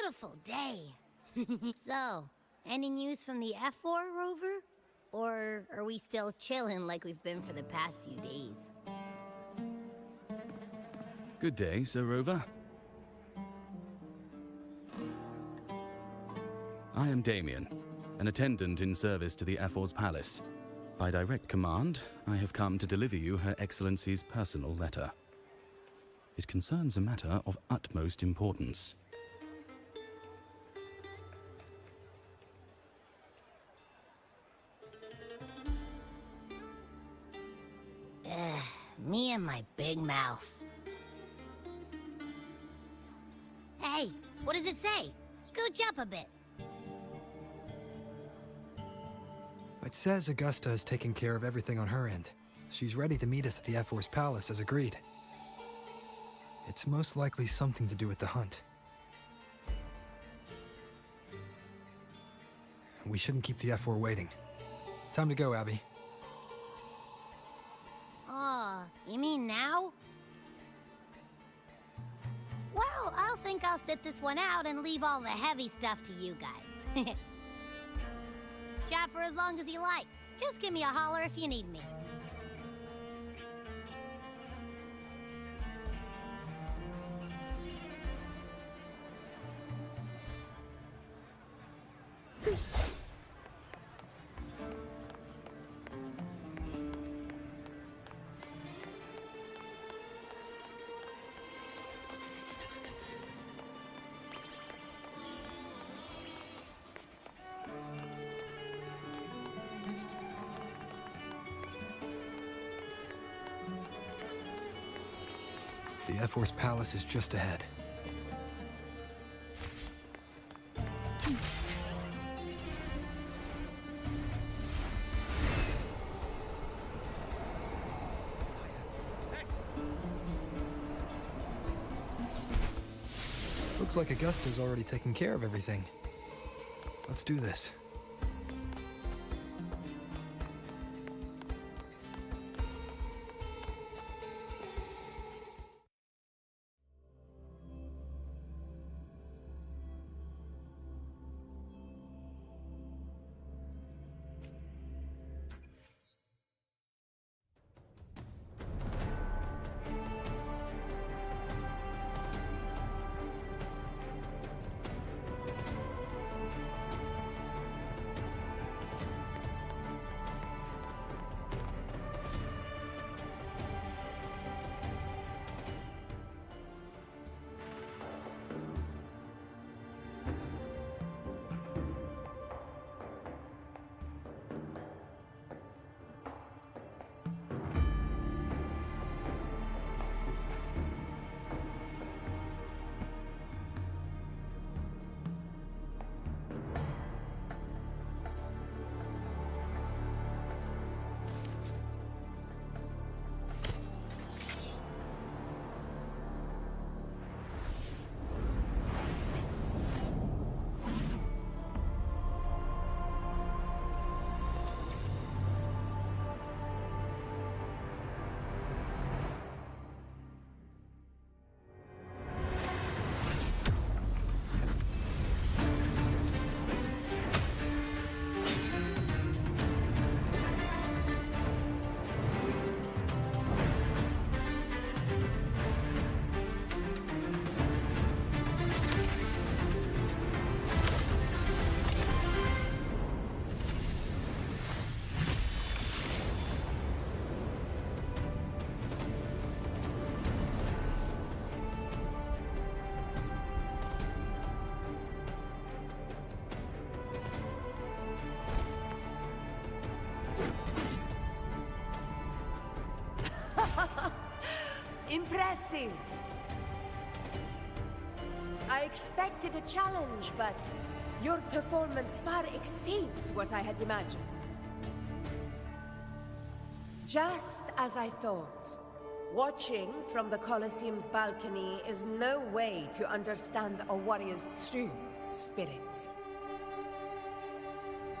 beautiful day. So, any news from the F4 rover? Or are we still chilling like we've been for the past few days? Good day, Sir Rover. I am Damien, an attendant in service to the F4's palace. By direct command, I have come to deliver you Her Excellency's personal letter. It concerns a matter of utmost importance. Me and my big mouth. Hey, what does it say? Scooch up a bit. It says Augusta is taking care of everything on her end. She's ready to meet us at the F4's palace as agreed. It's most likely something to do with the hunt. We shouldn't keep the F4 waiting. Time to go, Abby. Oh, you mean now? Well, I'll think I'll sit this one out and leave all the heavy stuff to you guys. Chat for as long as you like. Just give me a holler if you need me. The F4's palace is just ahead. Looks like Augusta's already taken care of everything. Let's do this. Impressive! I expected a challenge, but your performance far exceeds what I had imagined. Just as I thought, watching from the Colosseum's balcony is no way to understand a warrior's true spirit.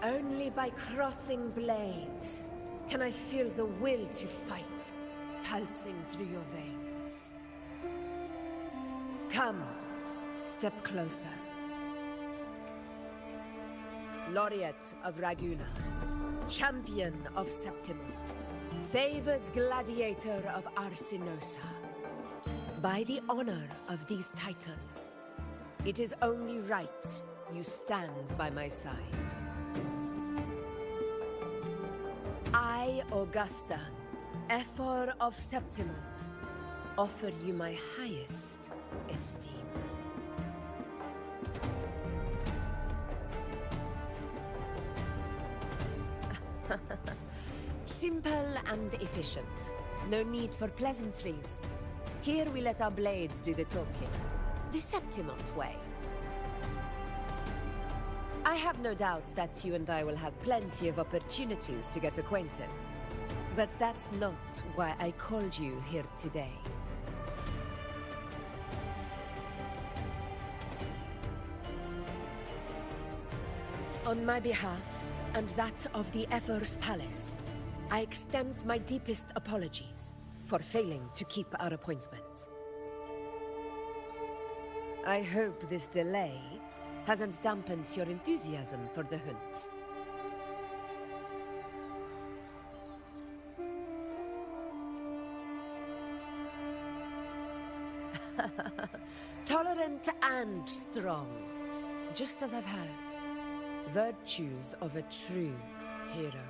Only by crossing blades can I feel the will to fight pulsing through your veins. Come, step closer. Laureate of Raguna, Champion of Septimont, Favored Gladiator of Arsinosa. By the honor of these titles, it is only right you stand by my side. I, Augusta, Ephor of Septimont, offer you my highest esteem. Simple and efficient. No need for pleasantries. Here we let our blades do the talking. The Septimont way. I have no doubt that you and I will have plenty of opportunities to get acquainted. But that's not why I called you here today. On my behalf, and that of the Ephor's Palace, I extend my deepest apologies for failing to keep our appointment. I hope this delay hasn't dampened your enthusiasm for the hunt. Tolerant and strong, just as I've heard. Virtues of a true hero.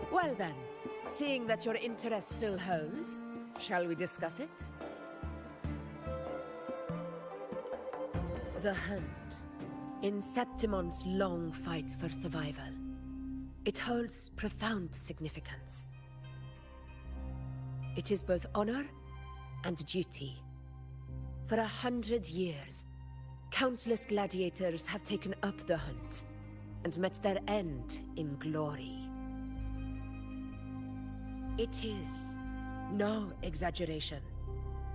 Well then, seeing that your interest still holds, shall we discuss it? The hunt. In Septimont's long fight for survival, it holds profound significance. It is both honor and duty. For 100 years, countless gladiators have taken up the hunt and met their end in glory. It is no exaggeration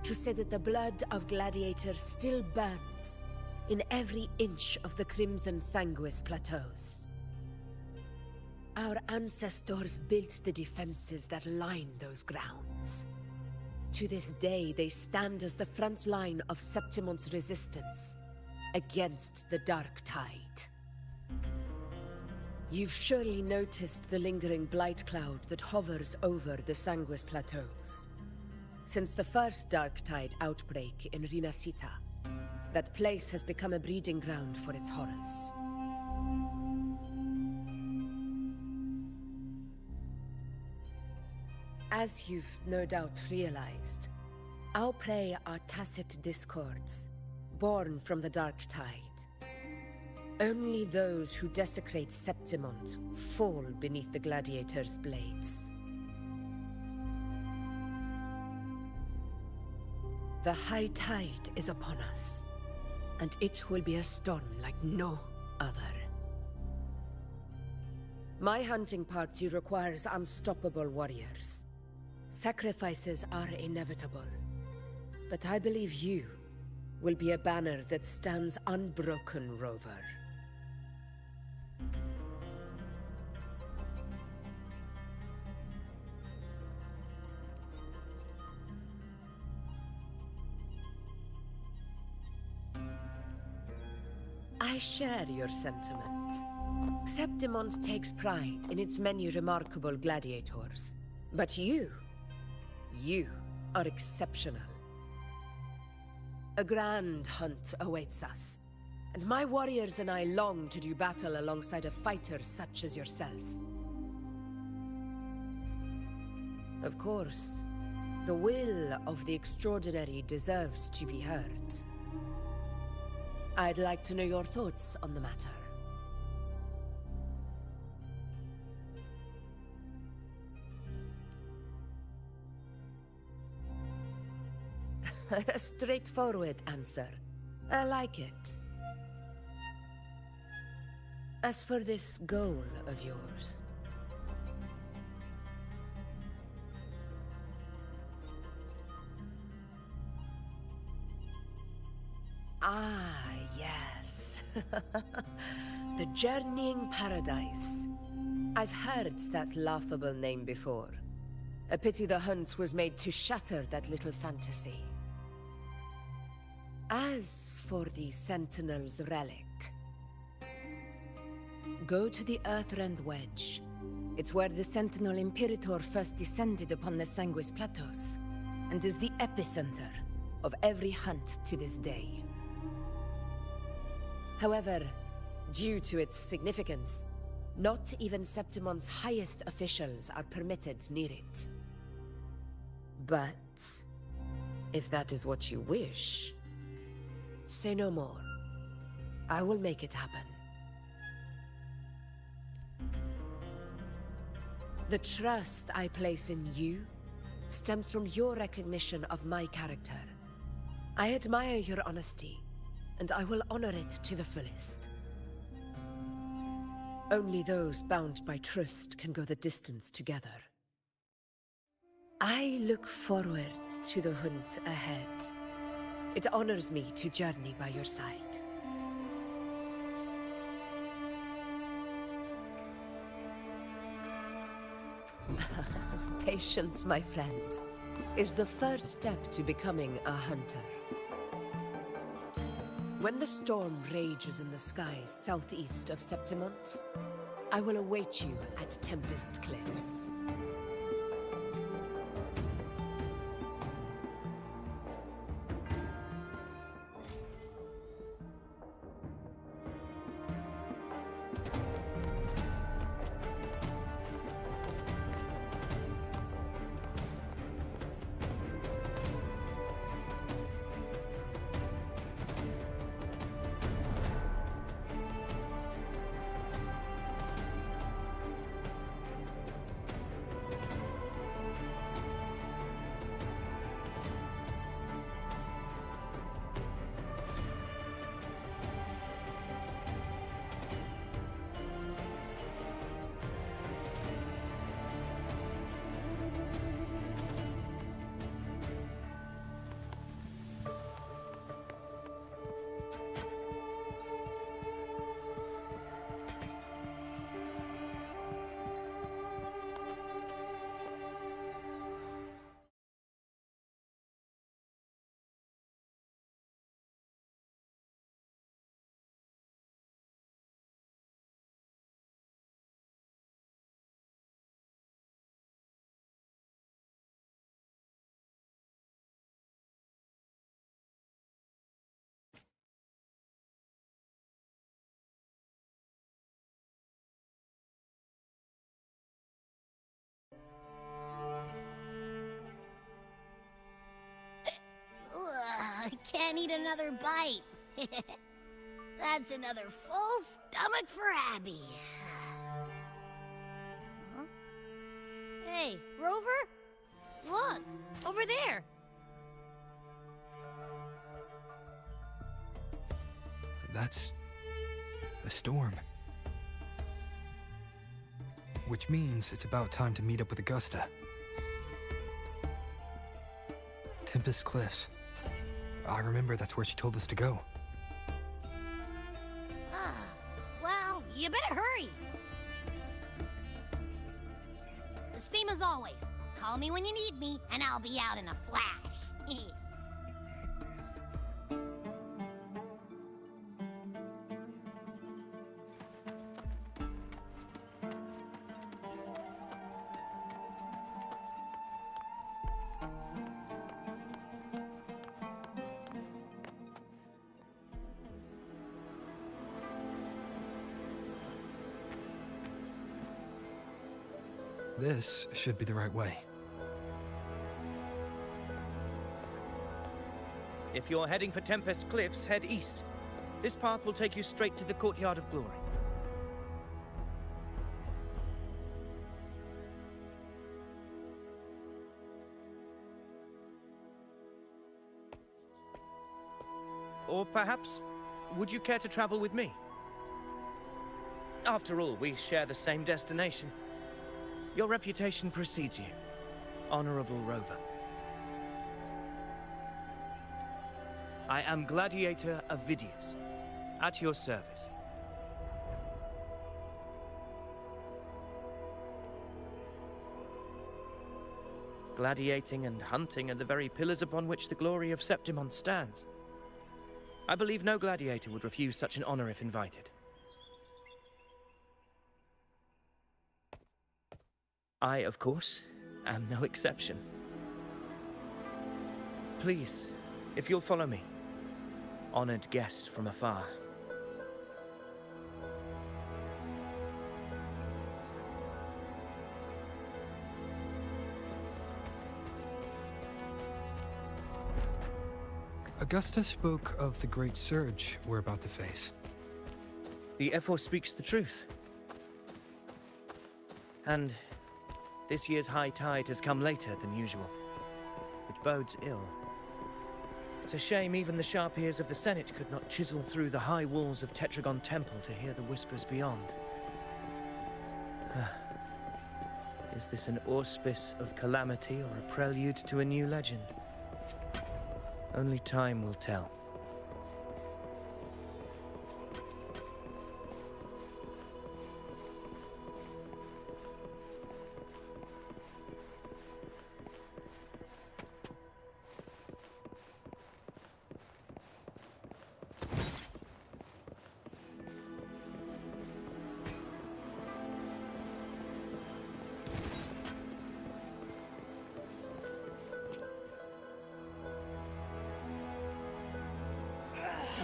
to say that the blood of gladiators still burns in every inch of the Crimson Sanguis plateaus. Our ancestors built the defenses that line those grounds. To this day, they stand as the front line of Septimont's resistance against the Dark Tide. You've surely noticed the lingering blight cloud that hovers over the Sanguis plateaus. Since the first Dark Tide outbreak in Rinasita, that place has become a breeding ground for its horrors. As you've no doubt realized, our prey are tacit discords, born from the Dark Tide. Only those who desecrate Septimont fall beneath the gladiators' blades. The high tide is upon us, and it will be a storm like no other. My hunting party requires unstoppable warriors. Sacrifices are inevitable, but I believe you will be a banner that stands unbroken, Rover. I share your sentiment. Septimont takes pride in its many remarkable gladiators, but you are exceptional. A grand hunt awaits us, and my warriors and I long to do battle alongside a fighter such as yourself. Of course, the will of the extraordinary deserves to be heard. I'd like to know your thoughts on the matter. A straightforward answer. I like it. As for this goal of yours... Ah, yes. The Journeying Paradise. I've heard that laughable name before. A pity the hunt was made to shatter that little fantasy. As for the Sentinel's relic, go to the Earthrend Wedge. It's where the Sentinel Imperator first descended upon the Sanguis Plateaus, and is the epicenter of every hunt to this day. However, due to its significance, not even Septimon's highest officials are permitted near it. But if that is what you wish, say no more. I will make it happen. The trust I place in you stems from your recognition of my character. I admire your honesty, and I will honor it to the fullest. Only those bound by trust can go the distance together. I look forward to the hunt ahead. It honors me to journey by your side. Patience, my friend, is the first step to becoming a hunter. When the storm rages in the skies southeast of Septimont, I will await you at Tempest Cliffs. I can't eat another bite. That's another full stomach for Abby. Huh? Hey, Rover? Look, over there. That's a storm. Which means it's about time to meet up with Augusta. Tempest Cliffs. I remember that's where she told us to go. Well, you better hurry. The same as always. Call me when you need me, and I'll be out in a flash. This should be the right way. If you're heading for Tempest Cliffs, head east. This path will take you straight to the Courtyard of Glory. Or perhaps, would you care to travel with me? After all, we share the same destination. Your reputation precedes you, Honorable Rover. I am Gladiator Avidius, at your service. Gladiating and hunting are the very pillars upon which the glory of Septimont stands. I believe no gladiator would refuse such an honor if invited. I, of course, am no exception. Please, if you'll follow me. Honored guest from afar. Augusta spoke of the great surge we're about to face. The F4 speaks the truth. And this year's high tide has come later than usual, which bodes ill. It's a shame even the sharp ears of the Senate could not chisel through the high walls of Tetragon Temple to hear the whispers beyond. Is this an auspice of calamity or a prelude to a new legend? Only time will tell.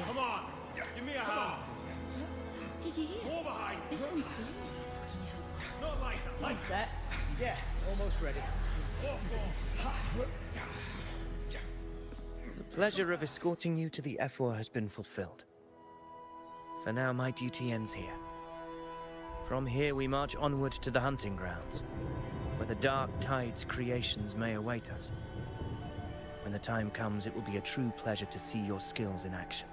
Come on, give me a hand. Did you hear? More behind. This one's serious. Not like that. Like Set. Yeah, almost ready. The pleasure of escorting you to the F4 has been fulfilled. For now, my duty ends here. From here, we march onward to the hunting grounds, where the Dark Tide's creations may await us. When the time comes, it will be a true pleasure to see your skills in action.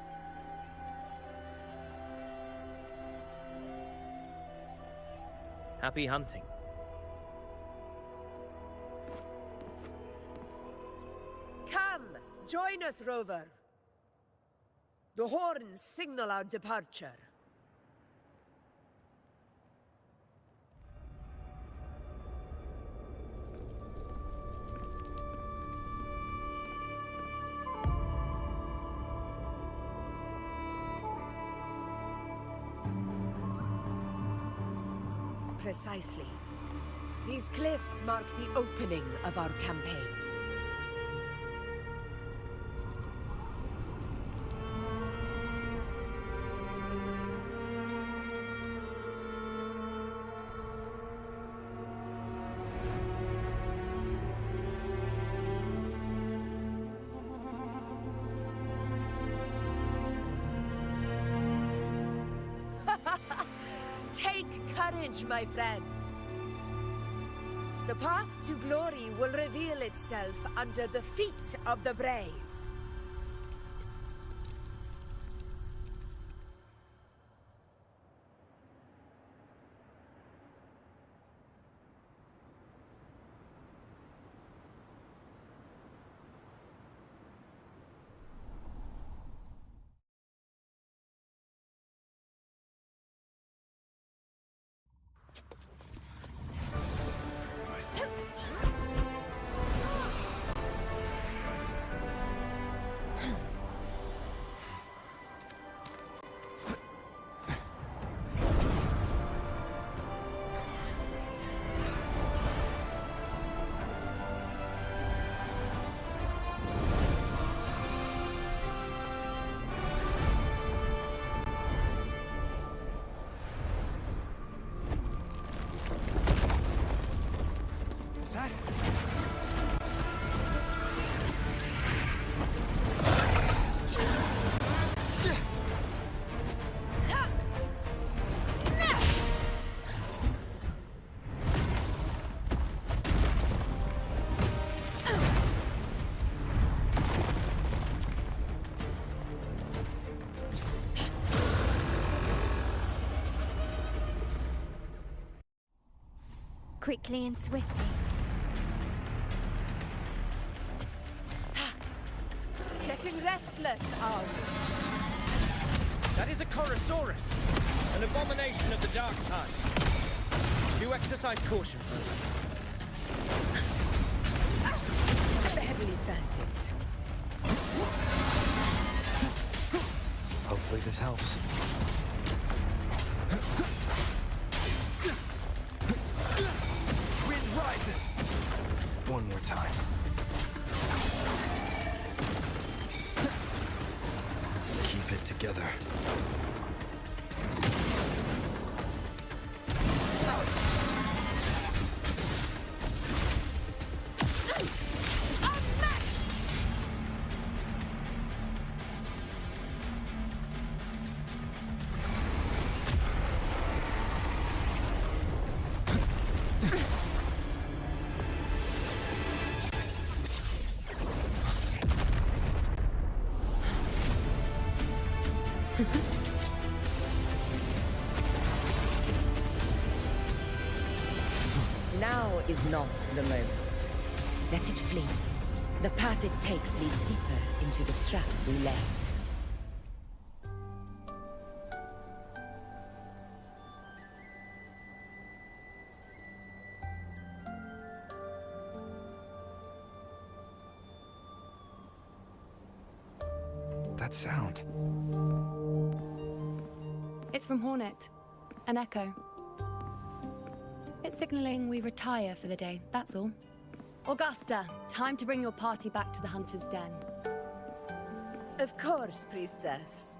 Happy hunting. Come, join us, Rover. The horns signal our departure. Precisely. These cliffs mark the opening of our campaign. Take courage, my friend. The path to glory will reveal itself under the feet of the brave. Quickly and swiftly. Getting restless, are we? That is a Chorosaurus, an abomination of the Dark Tide. Do exercise caution, Rover. Barely felt it. Hopefully this helps. Wind rises! One more time. Keep it together. Now is not the moment. Let it flee. The path it takes leads deeper into the trap we laid. That sound. It's from Hornet. An echo. It's signaling we retire for the day, that's all. Augusta, time to bring your party back to the Hunter's Den. Of course, priestess.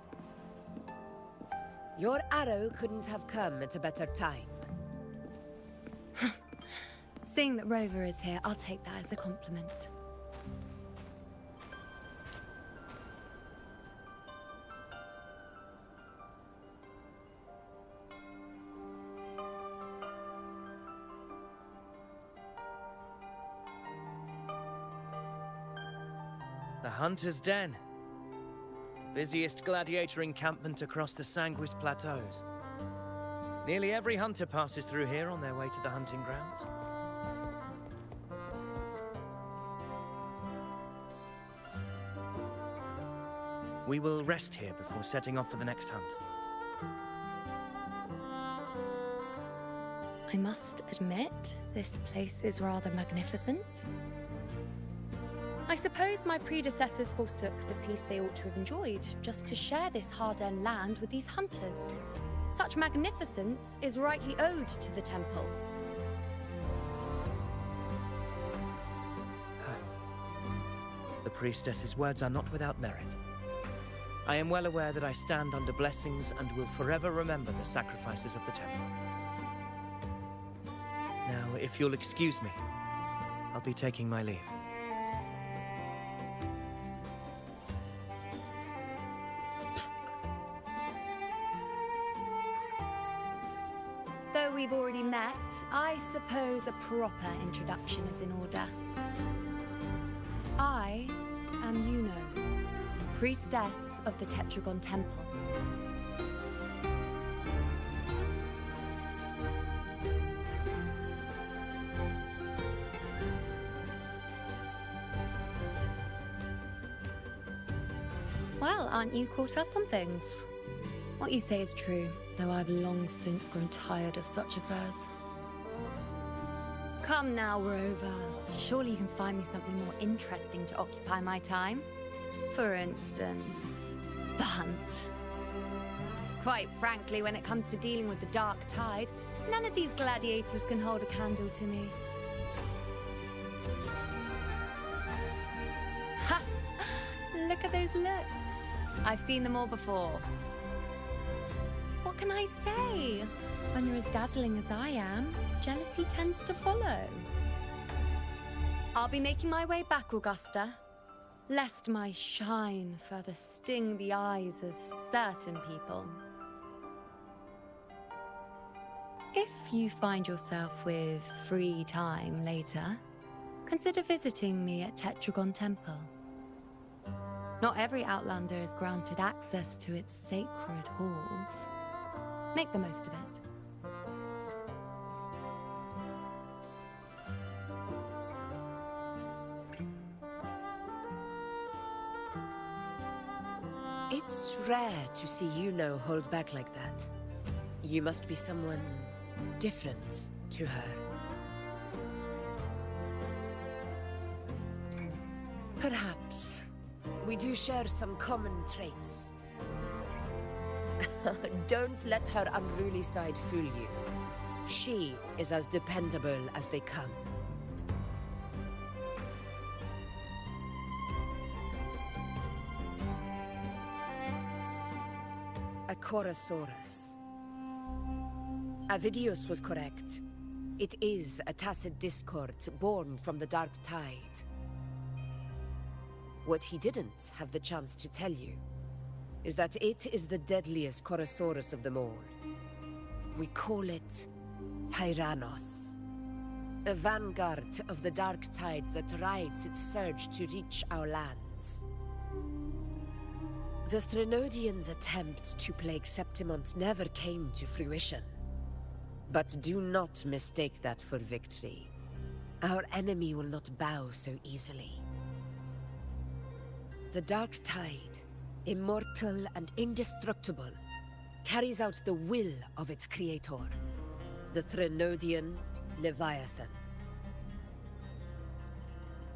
Your arrow couldn't have come at a better time. Seeing that Rover is here, I'll take that as a compliment. The Hunter's Den. The busiest gladiator encampment across the Sanguis Plateaus. Nearly every hunter passes through here on their way to the hunting grounds. We will rest here before setting off for the next hunt. I must admit, this place is rather magnificent. I suppose my predecessors forsook the peace they ought to have enjoyed, just to share this hard-earned land with these hunters. Such magnificence is rightly owed to the temple. The priestess's words are not without merit. I am well aware that I stand under blessings and will forever remember the sacrifices of the temple. Now, if you'll excuse me, I'll be taking my leave. Though we've already met, I suppose a proper introduction is in order. I am Yuno, priestess of the Tetragon Temple. Well, aren't you caught up on things? What you say is true, though I've long since grown tired of such affairs. Come now, Rover. Surely you can find me something more interesting to occupy my time. For instance, the hunt. Quite frankly, when it comes to dealing with the dark tide, none of these gladiators can hold a candle to me. Ha! Look at those looks. I've seen them all before. What can I say? When you're as dazzling as I am, jealousy tends to follow. I'll be making my way back, Augusta, lest my shine further sting the eyes of certain people. If you find yourself with free time later, consider visiting me at Tetragon Temple. Not every Outlander is granted access to its sacred halls. Make the most of it. It's rare to see Yuno hold back like that. You must be someone different to her. Perhaps we do share some common traits. Don't let her unruly side fool you. She is as dependable as they come. A Chorosaurus. Avidius was correct. It is a tacit discord born from the Dark Tide. What he didn't have the chance to tell you is that it is the deadliest Chorosaurus of them all. We call it Tyrannos. A vanguard of the Dark Tide that rides its surge to reach our lands. The Threnodians' attempt to plague Septimont never came to fruition. But do not mistake that for victory. Our enemy will not bow so easily. The Dark Tide, immortal and indestructible, carries out the will of its creator, the Threnodian Leviathan.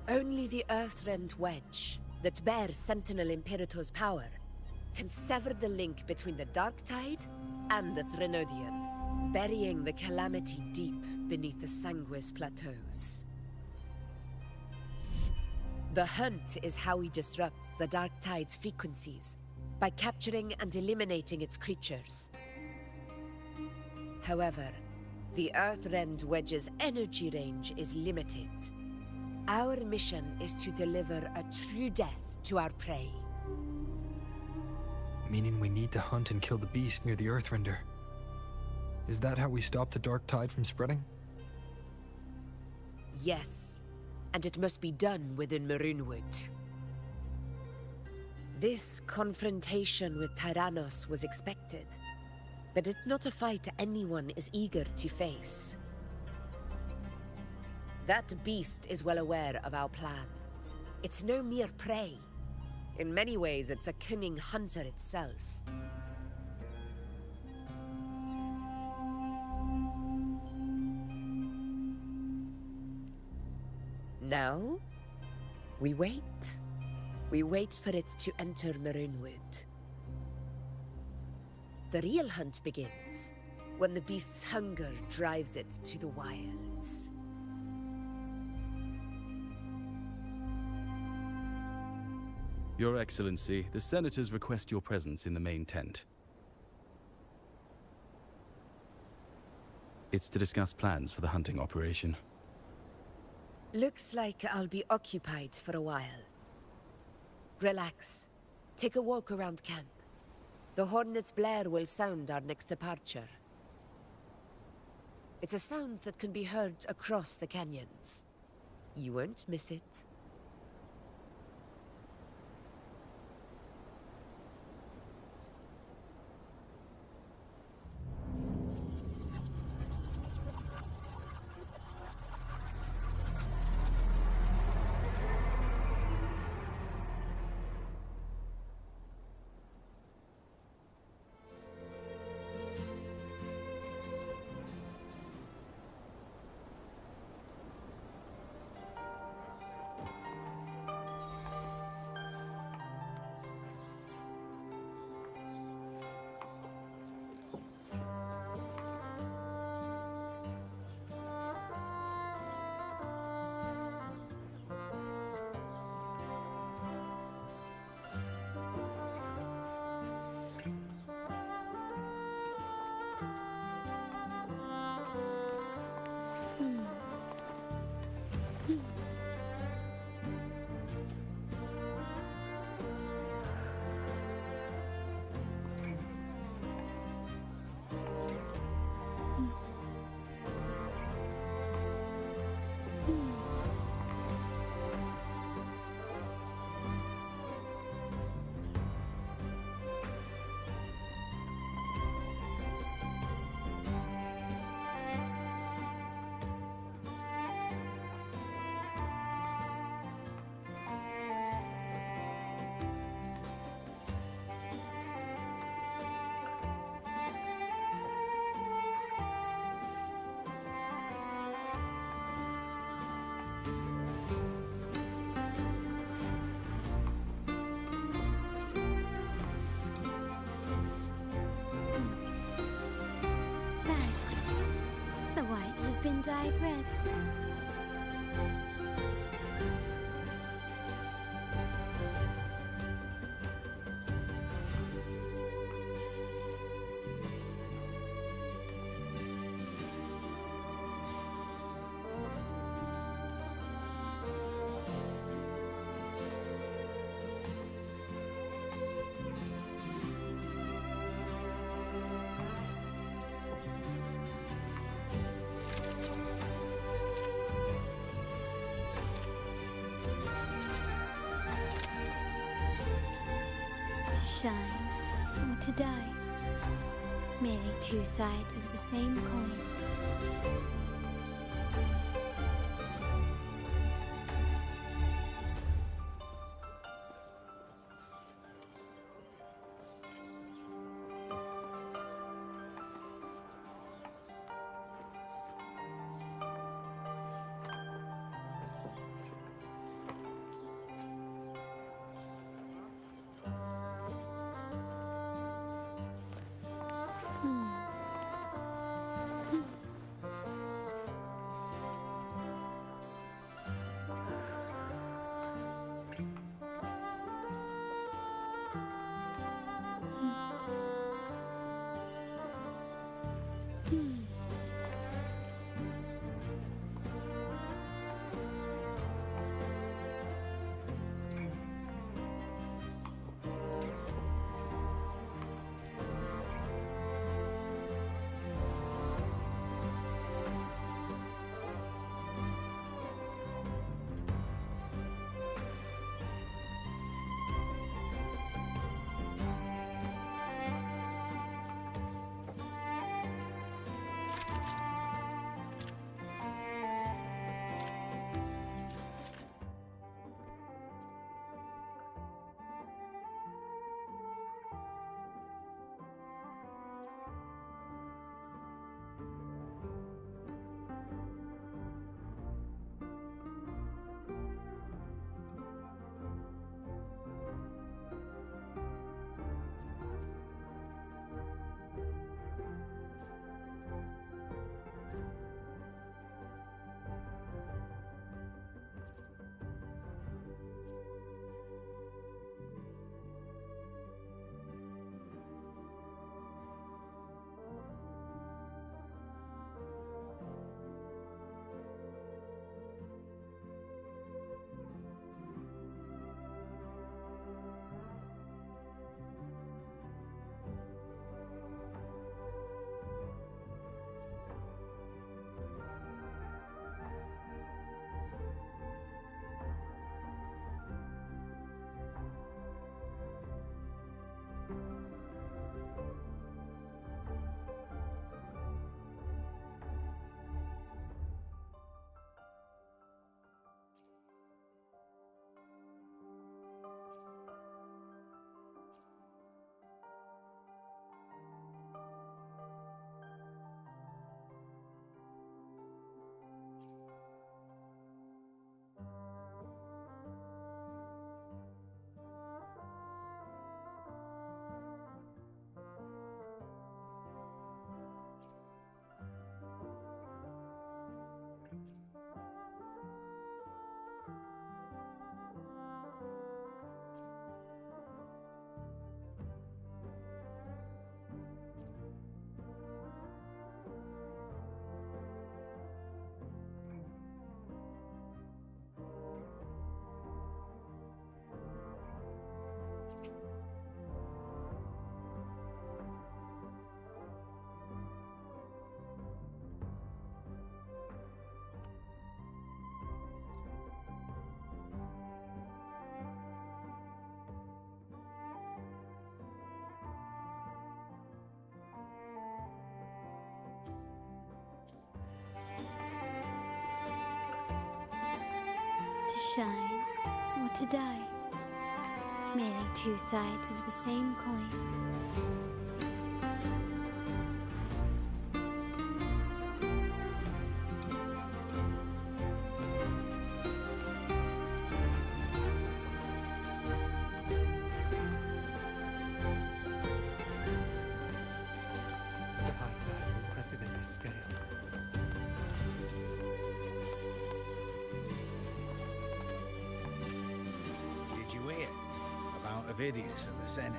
Only the Earthrend Wedge, that bears Sentinel Imperator's power, can sever the link between the Dark Tide and the Threnodian, burying the calamity deep beneath the Sanguis plateaus. The hunt is how we disrupt the Dark Tide's frequencies, by capturing and eliminating its creatures. However, the Earthrend Wedge's energy range is limited. Our mission is to deliver a true death to our prey. Meaning we need to hunt and kill the beast near the Earthrender. Is that how we stop the Dark Tide from spreading? Yes, and it must be done within Maroonwood. This confrontation with Tyrannos was expected, but it's not a fight anyone is eager to face. That beast is well aware of our plan. It's no mere prey. In many ways, it's a cunning hunter itself. Now, we wait. We wait for it to enter Maroonwood. The real hunt begins when the beast's hunger drives it to the wilds. Your Excellency, the Senators request your presence in the main tent. It's to discuss plans for the hunting operation. Looks like I'll be occupied for a while. Relax. Take a walk around camp. The hornet's blare will sound our next departure. It's a sound that can be heard across the canyons. You won't miss it. white has been dyed red. To shine or to die. Merely two sides of the same coin. shine or to die. Merely two sides of the same coin. The heights are of unprecedented scale. Avidius and the Senate.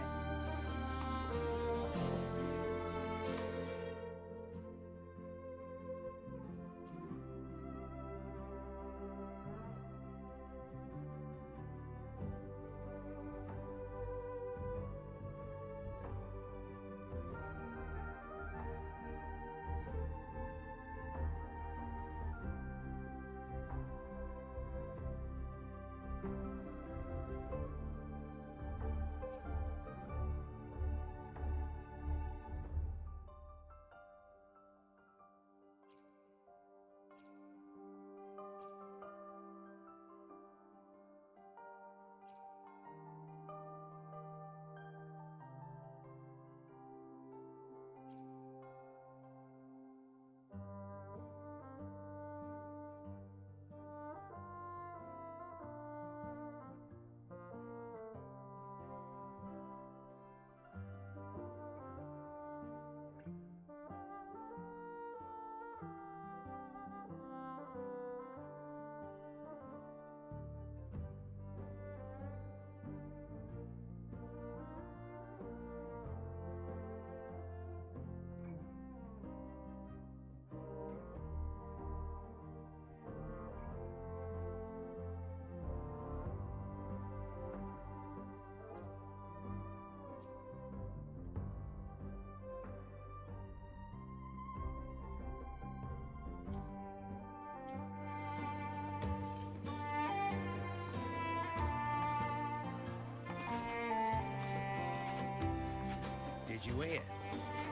Did you hear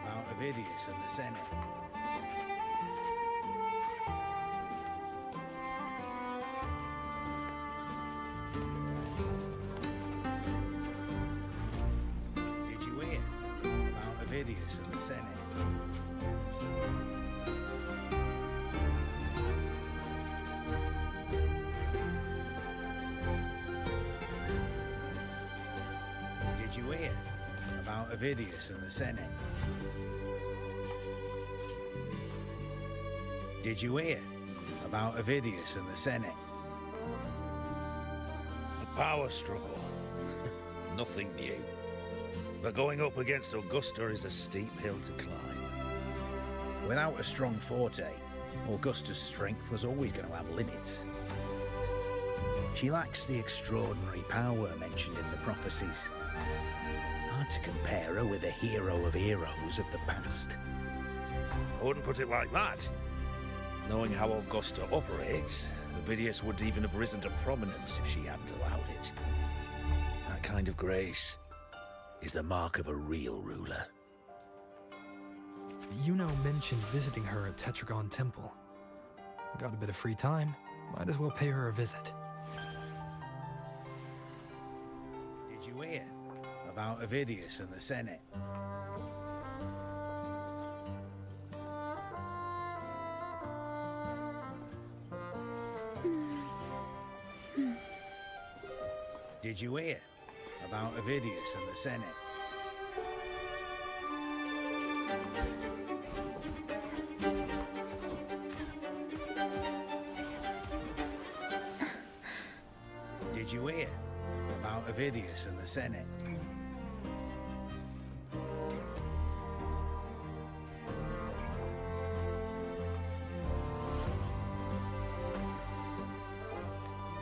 about Avidius and the Senate? Did you hear about Avidius and the Senate? Did you hear about Avidius and the Senate? Did you hear about Avidius and the Senate? A power struggle. Nothing new. But going up against Augusta is a steep hill to climb. Without a strong forte, Augusta's strength was always going to have limits. She lacks the extraordinary power mentioned in the prophecies. Hard to compare her with a hero of heroes of the past. I wouldn't put it like that. Knowing how Augusta operates, Avidius would even have risen to prominence if she hadn't allowed it. That kind of grace is the mark of a real ruler. Yuno mentioned visiting her at Tetragon Temple. Got a bit of free time, might as well pay her a visit. Did you hear about Avidius and the Senate? Did you hear about Avidius and the Senate? Did you hear about Avidius and the Senate?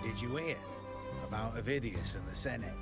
Did you hear about Avidius and the Senate?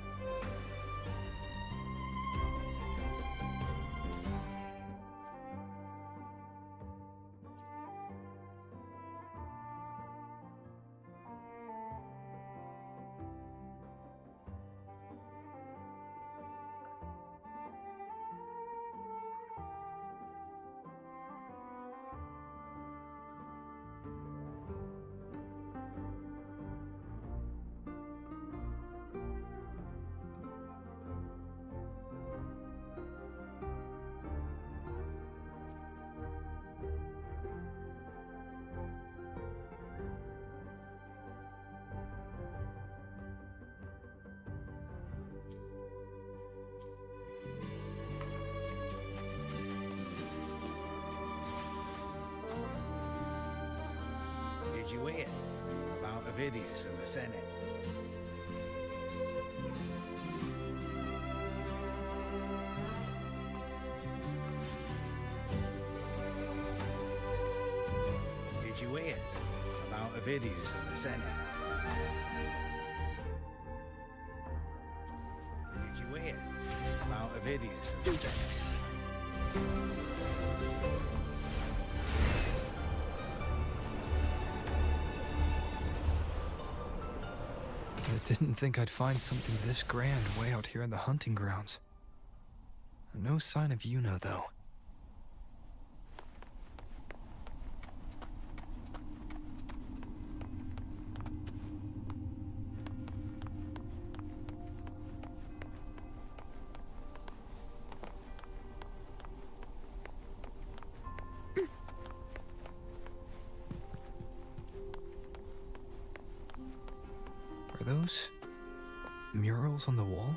Did you hear about Avidius and the Senate? hear about Ovidius and the Senate? Did you hear about Ovidius and the Senate? I didn't think I'd find something this grand way out here in the hunting grounds. No sign of Yuna, though. Are those murals on the wall?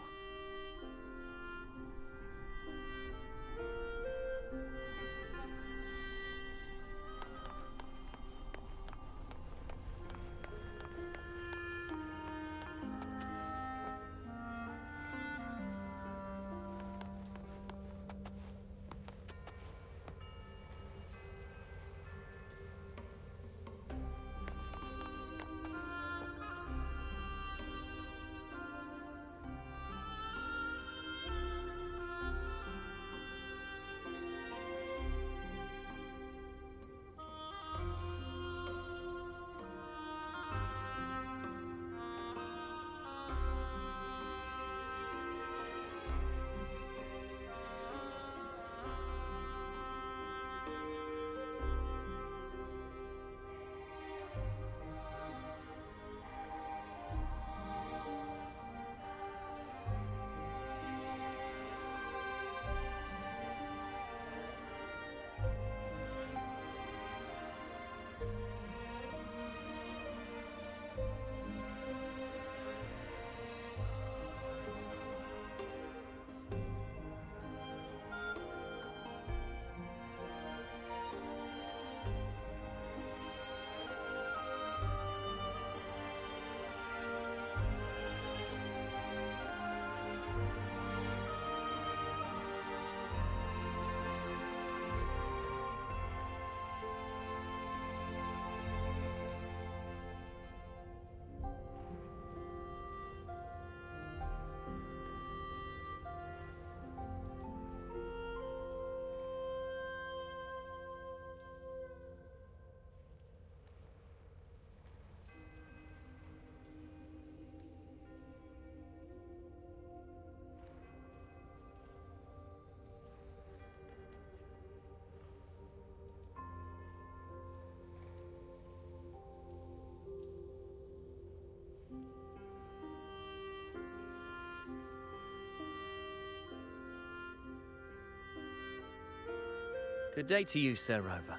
Good day to you, Sir Rover.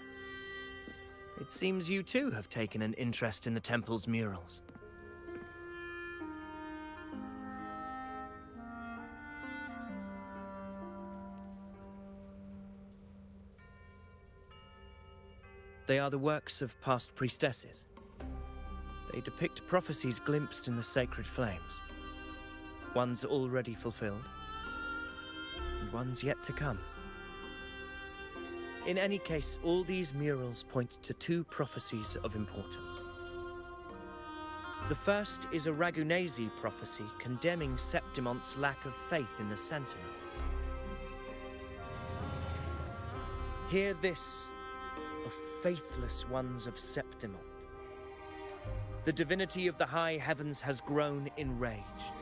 It seems you too have taken an interest in the temple's murals. They are the works of past priestesses. They depict prophecies glimpsed in the sacred flames. Ones already fulfilled, and ones yet to come. In any case, all these murals point to two prophecies of importance. The first is a Ragunesi prophecy condemning Septimonte's lack of faith in the Sentinel. Hear this, O faithless ones of Septimont. The divinity of the high heavens has grown enraged.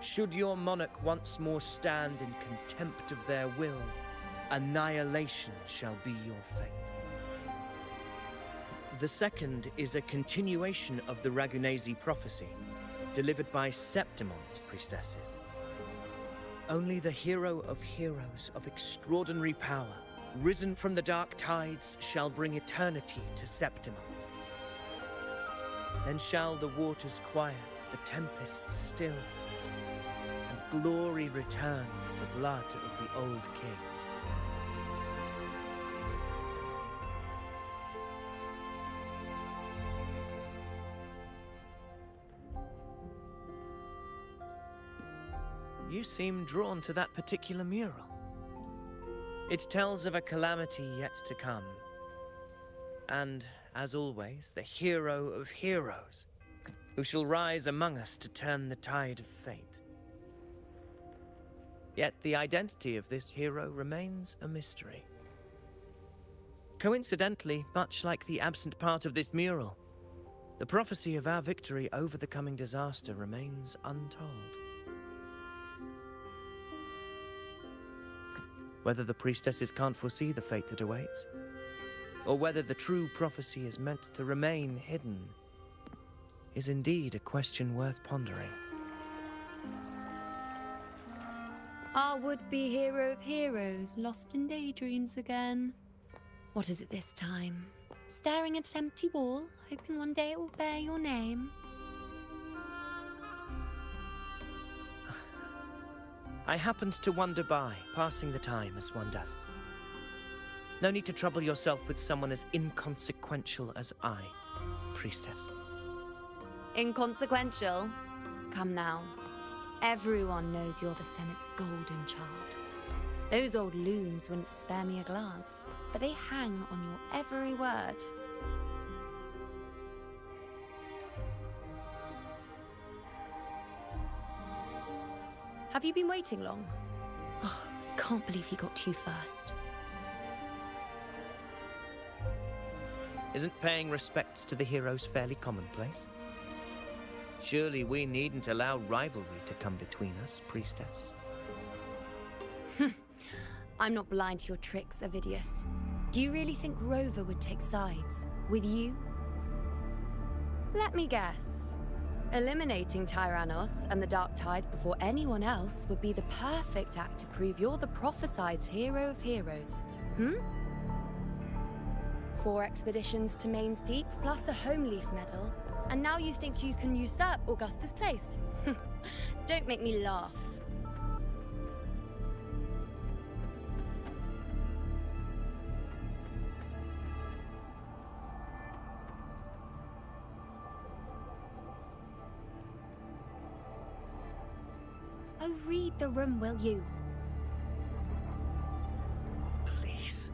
Should your monarch once more stand in contempt of their will, annihilation shall be your fate. The second is a continuation of the Ragunesi prophecy, delivered by Septimonte's priestesses. Only the hero of heroes of extraordinary power, risen from the dark tides, shall bring eternity to Septimont. Then shall the waters quiet, the tempests still, and glory return with the blood of the old king. You seem drawn to that particular mural. It tells of a calamity yet to come, and as always, the hero of heroes, who shall rise among us to turn the tide of fate. Yet the identity of this hero remains a mystery. Coincidentally, much like the absent part of this mural, the prophecy of our victory over the coming disaster remains untold. Whether the priestesses can't foresee the fate that awaits, or whether the true prophecy is meant to remain hidden, is indeed a question worth pondering. Our would-be hero of heroes, lost in daydreams again. What is it this time? Staring at an empty wall, hoping one day it will bear your name? I happened to wander by, passing the time as one does. No need to trouble yourself with someone as inconsequential as I, priestess. Inconsequential? Come now. Everyone knows you're the Senate's golden child. Those old loons wouldn't spare me a glance, but they hang on your every word. Have you been waiting long? Oh, I can't believe he got to you first. Isn't paying respects to the heroes fairly commonplace? Surely we needn't allow rivalry to come between us, priestess. I'm not blind to your tricks, Avidius. Do you really think Rover would take sides with you? Let me guess. Eliminating Tyrannos and the Dark Tide before anyone else would be the perfect act to prove you're the prophesied hero of heroes. 4 expeditions to Main's Deep, plus a Home Leaf medal, and now you think you can usurp Augusta's place? Don't make me laugh. Oh, read the room, will you? Please.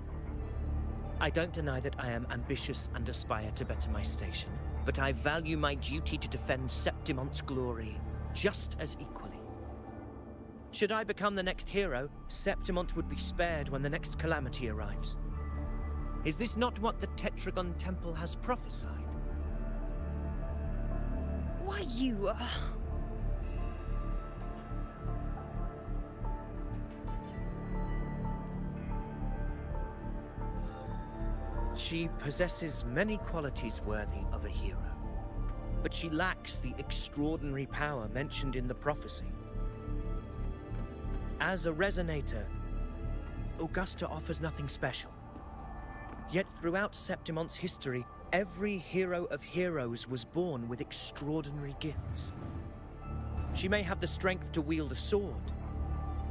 I don't deny that I am ambitious and aspire to better my station, but I value my duty to defend Septimon's glory just as equally. Should I become the next hero, Septimont would be spared when the next calamity arrives. Is this not what the Tetragon Temple has prophesied? Why, you... She possesses many qualities worthy of a hero, but she lacks the extraordinary power mentioned in the prophecy. As a resonator, Augusta offers nothing special. Yet throughout Septimon's history, every hero of heroes was born with extraordinary gifts. She may have the strength to wield a sword,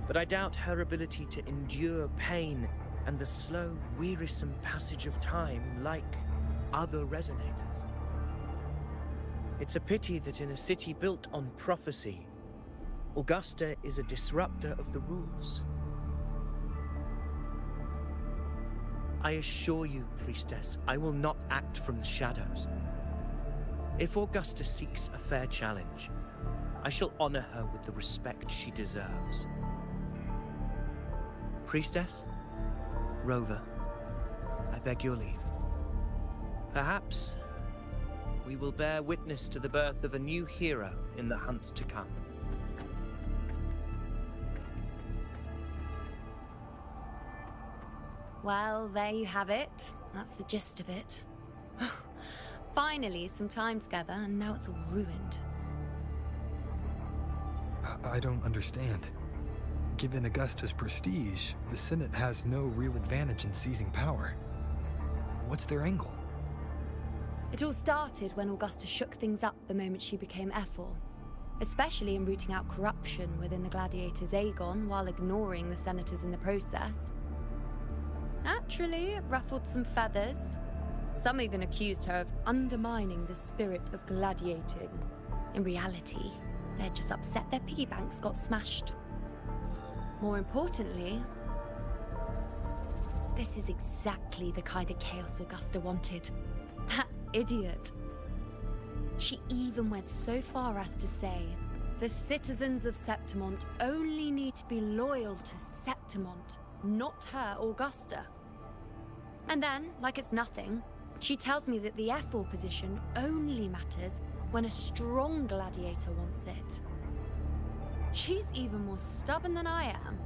but I doubt her ability to endure pain and the slow, wearisome passage of time like other resonators. It's a pity that in a city built on prophecy, Augusta is a disruptor of the rules. I assure you, priestess, I will not act from the shadows. If Augusta seeks a fair challenge, I shall honor her with the respect she deserves. Priestess? Rover, I beg your leave. Perhaps we will bear witness to the birth of a new hero in the hunt to come. Well, there you have it. That's the gist of it. Finally, some time together, and now it's all ruined. I don't understand. Given Augusta's prestige, the Senate has no real advantage in seizing power. What's their angle? It all started when Augusta shook things up the moment she became Ephor, especially in rooting out corruption within the gladiators' Aegon while ignoring the senators in the process. Naturally, it ruffled some feathers. Some even accused her of undermining the spirit of gladiating. In reality, they're just upset their piggy banks got smashed. More importantly, this is exactly the kind of chaos Augusta wanted. That idiot. She even went so far as to say, the citizens of Septimont only need to be loyal to Septimont, not her, Augusta. And then, like it's nothing, she tells me that the F4 position only matters when a strong gladiator wants it. She's even more stubborn than I am.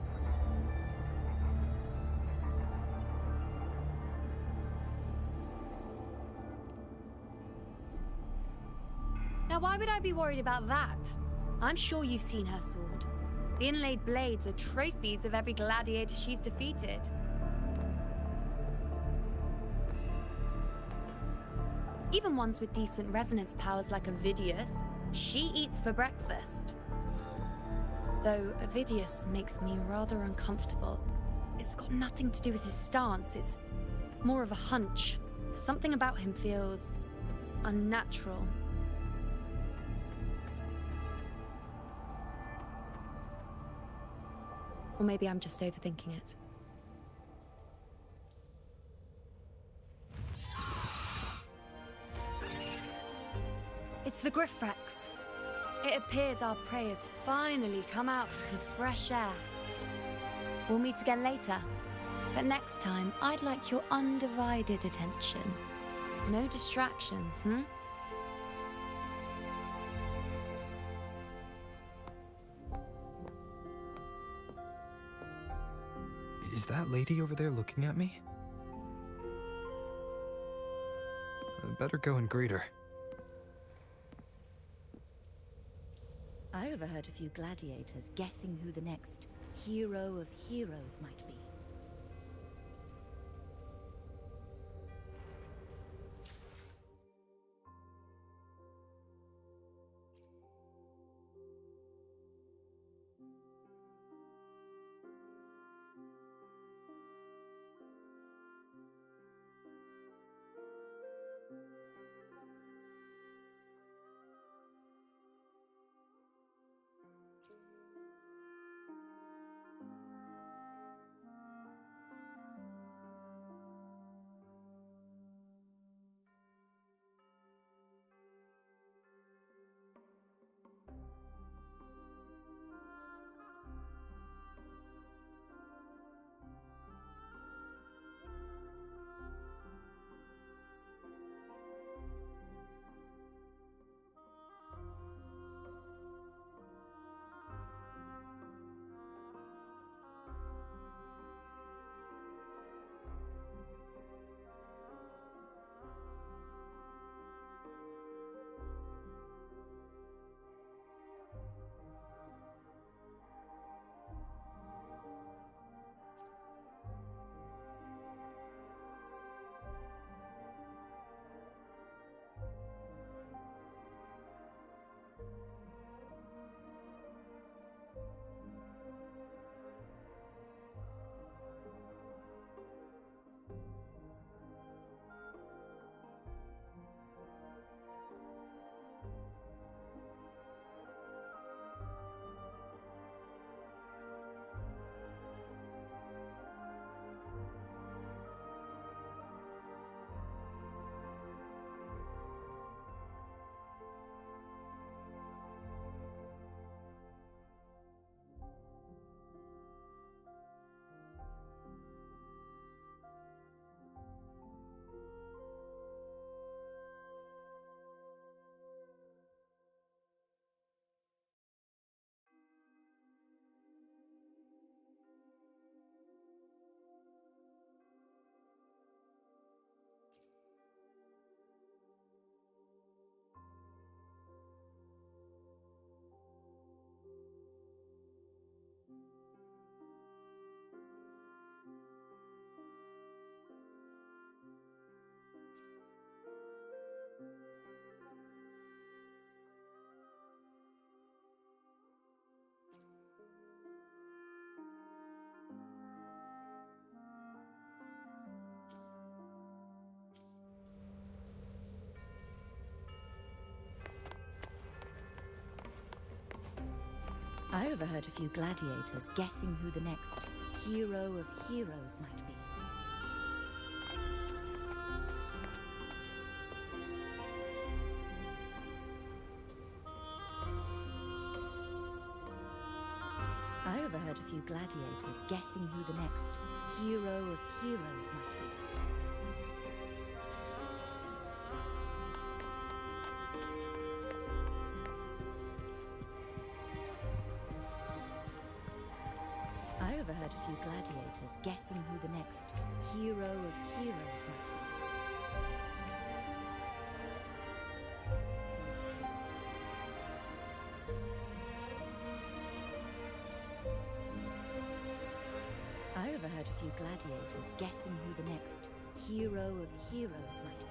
Now, why would I be worried about that? I'm sure you've seen her sword. The inlaid blades are trophies of every gladiator she's defeated. Even ones with decent resonance powers like Avidius, she eats for breakfast. Though Avidius makes me rather uncomfortable. It's got nothing to do with his stance, it's more of a hunch. Something about him feels unnatural. Or maybe I'm just overthinking it. It's the Griffrex. It appears our prey has finally come out for some fresh air. We'll meet again later. But next time, I'd like your undivided attention. No distractions, hmm? Is that lady over there looking at me? I better go and greet her. I overheard a few gladiators guessing who the next hero of heroes might be. I overheard a few gladiators guessing who the next hero of heroes might be. overheard a few gladiators guessing who the next hero of heroes might be. I overheard a few gladiators guessing who the next hero of heroes might be. I overheard a few gladiators guessing who the next hero of heroes might be.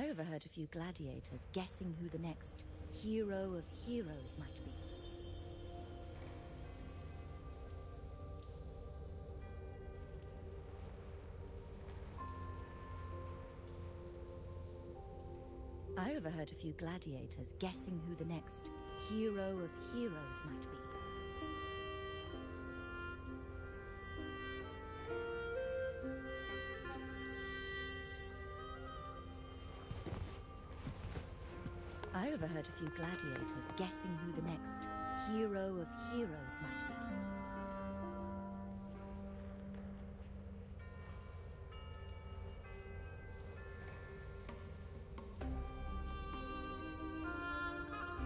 I overheard a few gladiators guessing who the next hero of heroes might be. I overheard a few gladiators guessing who the next hero of heroes might be. I overheard a few gladiators guessing who the next hero of heroes might be.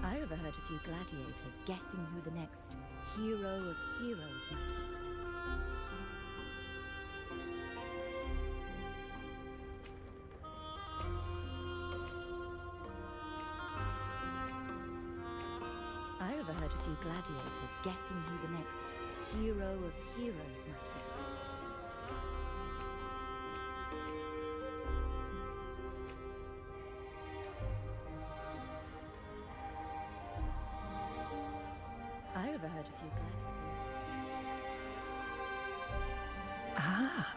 I overheard a few gladiators guessing who the next hero of heroes might be. I overheard a few gladiators guessing who the next hero of heroes might be. I overheard a few Ah.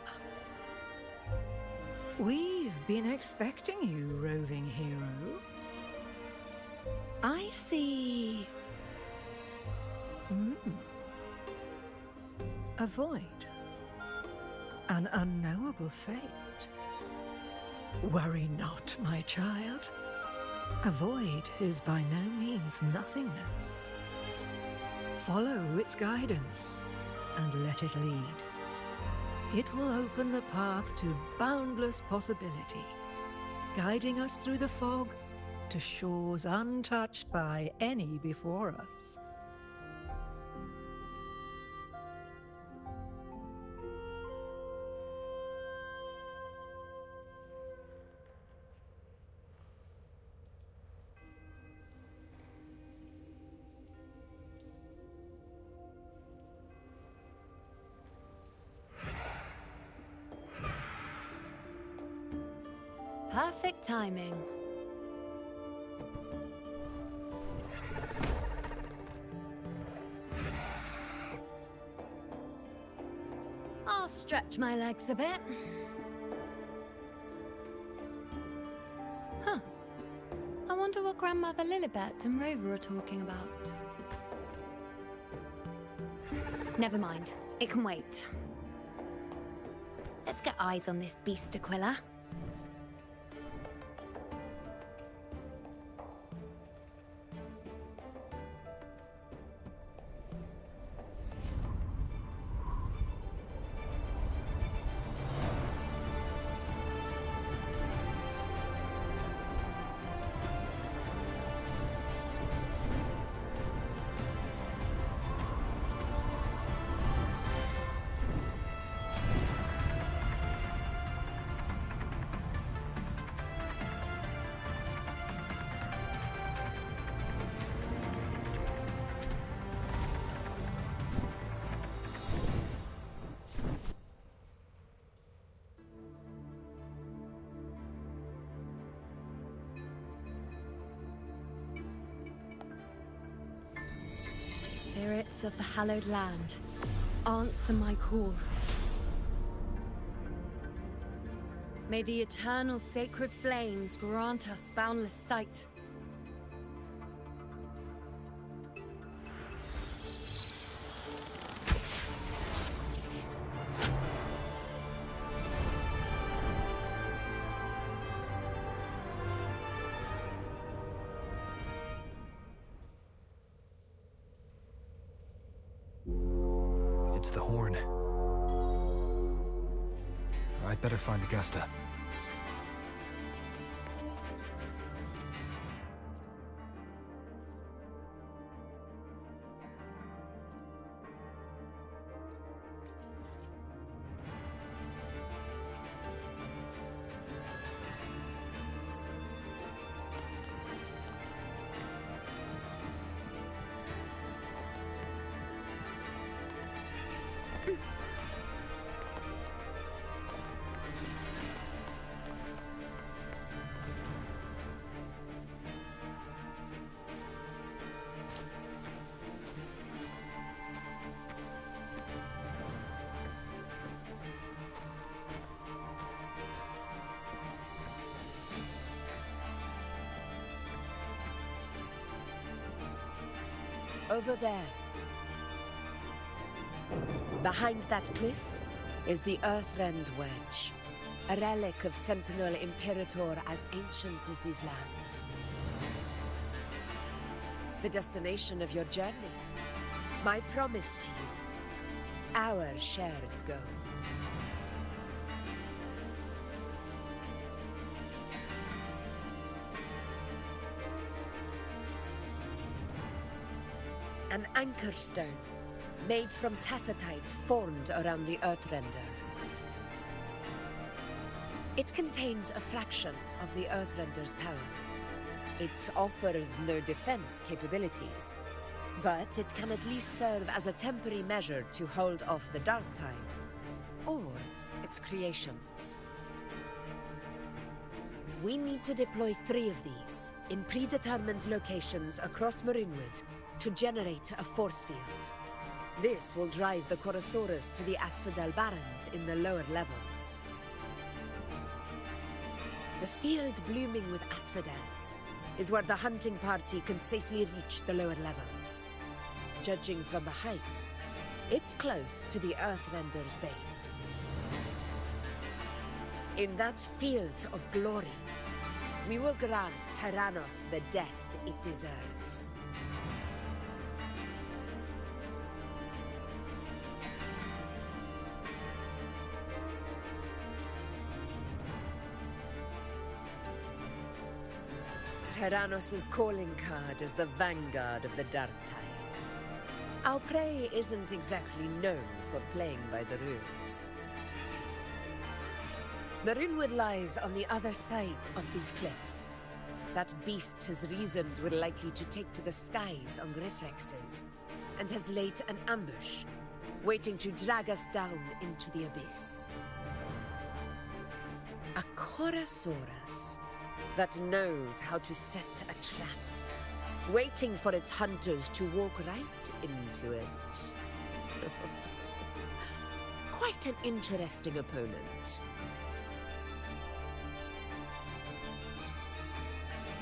We've been expecting you, roving hero. I see. A void. An unknowable fate. Worry not, my child. A void is by no means nothingness. Follow its guidance and let it lead. It will open the path to boundless possibility, guiding us through the fog to shores untouched by any before us. Perfect timing. I'll stretch my legs a bit. Huh. I wonder what Grandmother Lilibet and Rover are talking about. Never mind. It can wait. Let's get eyes on this beast Aquila. Spirits of the hallowed land, answer my call. May the eternal sacred flames grant us boundless sight. It's the horn. I'd better find Augusta. Over there. Behind that cliff is the Earthrend Wedge, a relic of Sentinel Imperator as ancient as these lands. The destination of your journey. My promise to you. Our shared goal. An anchor stone, made from tacitite formed around the Earthrender. It contains a fraction of the Earthrender's power. It offers no defense capabilities, but it can at least serve as a temporary measure to hold off the dark tide, or its creations. We need to deploy 3 of these in predetermined locations across Marinwood to generate a force field. This will drive the Chorosaurus to the Asphodel Barrens in the lower levels. The field blooming with asphodels is where the hunting party can safely reach the lower levels. Judging from the height, it's close to the Earthrender's base. In that field of glory, we will grant Tyrannos the death it deserves. Tyrannos' calling card is the vanguard of the Dark Tide. Our prey isn't exactly known for playing by the rules. Marinwood lies on the other side of these cliffs. That beast has reasoned we're likely to take to the skies on Griffrexes, and has laid an ambush, waiting to drag us down into the abyss. A Chorosaurus that knows how to set a trap, waiting for its hunters to walk right into it. Quite an interesting opponent.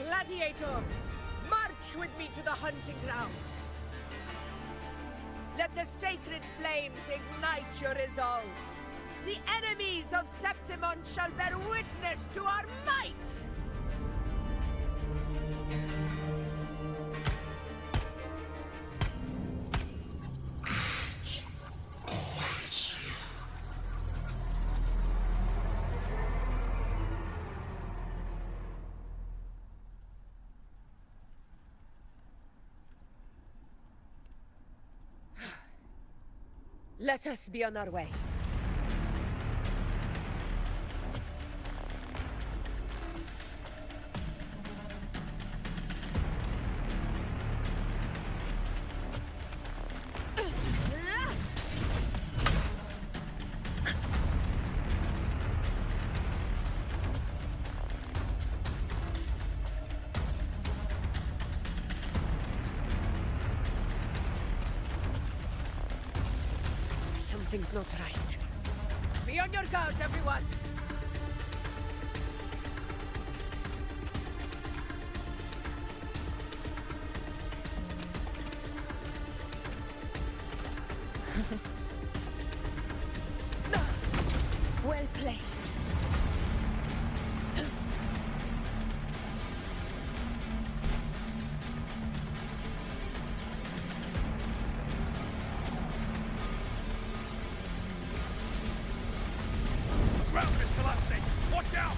Gladiators, march with me to the hunting grounds. Let the sacred flames ignite your resolve. The enemies of Septimon shall bear witness to our might! Let us be on our way. Something's not right. Be on your guard, everyone! Well played. Ground is collapsing! Watch out!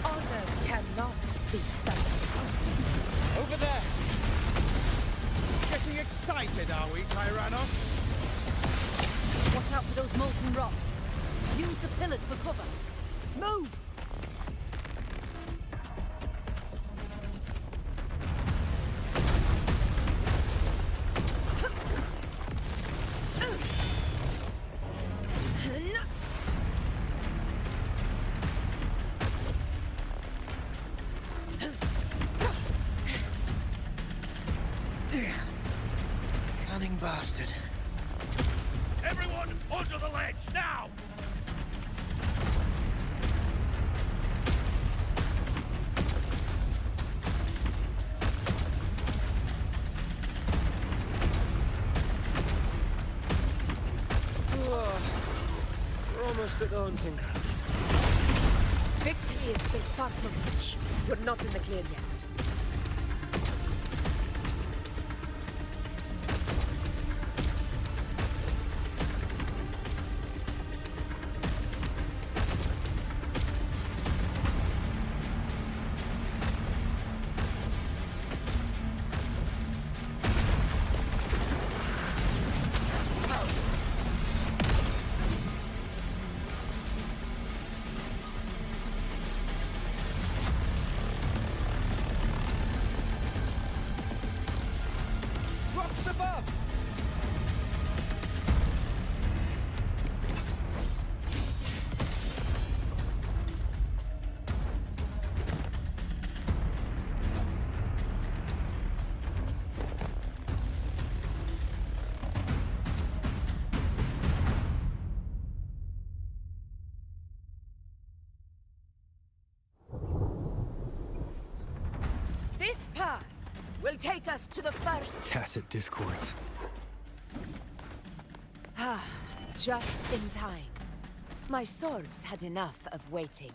Honor cannot be sudden. Over there! Getting excited, are we, Tyrannos? Watch out for those molten rocks. Use the pillars for cover. Move! Cunning bastard. Everyone, onto the ledge, now! almost at the hunting grounds. Victory is still far from reach. You're not in the clear yet. Rocks above! This path will take us to the first... Tacit discords. Ah, just in time. My swords had enough of waiting.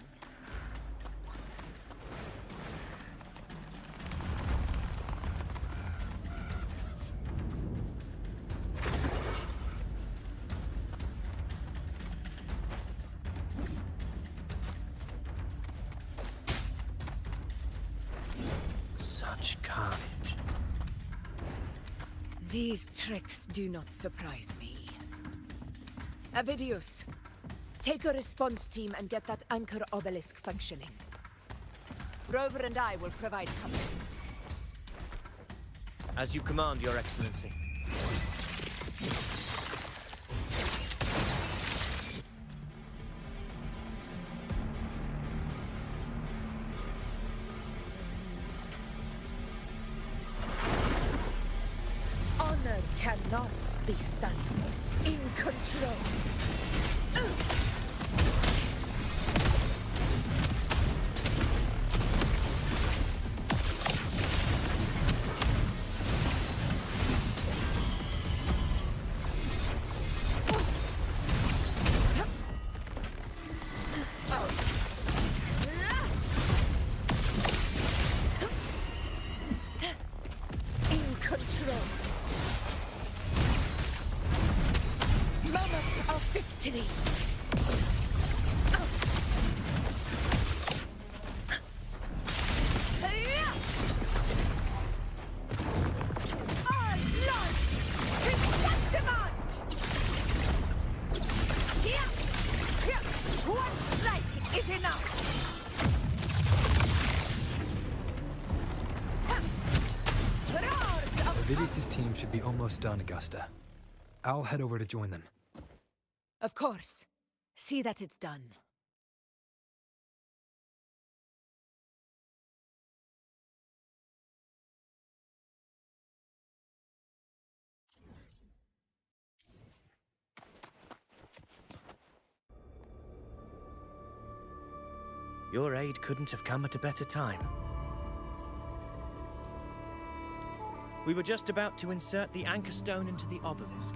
Such carnage. These tricks do not surprise me. Avidius, take a response team and get that anchor obelisk functioning. Rover and I will provide cover. As you command, Your Excellency. Honor cannot be sullied. In control. In control. Moment of victory. Our life is demand. Here, one strike is enough. Roars of Avidius' team should be almost done, Augusta. I'll head over to join them. Of course. See that it's done. Your aid couldn't have come at a better time. We were just about to insert the anchor stone into the obelisk.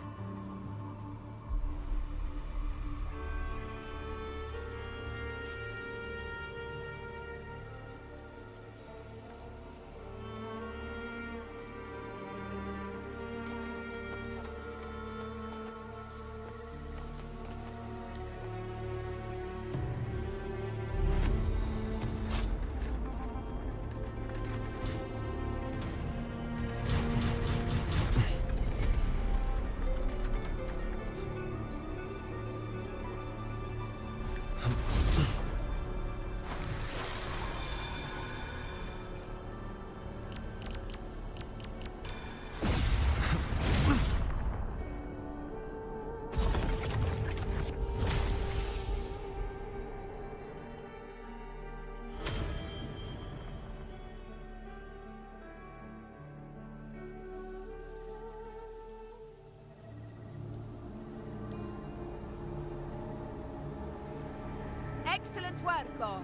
Excellent work, Gorn.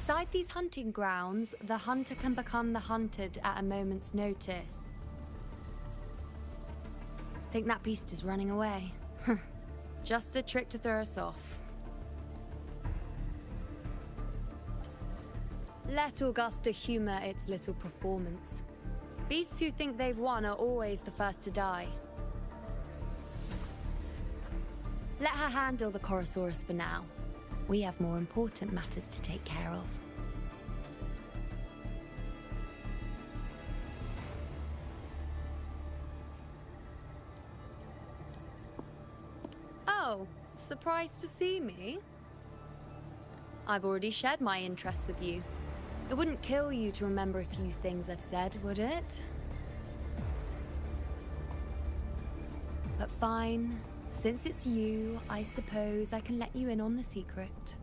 Inside these hunting grounds, the hunter can become the hunted at a moment's notice. Think that beast is running away? Just a trick to throw us off. Let Augusta humor its little performance. Beasts who think they've won are always the first to die. Let her handle the Chorosaurus for now. We have more important matters to take care of. Oh, surprised to see me? I've already shared my interest with you. It wouldn't kill you to remember a few things I've said, would it? But fine. Since it's you, I suppose I can let you in on the secret.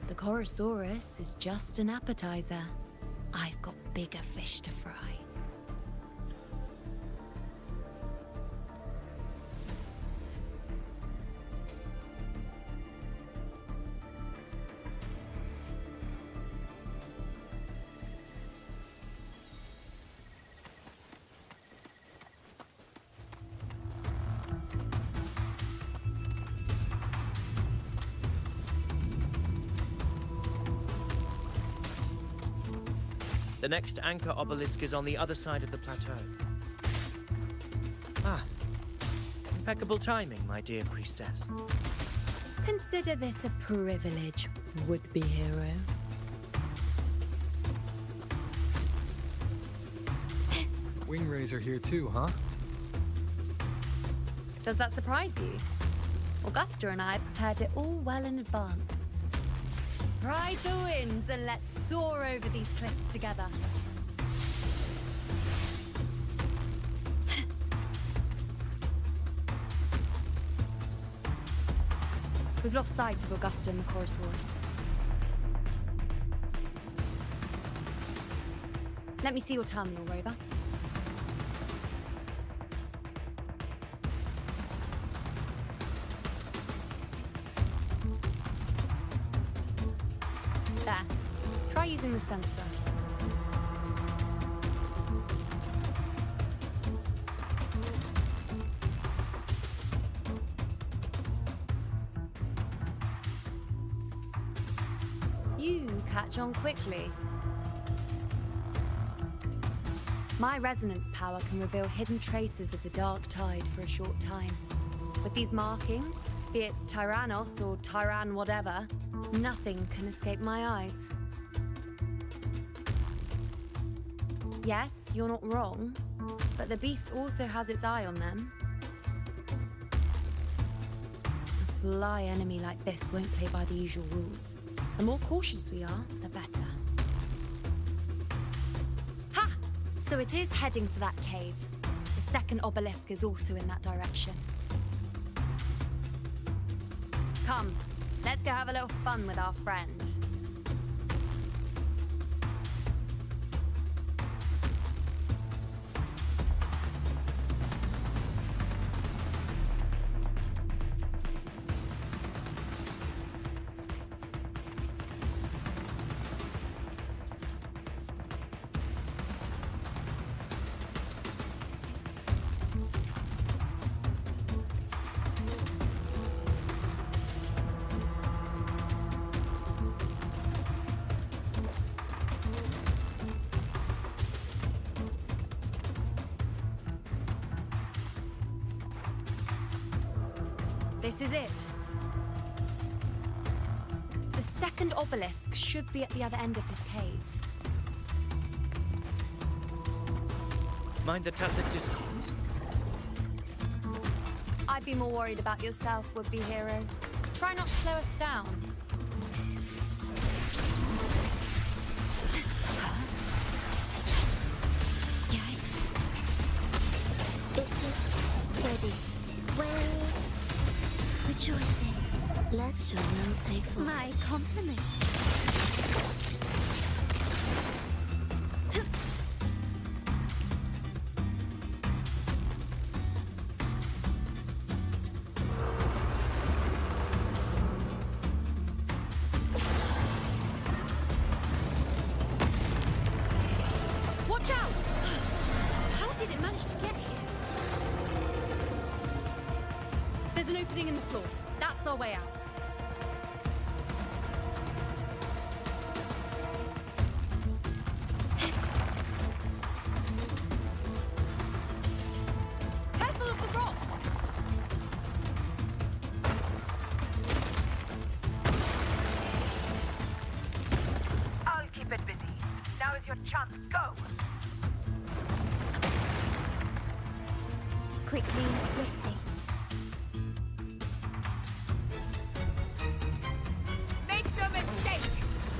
The Chorosaurus is just an appetizer. I've got bigger fish to fry. The next anchor obelisk is on the other side of the plateau. Ah, impeccable timing, my dear priestess. Consider this a privilege, would-be hero. Wingrais are here too, huh? Does that surprise you? Augusta and I prepared it all well in advance. Ride the winds and let's soar over these cliffs together. We've lost sight of Augusta and the Chorosaurus. Let me see your terminal, Rover. There. Try using the sensor. You catch on quickly. My resonance power can reveal hidden traces of the dark tide for a short time. With these markings, be it Tyrannos or Tyran whatever, nothing can escape my eyes. Yes, you're not wrong, but the beast also has its eye on them. A sly enemy like this won't play by the usual rules. The more cautious we are, the better. Ha! So it is heading for that cave. The second obelisk is also in that direction. Come, let's go have a little fun with our friend. This is it. The second obelisk should be at the other end of this cave. Mind the tacit discords. I'd be more worried about yourself, would-be hero. Try not to slow us down. Yay. It is ready. Where's rejoicing? Let your will take flight. My compliments. managed to get here? There's an opening in the floor. That's our way out. Careful of the rocks! I'll keep it busy. Now is your chance. Go! Quickly and swiftly. Make no mistake!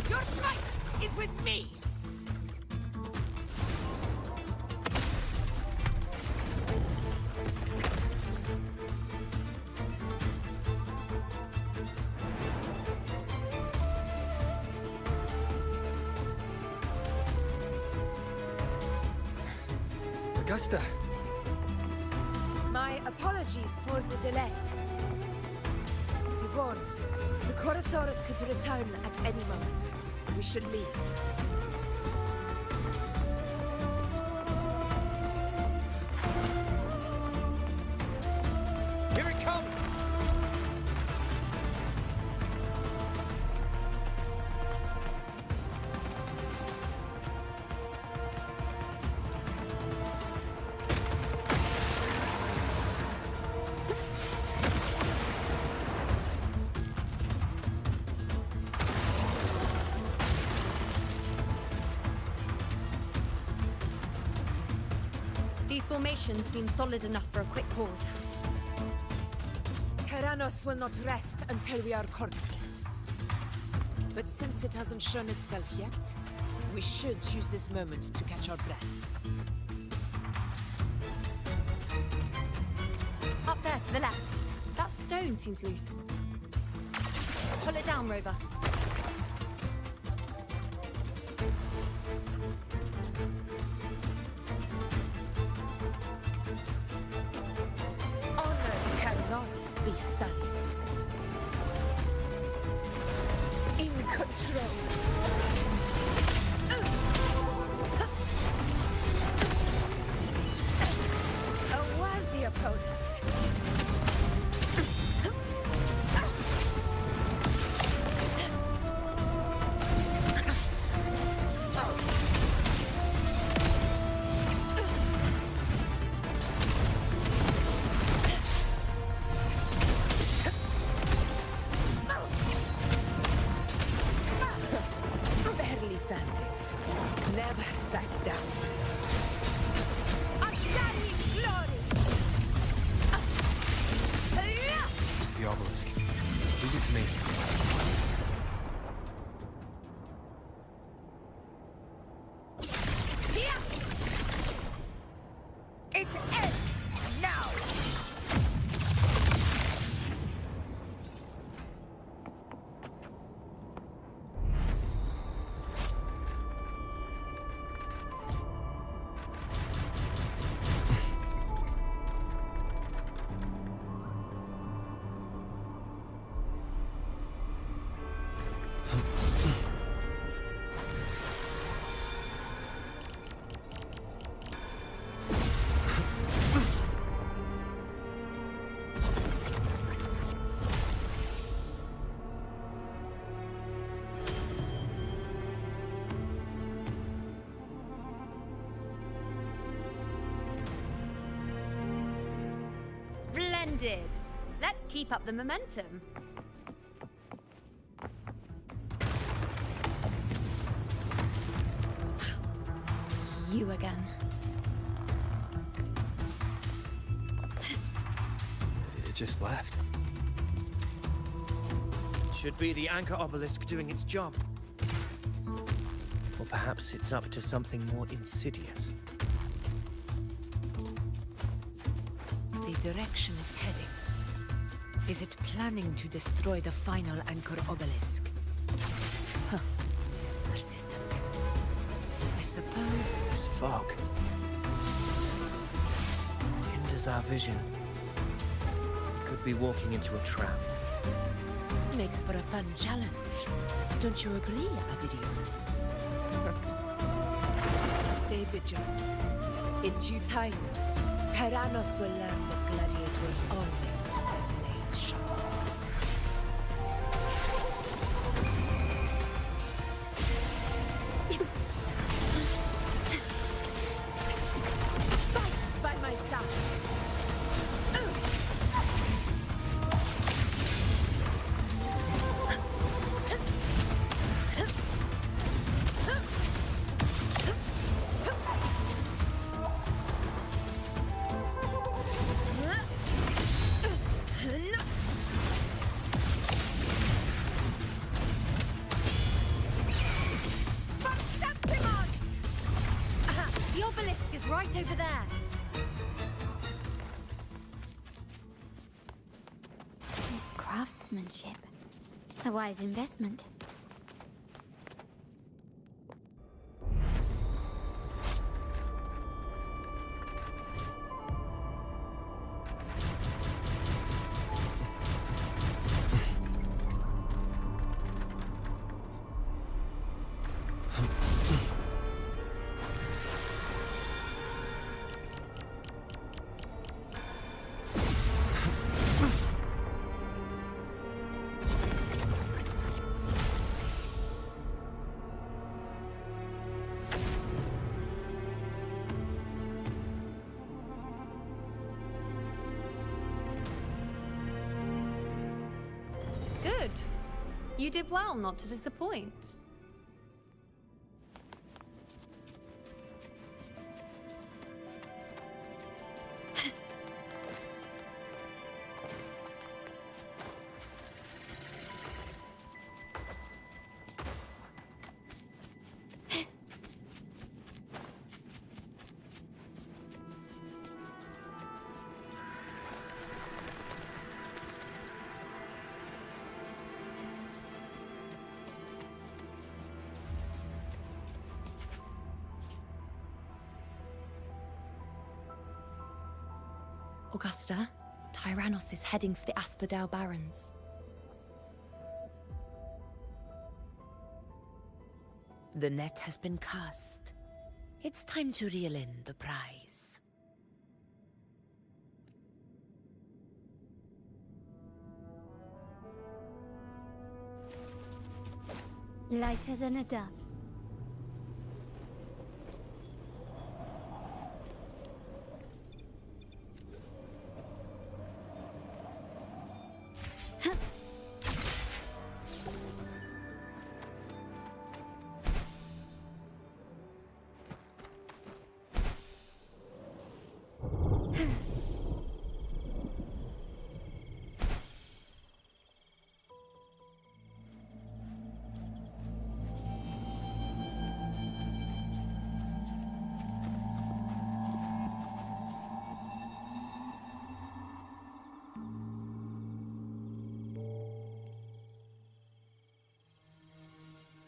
Your fight is with me! Augusta! My apologies for the delay. Be warned, the Chorosaurus could return at any moment. We should leave. Here it comes! These formations seem solid enough for a quick pause. Tyrannos will not rest until we are corpses. But since it hasn't shown itself yet, we should use this moment to catch our breath. Up there to the left. That stone seems loose. Pull it down, Rover. Honor cannot be sullied. In control. A worthy opponent. Barely felt it. Never back down. Undying glory! It's the obelisk. Leave it to me. It ends now! Splendid! Let's keep up the momentum. You again. It just left. Should be the anchor obelisk doing its job. Or perhaps it's up to something more insidious. The direction it's heading. Is it planning to destroy the final anchor obelisk? Huh. Persistent. I suppose This fog hinders our vision. We could be walking into a trap. makes for a fun challenge. Don't you agree, Avidius? Stay vigilant. In due time, Tyrannos will learn that gladiators always keep their blades sharp. Fight by my side! Right over there. This craftsmanship. A wise investment. Good. You did well not to disappoint. Augusta, Tyrannos is heading for the Asphodel Barrens. The net has been cast. It's time to reel in the prize. Lighter than a dove.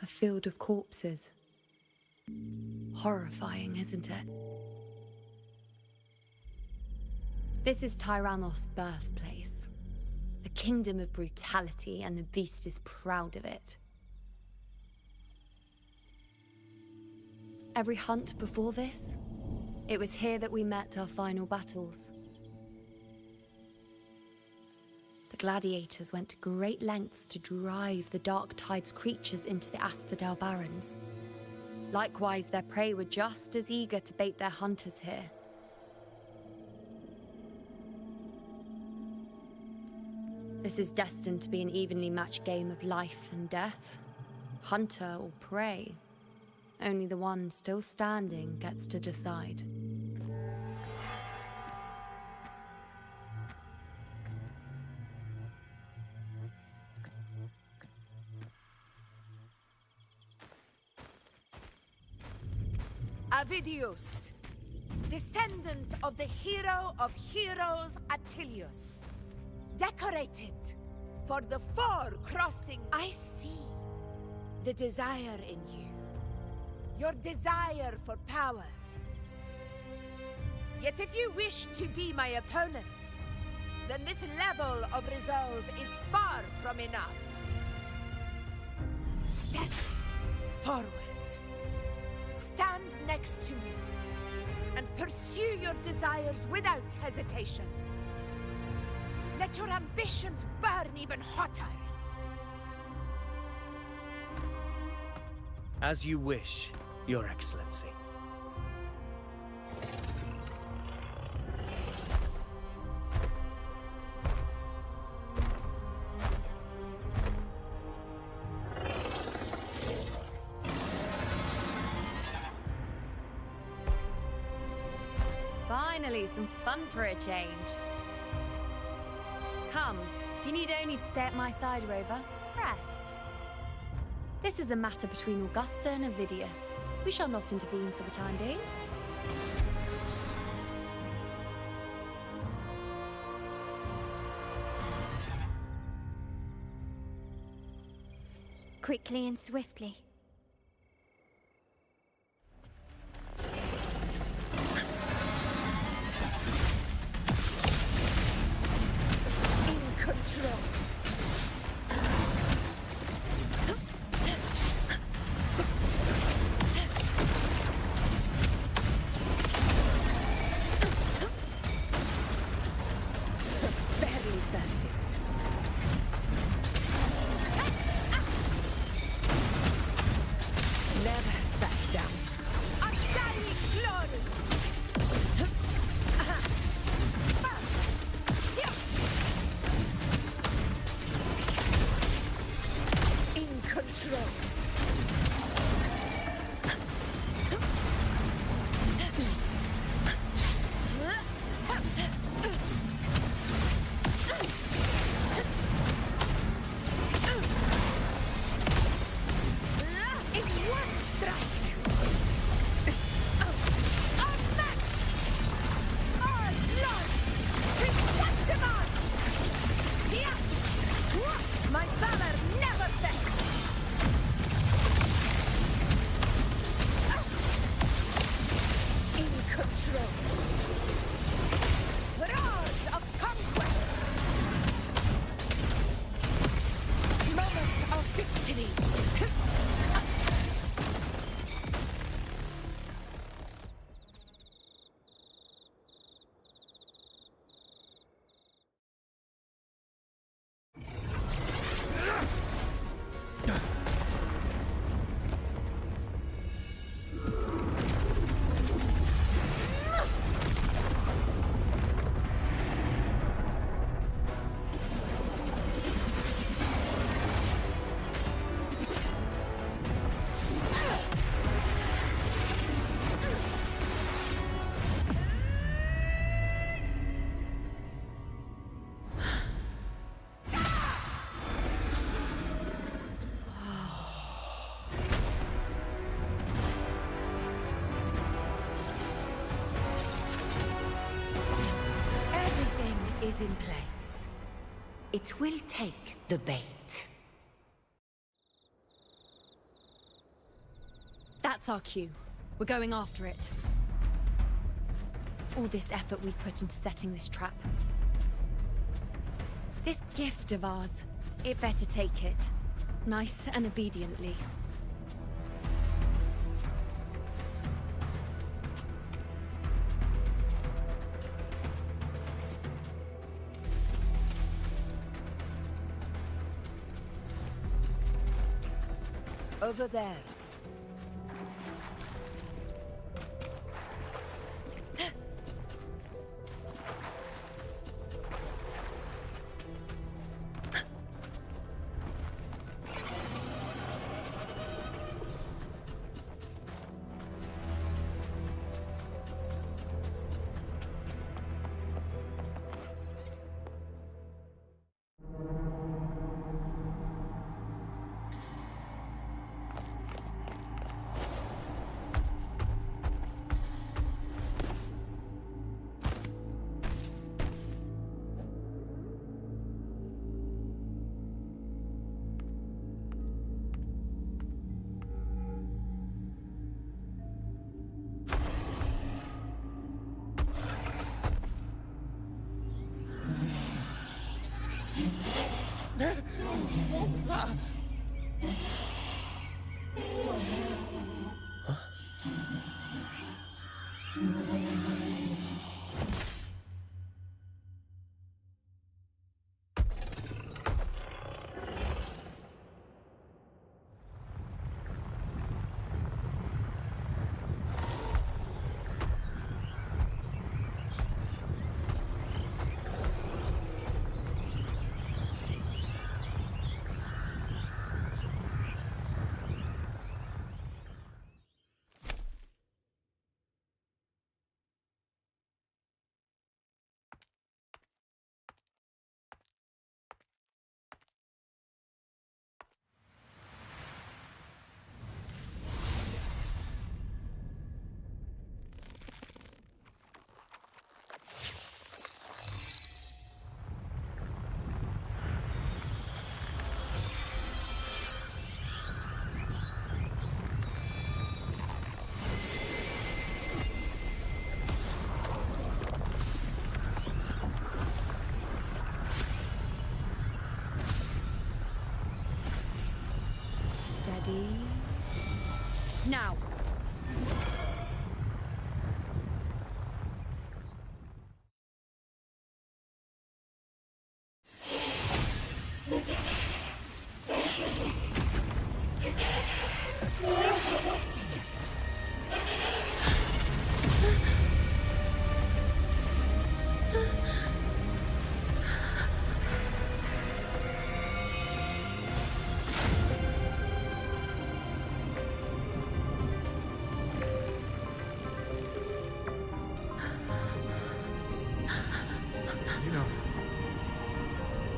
A field of corpses. Horrifying, isn't it? This is Tyrannos' birthplace. A kingdom of brutality, and the beast is proud of it. Every hunt before this, it was here that we met our final battles. The gladiators went to great lengths to drive the Dark Tide's creatures into the Asphodel Barrens. Likewise, their prey were just as eager to bait their hunters here. This is destined to be an evenly matched game of life and death. Hunter or prey. Only the one still standing gets to decide. Avidius, descendant of the hero of heroes Attilius, decorated for the crossing. I see the desire in you, your desire for power. Yet if you wish to be my opponent, then this level of resolve is far from enough. Step forward. Stand next to me. and pursue your desires without hesitation. Let your ambitions burn even hotter. As you wish, Your Excellency. Finally, some fun for a change. Come, you need only to stay at my side, Rover. Rest. This is a matter between Augusta and Avidius. We shall not intervene for the time being. Quickly and swiftly. In control. Barely felt it. Never back down. Undying glory! In control. In one strike! Unmatched! Our blood! Receptible! Yeah! My valor never fails! In control! Roars of conquest! Moment of victory! Everything is in place. It will take the bait. That's our cue. We're going after it. All this effort we've put into setting this trap. This gift of ours, it better take it. Nice and obediently. Over there. now.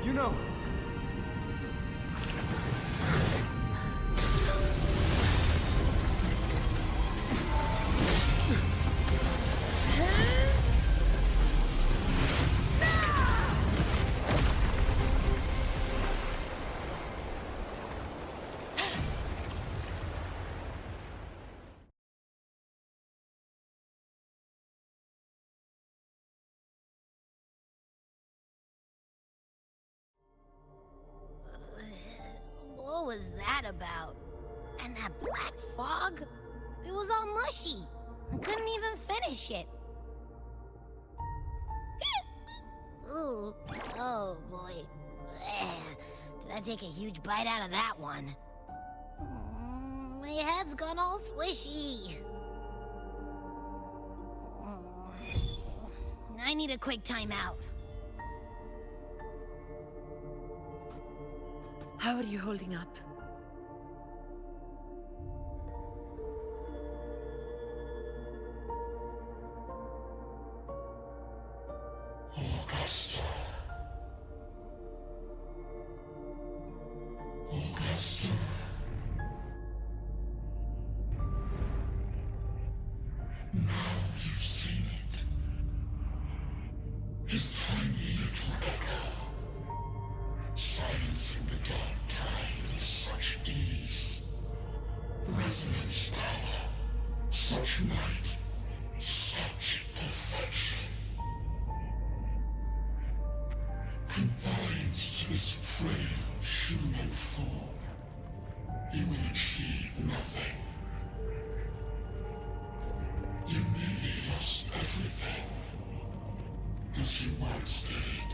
You know. What was that about? And that black fog? It was all mushy. I couldn't even finish it. Ooh, oh boy. Did I take a huge bite out of that one? My head's gone all swishy. I need a quick timeout. How are you holding up? Augusta. Augusta. Now you've seen it. His tiny little echo, silencing the dark tide with such ease. Resonance power, such might, such perfection. Confined to this frail human form, you will achieve nothing. You nearly lost everything, as you once did.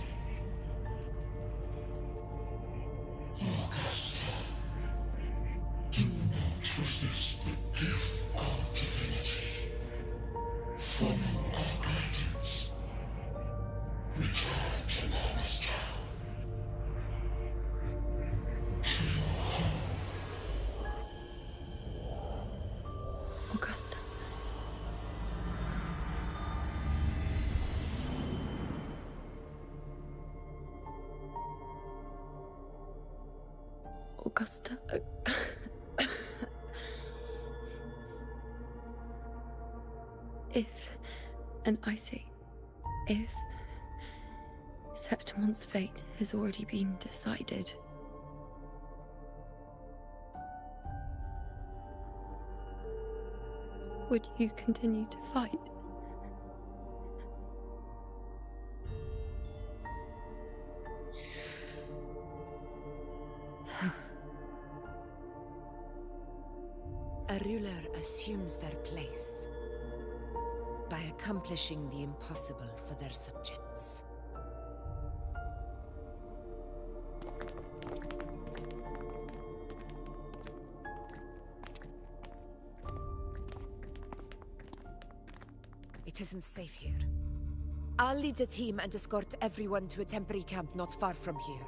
Augusta, do not resist the gift of divinity. Follow our guidance. Return to Augusta. To your home. Augusta. Augusta. If, and I say, if Septimon's fate has already been decided, would you continue to fight? A ruler assumes their place by accomplishing the impossible for their subjects. It isn't safe here. I'll lead a team and escort everyone to a temporary camp not far from here.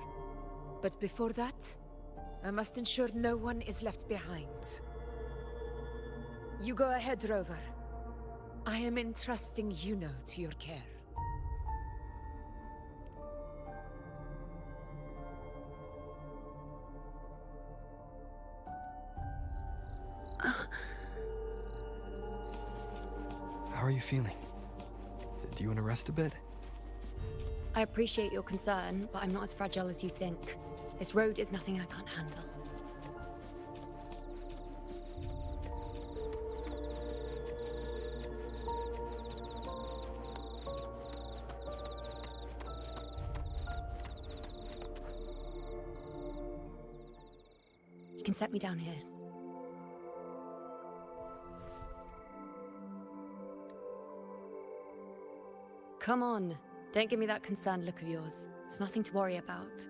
But before that, I must ensure no one is left behind. You go ahead, Rover. I am entrusting Yuno to your care. How are you feeling? Do you want to rest a bit? I appreciate your concern, but I'm not as fragile as you think. This road is nothing I can't handle. You can set me down here. come on. Don't give me that concerned look of yours. It's nothing to worry about.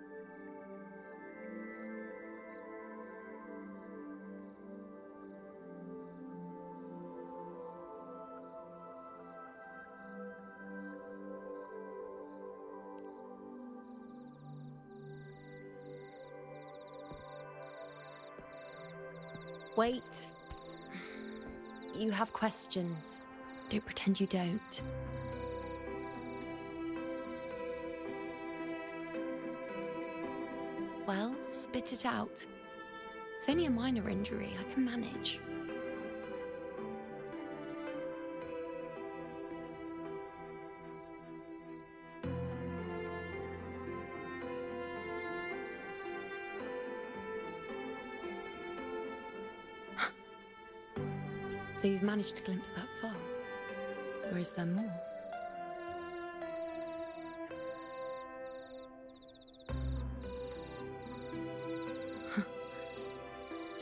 Wait. You have questions. Don't pretend you don't. Well, spit it out. It's only a minor injury. I can manage. So you've managed to glimpse that far? Or is there more?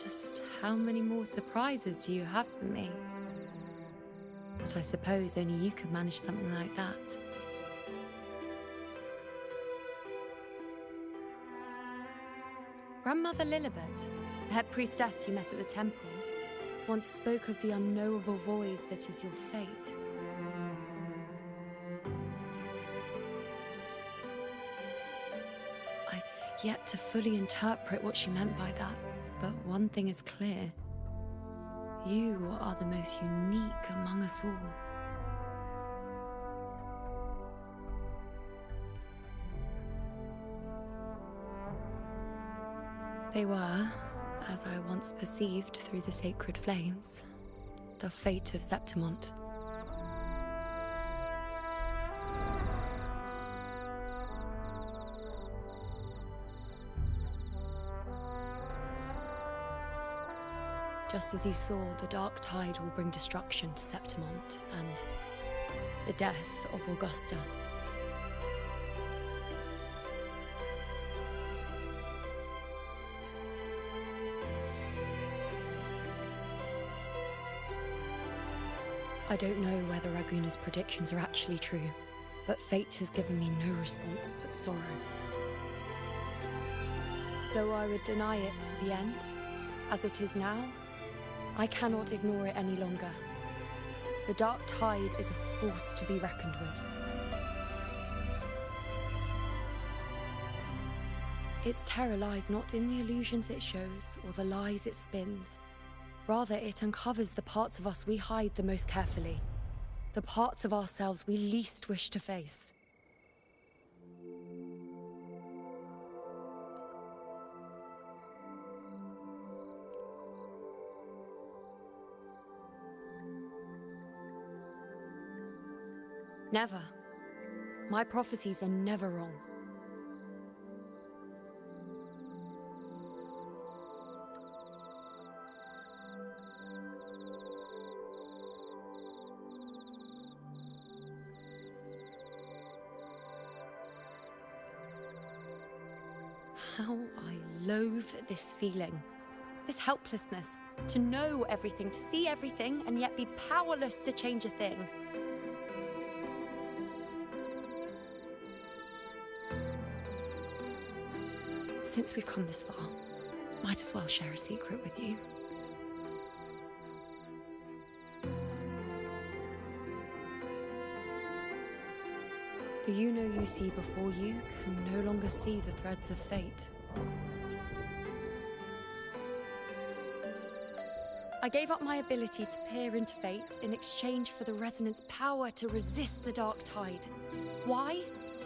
Just how many more surprises do you have for me? But I suppose only you could manage something like that. Grandmother Lilibet, the head priestess you met at the temple, once spoke of the unknowable voids that is your fate. I've yet to fully interpret what she meant by that, but one thing is clear. You are the most unique among us all. They were, as I once perceived through the sacred flames, the fate of Septimont. Just as you saw, the dark tide will bring destruction to Septimont and the death of Augusta. I don't know whether Raguna's predictions are actually true, but fate has given me no response but sorrow. Though I would deny it to the end, as it is now, I cannot ignore it any longer. The dark tide is a force to be reckoned with. Its terror lies not in the illusions it shows or the lies it spins. Rather, it uncovers the parts of us we hide the most carefully, the parts of ourselves we least wish to face. Never. My prophecies are never wrong. How I loathe this feeling, this helplessness, to know everything, to see everything, and yet be powerless to change a thing. Since we've come this far, might as well share a secret with you. The you-know you see before you can no longer see the threads of fate. I gave up my ability to peer into fate in exchange for the resonance power to resist the dark tide. Why?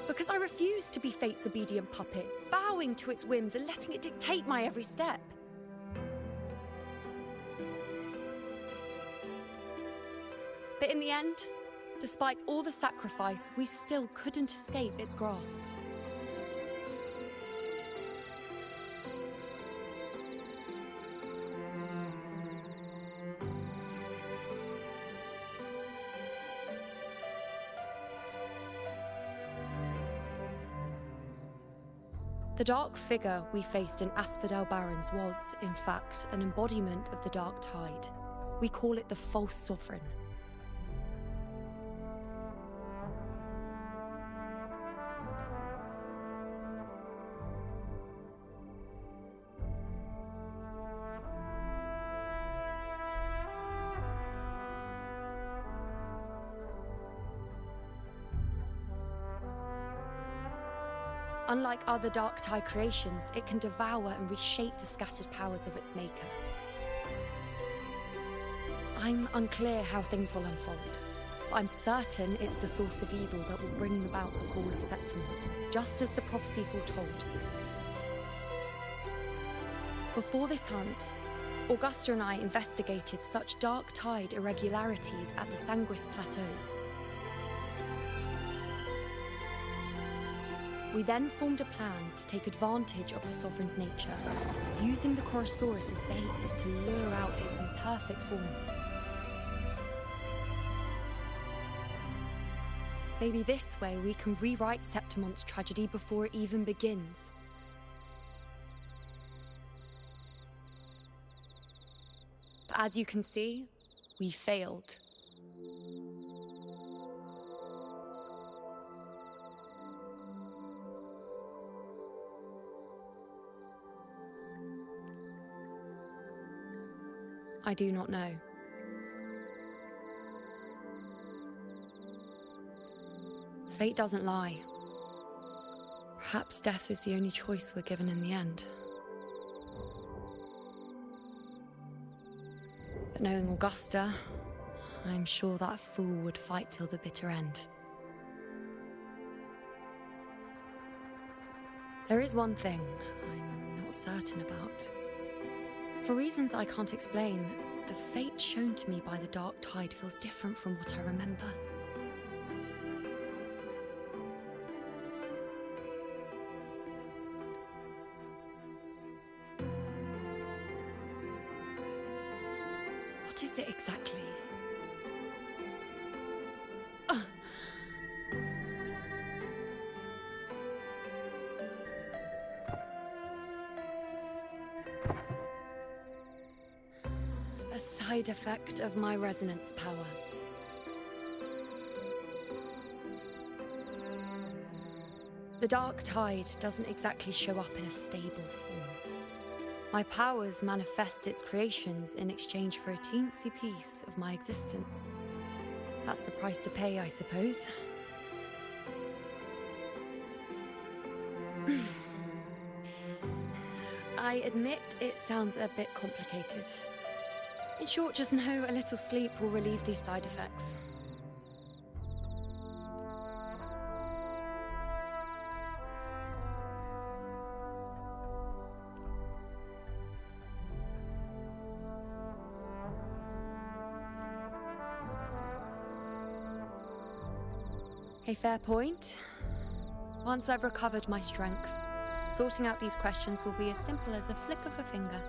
Because I refused to be fate's obedient puppet, bowing to its whims and letting it dictate my every step. But in the end, despite all the sacrifice, we still couldn't escape its grasp. The dark figure we faced in Asphodel Barrens was, in fact, an embodiment of the dark tide. We call it the false sovereign. Unlike other Dark Tide creations, it can devour and reshape the scattered powers of its maker. I'm unclear how things will unfold, but I'm certain it's the source of evil that will bring about the fall of Septimont, just as the prophecy foretold. Before this hunt, Augusta and I investigated such Dark Tide irregularities at the Sanguis Plateaus. We then formed a plan to take advantage of the Sovereign's nature, using the Chorosaurus as bait to lure out its imperfect form. Maybe this way we can rewrite Septimont's tragedy before it even begins. But as you can see, we failed. I do not know. Fate doesn't lie. Perhaps death is the only choice we're given in the end. But knowing Augusta, I'm sure that fool would fight till the bitter end. There is one thing I'm not certain about. For reasons I can't explain, the fate shown to me by the Dark Tide feels different from what I remember. What is it exactly? A side effect of my resonance power. The Dark Tide doesn't exactly show up in a stable form. My powers manifest its creations in exchange for a teensy piece of my existence. That's the price to pay, I suppose. I admit it sounds a bit complicated. In short, just know a little sleep will relieve these side effects. A fair point. Once I've recovered my strength, sorting out these questions will be as simple as a flick of a finger.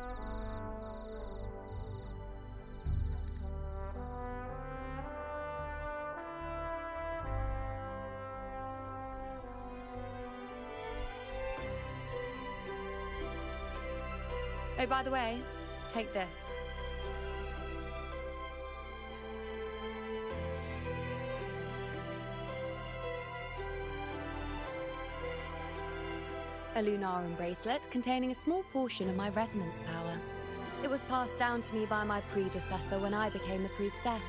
Oh, by the way, take this. A Lunarum bracelet containing a small portion of my resonance power. It was passed down to me by my predecessor when I became a priestess.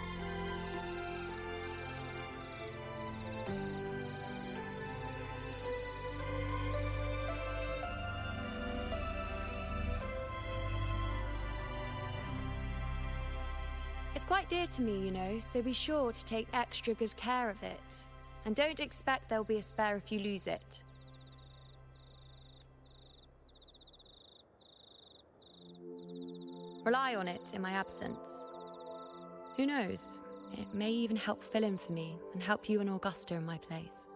It's quite dear to me, you know, so be sure to take extra good care of it. And don't expect there'll be a spare if you lose it. Rely on it in my absence. Who knows? It may even help fill in for me and help you and Augusta in my place.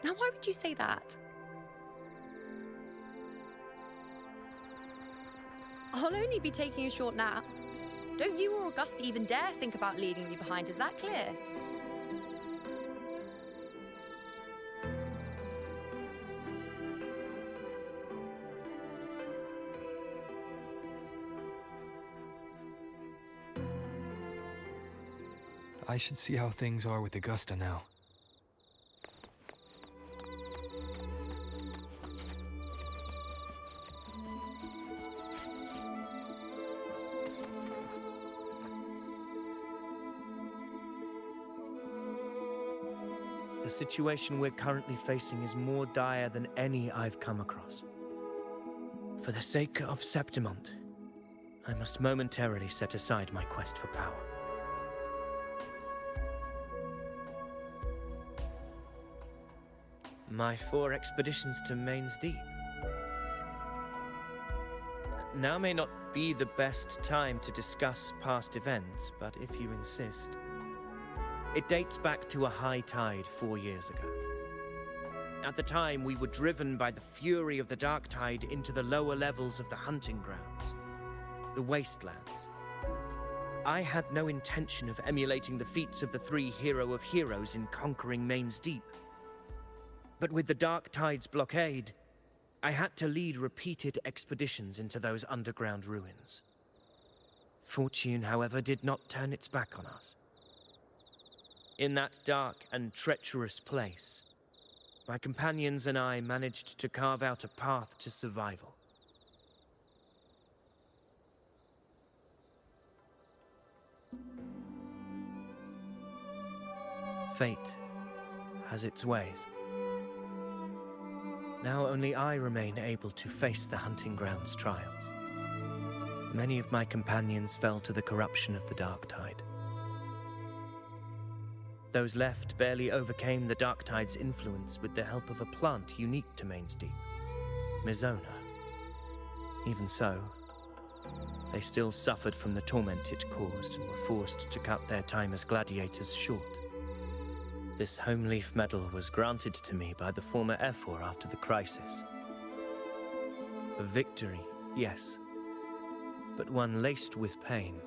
Now, why would you say that? I'll only be taking a short nap. Don't you or Augusta even dare think about leaving me behind, is that clear? I should see how things are with Augusta now. The situation we're currently facing is more dire than any I've come across. For the sake of Septimont, I must momentarily set aside my quest for power. My 4 expeditions to Main's Deep. Now may not be the best time to discuss past events, but if you insist. It dates back to a high tide 4 years ago. At the time, we were driven by the fury of the dark tide into the lower levels of the hunting grounds, the wastelands. I had no intention of emulating the feats of the 3 hero of heroes in conquering Main's Deep. But with the dark tide's blockade, I had to lead repeated expeditions into those underground ruins. Fortune, however, did not turn its back on us. In that dark and treacherous place, my companions and I managed to carve out a path to survival. Fate has its ways. Now only I remain able to face the hunting grounds trials. Many of my companions fell to the corruption of the dark tide. Those left barely overcame the dark tide's influence with the help of a plant unique to Main's Deep, Mizona. Even so, they still suffered from the torment it caused and were forced to cut their time as gladiators short. This home leaf medal was granted to me by the former Ephor after the crisis. A victory, yes, but one laced with pain.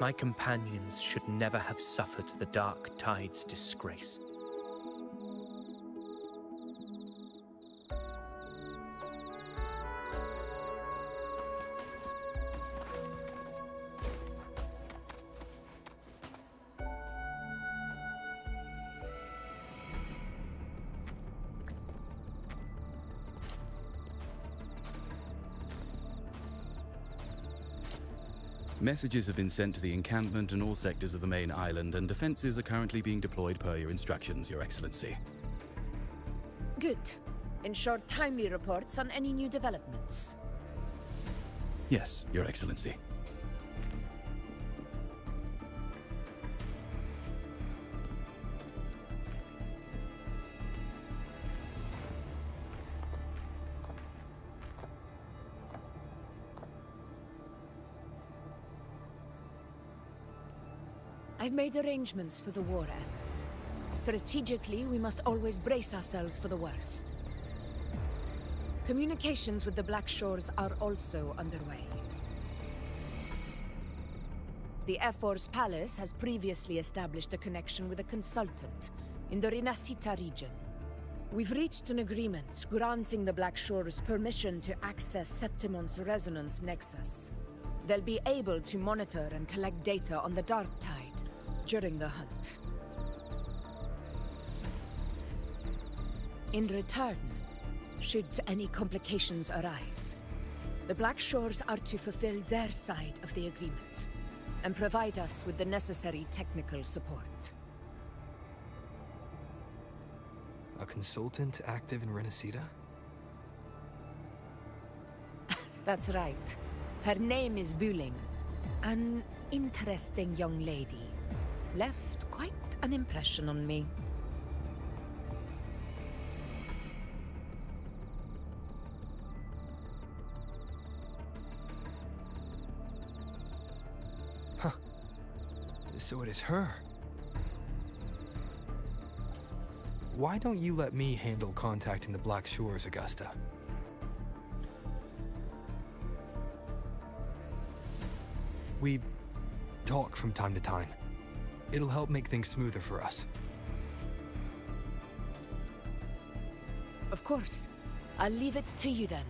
My companions should never have suffered the dark tide's disgrace. Messages have been sent to the encampment and all sectors of the main island, and defenses are currently being deployed per your instructions, Your Excellency. Good. Ensure timely reports on any new developments. Yes, Your Excellency. I've made arrangements for the war effort. Strategically, we must always brace ourselves for the worst. Communications with the Black Shores are also underway. The Ephor's palace has previously established a connection with a consultant in the Rinascita region. We've reached an agreement granting the Black Shores permission to access Septimont's resonance nexus. They'll be able to monitor and collect data on the Dark Tide during the hunt. In return, should any complications arise, the Black Shores are to fulfill their side of the agreement and provide us with the necessary technical support. A consultant active in Rinascita? That's right. Her name is Buling. An interesting young lady. Left quite an impression on me. Huh. So it is her. Why don't you let me handle contacting the Black Shores, Augusta? We talk from time to time. It'll help make things smoother for us. Of course. I'll leave it to you then.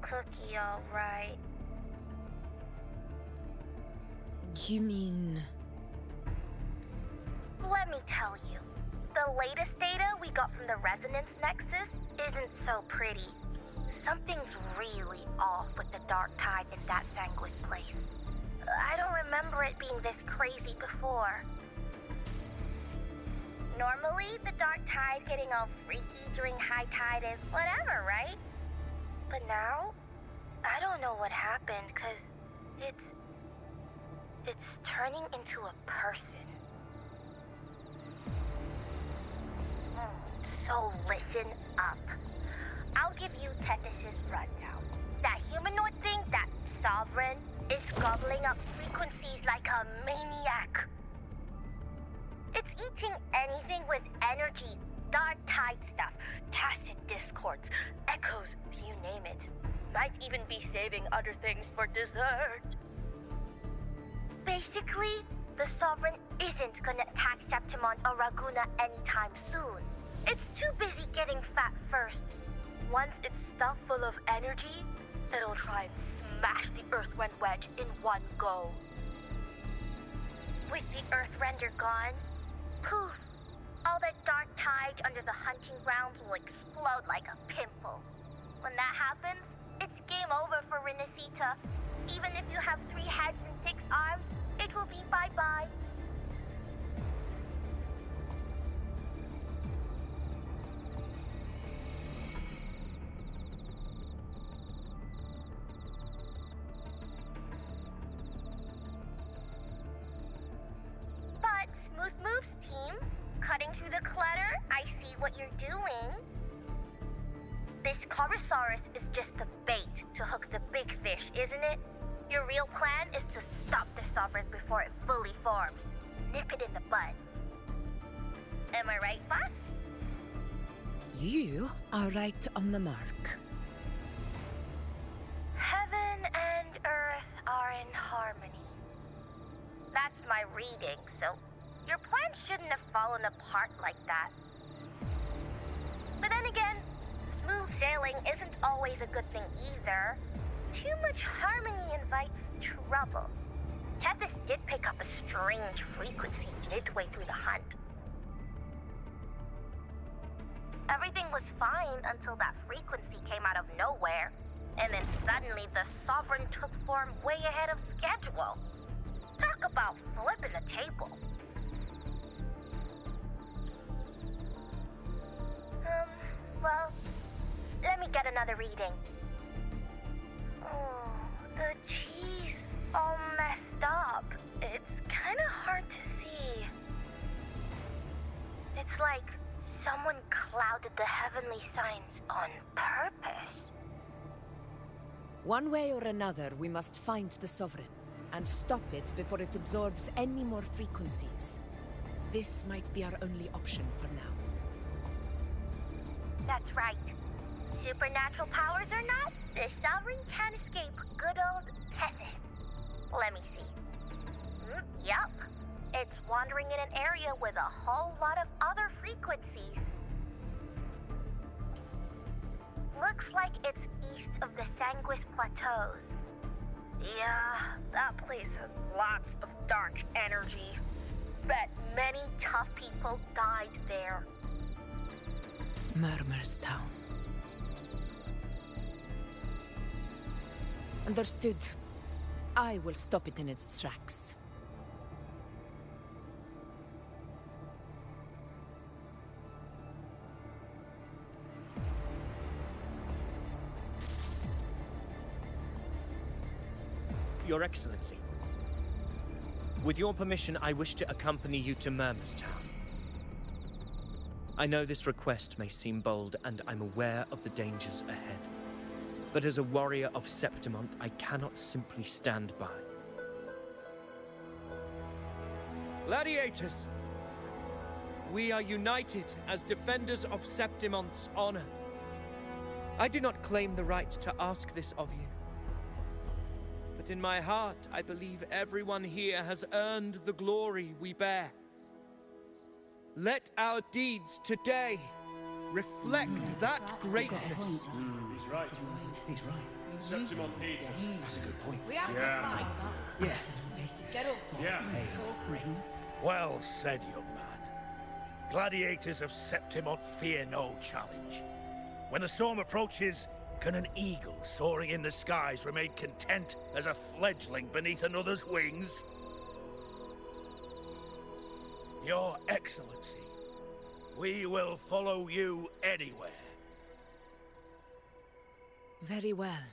cookie, all right. You mean... Let me tell you. The latest data we got from the resonance nexus isn't so pretty. Something's really off with the dark tide in that Sanguis place. I don't remember it being this crazy before. Normally, the dark tide getting all freaky during high tide is whatever, right? But now, I don't know what happened, cause it's turning into a person. So listen up. I'll give you Tethys' rundown. That humanoid thing, that sovereign, is gobbling up frequencies like a maniac. It's eating anything with energy, dark tide stuff, tacit discords, echoes, you name it. Might even be saving other things for dessert. Basically, the Sovereign isn't gonna attack Septimon or Raguna anytime soon. It's too busy getting fat first. Once it's stuffed full of energy, it'll try and smash the Earthwind wedge in one go. With the Earth render gone, poof, all that dark tide under the hunting grounds will explode like a pimple. When that happens, it's game over for Renacita. Even if you have 3 heads and 6 arms, it will be bye-bye. But Smooth Moves team, cutting through the clutter, I see what you're doing. This Corosaurus is just the bait to hook the big fish, isn't it? Your real plan is to stop the Sovereign before it fully forms. Nip it in the bud. Am I right, boss? You are right on the mark. Heaven and Earth are in harmony. That's my reading, so your plan shouldn't have fallen apart like that. But then again, smooth sailing isn't always a good thing either. Too much harmony invites trouble. Tethys did pick up a strange frequency midway through the hunt. Everything was fine until that frequency came out of nowhere. And then suddenly the Sovereign took form way ahead of schedule. Talk about flipping the table. Well, let me get another reading. Oh, the cheese all messed up. It's kind of hard to see. It's like someone clouded the heavenly signs on purpose. One way or another, we must find the Sovereign and stop it before it absorbs any more frequencies. This might be our only option for now. That's right. Supernatural powers or not, the Sovereign can't escape good old Tethys. Let me see. Yup. It's wandering in an area with a whole lot of other frequencies. Looks like it's east of the Sanguis Plateaus. Yeah, that place has lots of dark energy. Bet many tough people died there. Murmur's Town. Understood. I will stop it in its tracks. Your Excellency, with your permission, I wish to accompany you to Murmur's Town. I know this request may seem bold, and I'm aware of the dangers ahead. But as a warrior of Septimont, I cannot simply stand by. Gladiators! We are united as defenders of Septimont's honor. I do not claim the right to ask this of you. But in my heart, I believe everyone here has earned the glory we bear. Let our deeds today reflect that greatness. He's right. He's right. Septimon needs us. That's a good point. We have to fight. Yeah. Get up. Yeah. Well said, young man. Gladiators of Septimon fear no challenge. When the storm approaches, can an eagle soaring in the skies remain content as a fledgling beneath another's wings? Your Excellency, we will follow you anywhere. Very well.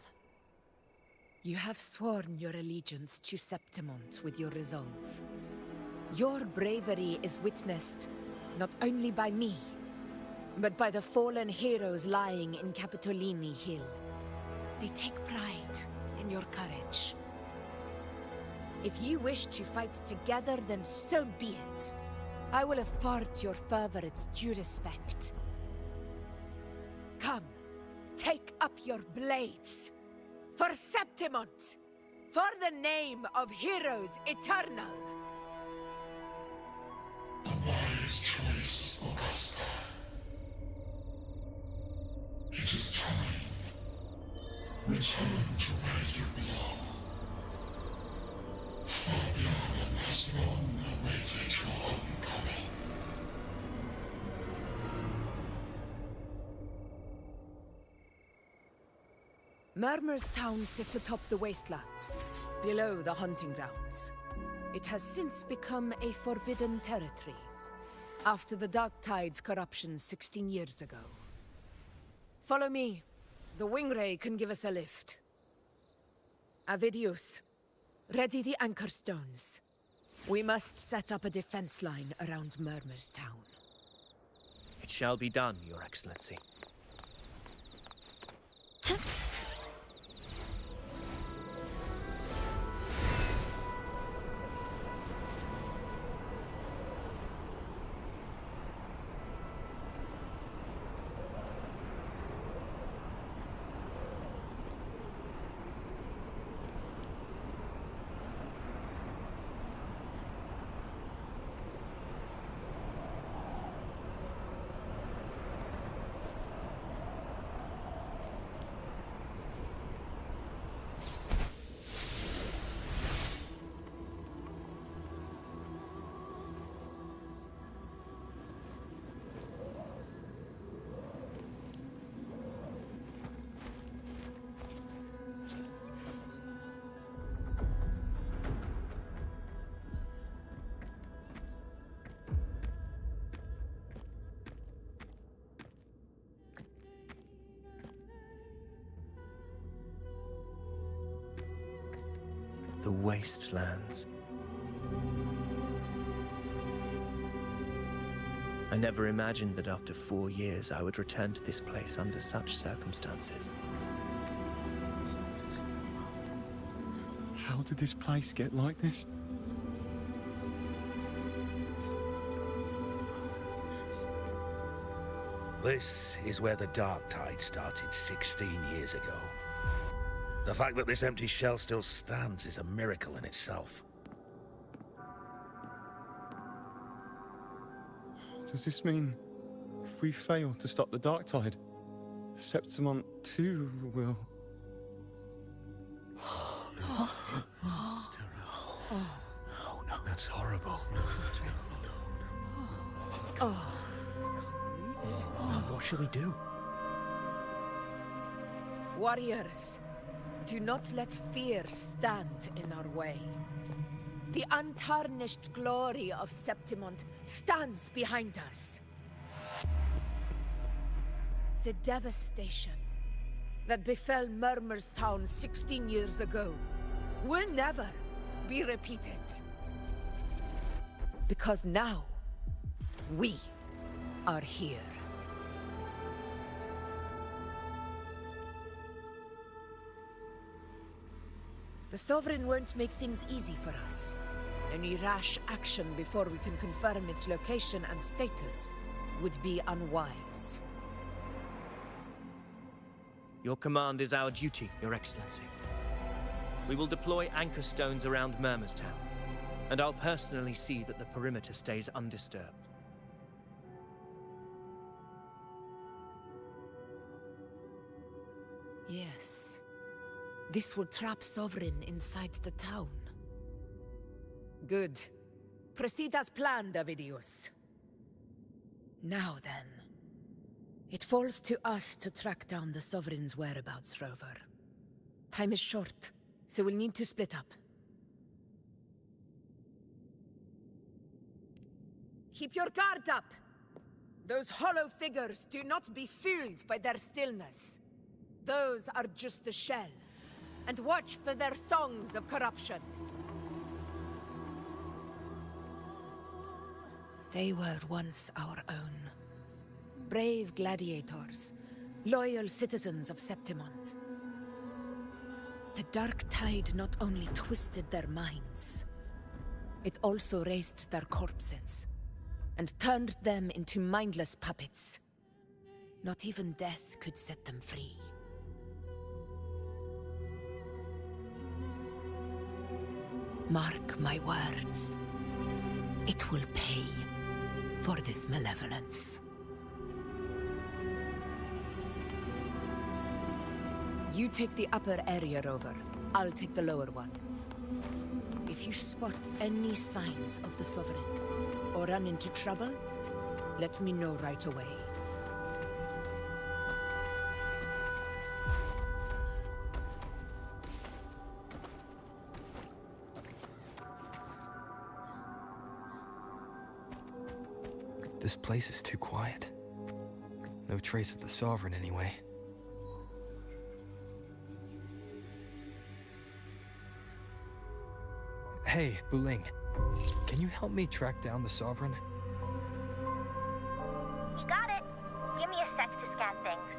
You have sworn your allegiance to Septimont with your resolve. Your bravery is witnessed not only by me, but by the fallen heroes lying in Capitolini Hill. They take pride in your courage. If you wish to fight together, then so be it. I will afford your fervor its due respect. Come, take up your blades. For Septimont! For the name of heroes eternal! A wise choice, Augusta. It is time. Return to where you belong. Fabian has long awaited your homecoming. Murmur's town sits atop the wastelands, below the hunting grounds. It has since become a forbidden territory, after the Dark Tide's corruption 16 years ago. Follow me. The Wingray can give us a lift. Avidius, ready the anchor stones. We must set up a defense line around Murmur's town. It shall be done, Your Excellency. The wastelands. I never imagined that after 4 years I would return to this place under such circumstances. How did this place get like this? This is where the Dark Tide started 16 years ago. The fact that this empty shell still stands is a miracle in itself. Does this mean if we fail to stop the Dark Tide, Septimont too will... Oh, no. It's terrible. Oh, no. That's horrible. No. What should we do? Warriors, do not let fear stand in our way. The untarnished glory of Septimont stands behind us. The devastation that befell Murmur's town 16 years ago will never be repeated. Because now, we are here. The Sovereign won't make things easy for us. Any rash action before we can confirm its location and status would be unwise. Your command is our duty, Your Excellency. We will deploy anchor stones around Murmur's town, and I'll personally see that the perimeter stays undisturbed. Yes. This will trap Sovereign inside the town. Good. Proceed as planned, Avidius. Now then. It falls to us to track down the Sovereign's whereabouts, Rover. Time is short, so we'll need to split up. Keep your guard up! Those hollow figures do not be fooled by their stillness. Those are just the shell. And watch for their songs of corruption. They were once our own. Brave gladiators, loyal citizens of Septimont. The dark tide not only twisted their minds, it also raised their corpses, and turned them into mindless puppets. Not even death could set them free. Mark my words. It will pay for this malevolence. You take the upper area, Rover. I'll take the lower one. If you spot any signs of the Sovereign, or run into trouble, let me know right away. This place is too quiet. No trace of the Sovereign anyway. Hey, Buling. Can you help me track down the Sovereign? You got it. Give me a sec to scan things.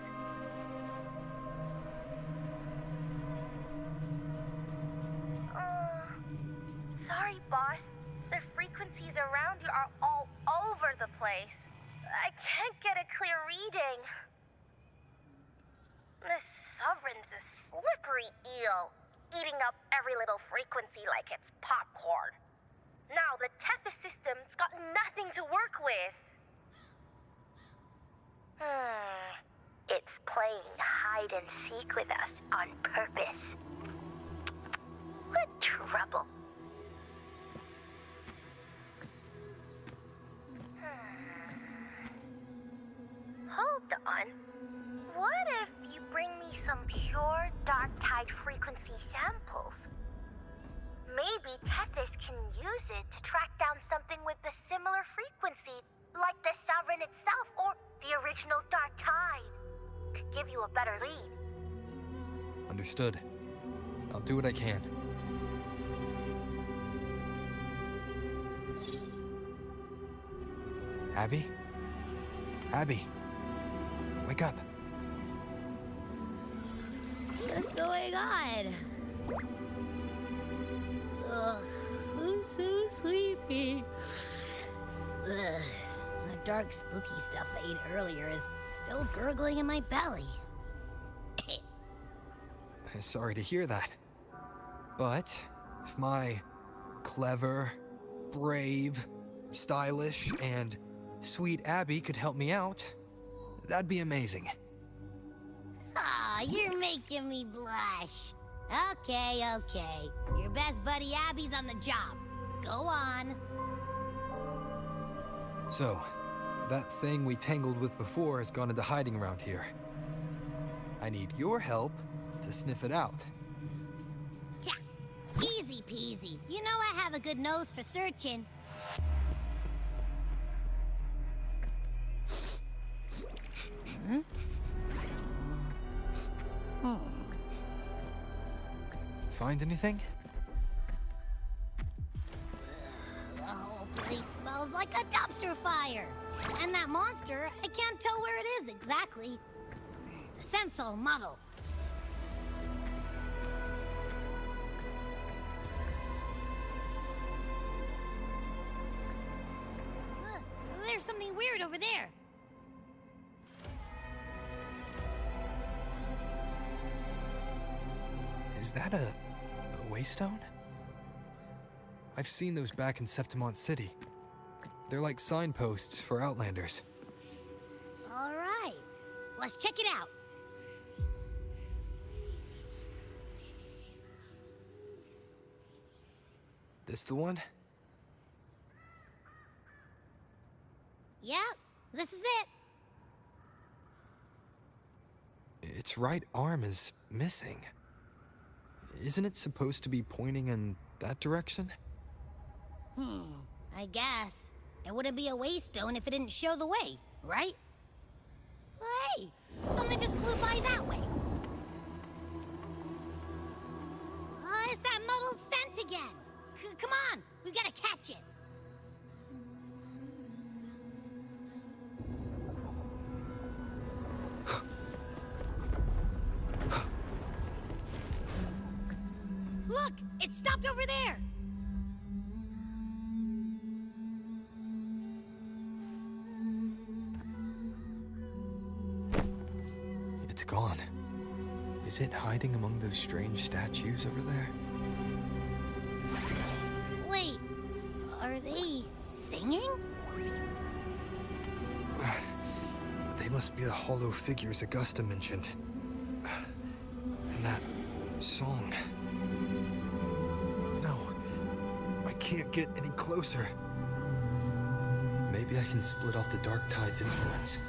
Sorry, boss. The frequencies around you are all over the place. I can't get a clear reading. The Sovereign's a slippery eel, eating up every little frequency like it's popcorn. Now the Tethys system's got nothing to work with. It's playing hide and seek with us on purpose. What trouble. Hold on. What if you bring me some pure dark tide frequency samples? Maybe Tethys can use it to track down something with a similar frequency, like the Sovereign itself or the original dark tide. Could give you a better lead. Understood. I'll do what I can. Abby? Abby? Wake up. What's going on? Ugh, I'm so sleepy. Ugh, the dark, spooky stuff I ate earlier is still gurgling in my belly. Sorry to hear that. But if my clever, brave, stylish, and sweet Abby could help me out, that'd be amazing. Aw, you're making me blush. Okay. Your best buddy Abby's on the job. Go on. So, that thing we tangled with before has gone into hiding around here. I need your help to sniff it out. Yeah, easy peasy. You know I have a good nose for searching. Find anything? The whole place smells like a dumpster fire. And that monster, I can't tell where it is exactly. The scent's all muddled. There's something weird over there. Is that a waystone? I've seen those back in Septimont City. They're like signposts for Outlanders. All right, let's check it out. This the one? Yep, this is it. Its right arm is missing. Isn't it supposed to be pointing in that direction? I guess. It wouldn't be a waystone if it didn't show the way, right? Hey, something just flew by that way. It's that muddled scent again. Come on, we gotta catch it. Look, it stopped over there. It's gone. Is it hiding among those strange statues over there? Wait, are they singing? They must be the hollow figures Augusta mentioned. And that song. No, I can't get any closer. Maybe I can split off the Dark Tide's influence.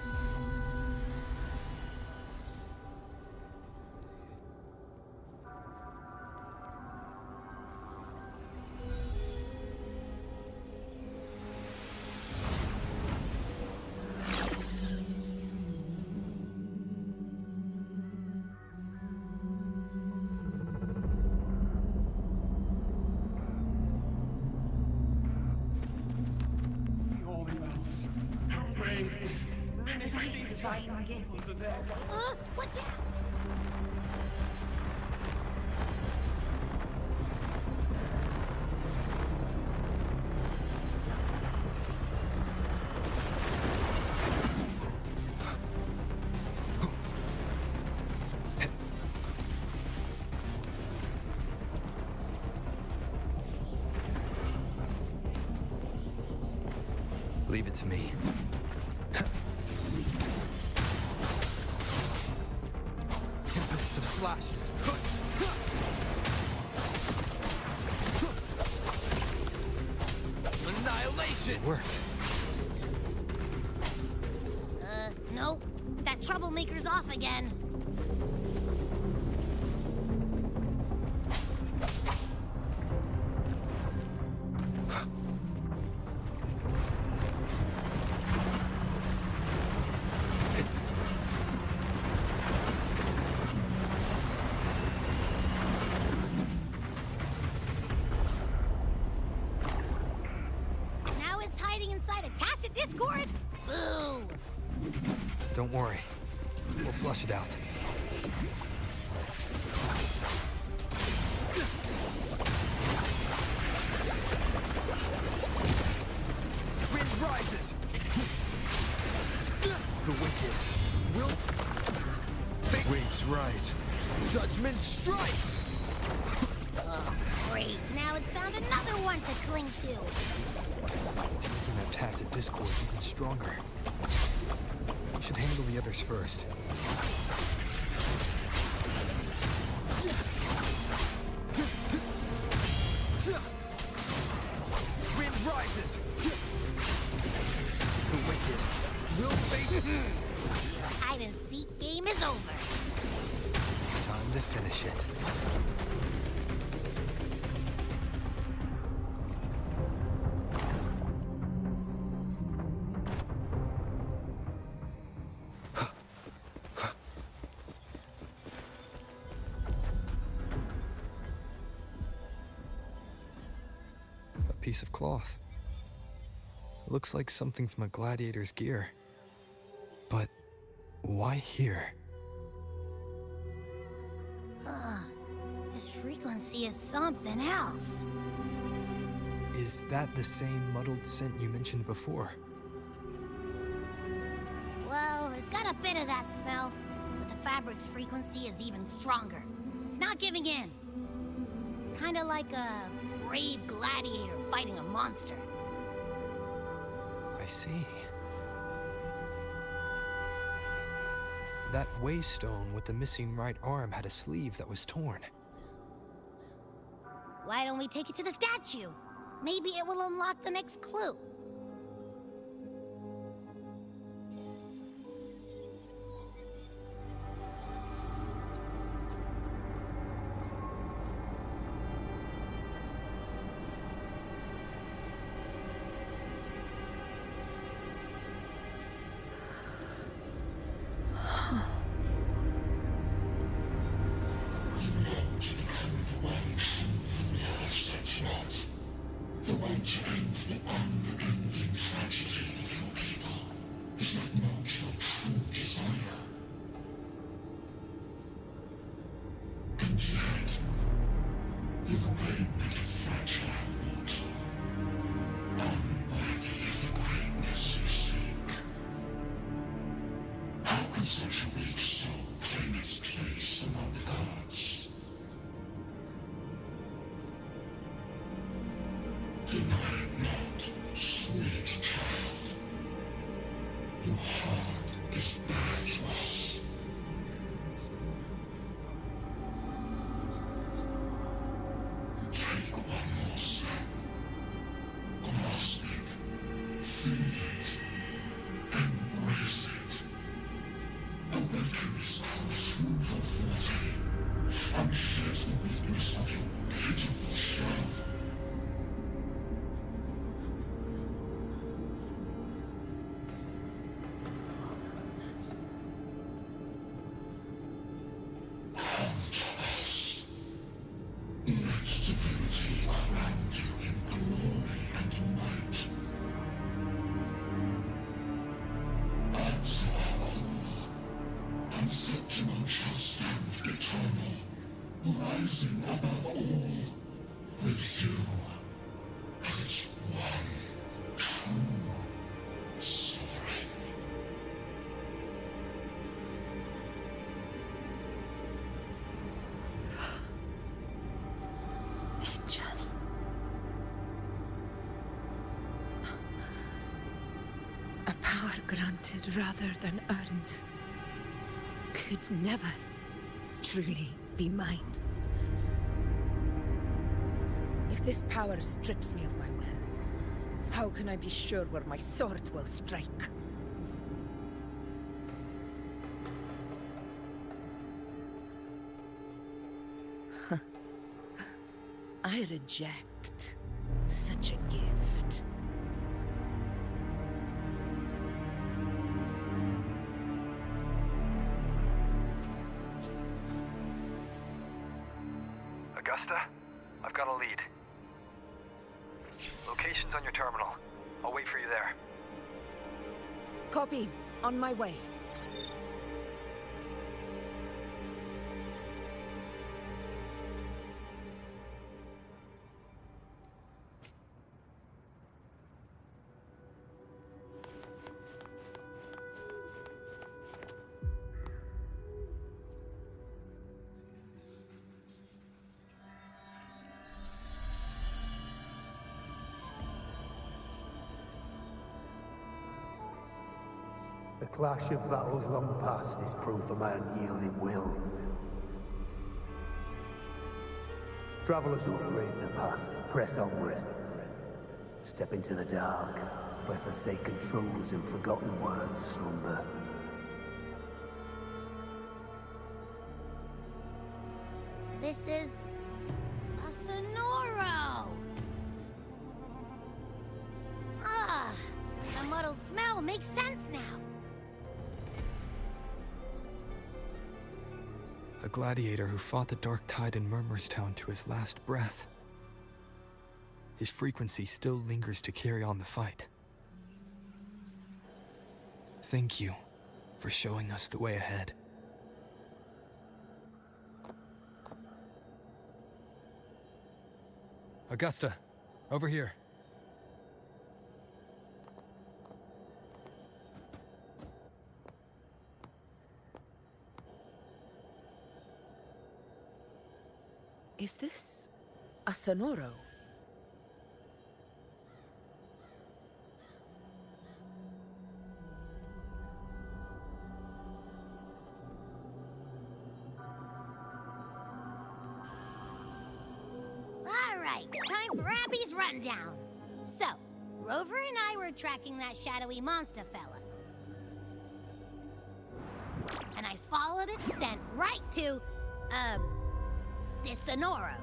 Watch out! Leave it to me. Tempest of slashes. Annihilation! It worked. Nope. That troublemaker's off again. Inside a tacit discord? Boo! Don't worry. We'll flush it out. Wind rises! The wicked will... Waves rise. Judgment strikes! Oh, great. Now it's found another one to cling to. It's making that tacit discord even stronger. We should handle the others first. Wind rises! The wicked will face... Hide and seek game is over. Time to finish it. Piece of cloth. It looks like something from a gladiator's gear. But why here? This frequency is something else. Is that the same muddled scent you mentioned before? Well, it's got a bit of that smell, but the fabric's frequency is even stronger. It's not giving in. Kinda like a brave gladiator fighting a monster. I see. That waystone with the missing right arm had a sleeve that was torn. Why don't we take it to the statue? Maybe it will unlock the next clue. The way to end the unending tragedy of your people. Is that not your true desire? And yet, you've remained a fragile mortal, unworthy of the greatness you seek. How can such a weak soul claim its place among the gods? Deny it not, sweet child. Your heart is bare to us. Take one more step. Grasp it, feel it, embrace it. Awaken this cruel your forte, and shed the weakness of your pitiful shell. Rising above all, with you as its one true sovereign. Angel. A power granted rather than earned could never truly be mine. If this power strips me of my will, how can I be sure where my sword will strike? I reject such a gift. Augusta, I've got a lead. Location's on your terminal. I'll wait for you there. Copy. On my way. The clash of battles long past is proof of my unyielding will. Travelers who have braved the path, press onward. Step into the dark, where forsaken truths and forgotten words slumber. This is a sonoro. Ah, the muddled smell makes sense now. A gladiator who fought the dark tide in Murmurstown to his last breath. His frequency still lingers to carry on the fight. Thank you for showing us the way ahead. Augusta, over here. Is this a sonoro? All right. Right, time for Abby's rundown. So, Rover and I were tracking that shadowy monster fella. And I followed its scent right to, this Sonoro.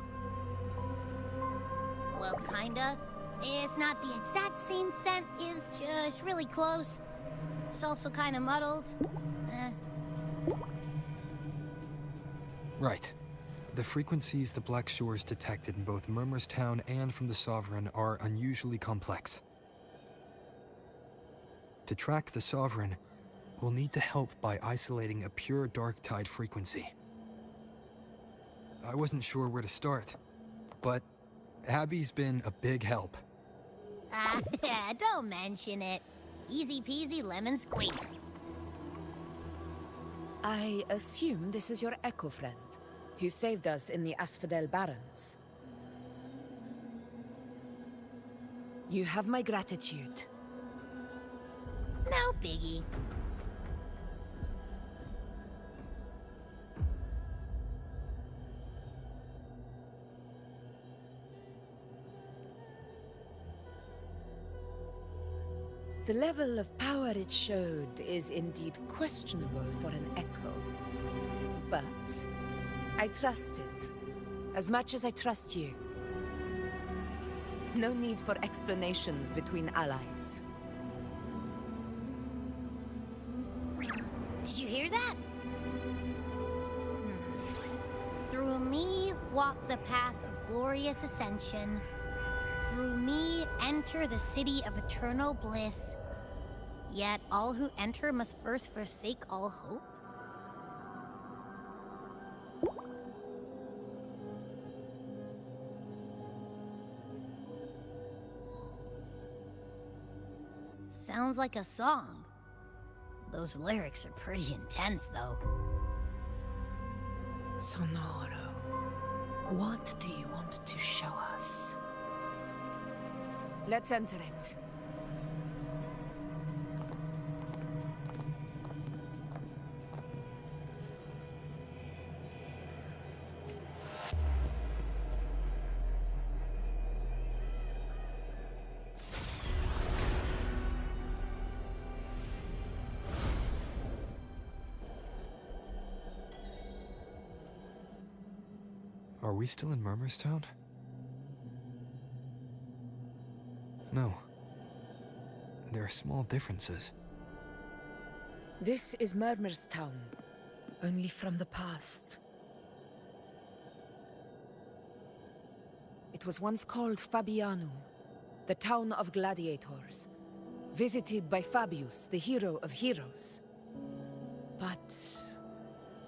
Well, kinda. It's not the exact same scent, it's just really close. It's also kinda muddled. Right. The frequencies the Black Shores detected in both Murmurstown and from the Sovereign are unusually complex. To track the Sovereign, we'll need to help by isolating a pure Dark Tide frequency. I wasn't sure where to start, but Abby's been a big help. Don't mention it. Easy peasy lemon squeezy. I assume this is your Echo friend, who saved us in the Asphodel Barrens. You have my gratitude. No biggie. The level of power it showed is indeed questionable for an Echo. But I trust it, as much as I trust you. No need for explanations between allies. Did you hear that? Through me walk the path of glorious ascension. Through me enter the city of eternal bliss. Yet all who enter must first forsake all hope. Sounds like a song. Those lyrics are pretty intense, though. Sonoro, what do you want to show us? Let's enter it. Are we still in Murmurstown? No. There are small differences. This is Murmurstown, only from the past. It was once called Fabianum, the town of gladiators, visited by Fabius, the hero of heroes. But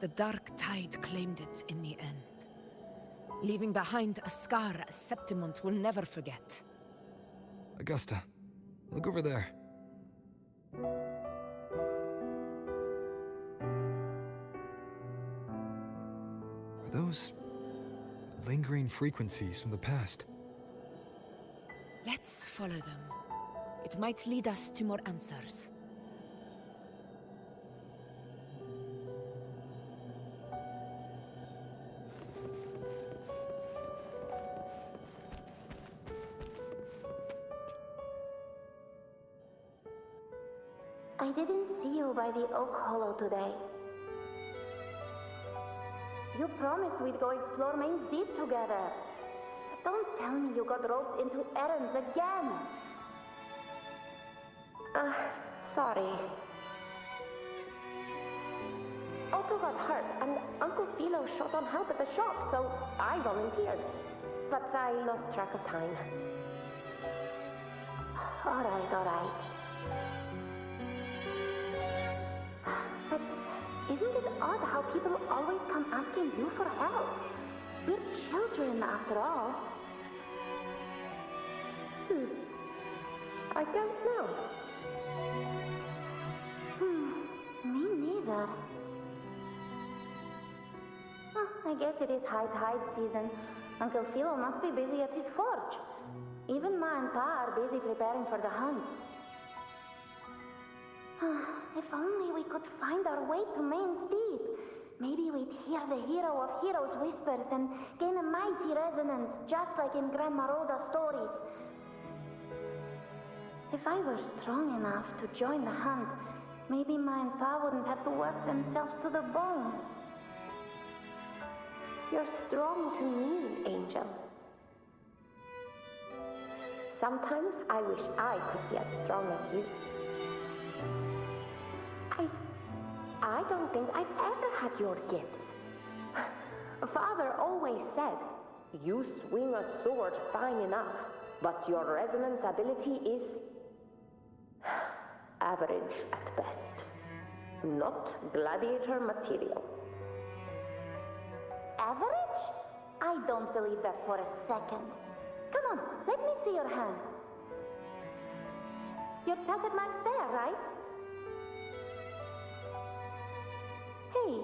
the Dark Tide claimed it in the end, leaving behind a scar Septimont will never forget. Augusta, look over there. Are those lingering frequencies from the past? Let's follow them. It might lead us to more answers. I didn't see you by the Oak Hollow today. You promised we'd go explore Main's Deep together. But don't tell me you got roped into errands again. Sorry. Otto got hurt, and Uncle Philo shot on help at the shop, so I volunteered. But I lost track of time. All right. But isn't it odd how people always come asking you for help? We're children, after all. I don't know. Me neither. I guess it is high tide season. Uncle Philo must be busy at his forge. Even Ma and Pa are busy preparing for the hunt. If only we could find our way to Main's Deep. Maybe we'd hear the hero of heroes whispers and gain a mighty resonance, just like in Grandma Rosa's stories. If I were strong enough to join the hunt, maybe Ma and Pa wouldn't have to work themselves to the bone. You're strong to me, Angel. Sometimes I wish I could be as strong as you. I don't think I've ever had your gifts. Father always said, you swing a sword fine enough, but your resonance ability is average at best. Not gladiator material. Average? I don't believe that for a second. Come on, let me see your hand. Your tacet mark's there, right? Hey,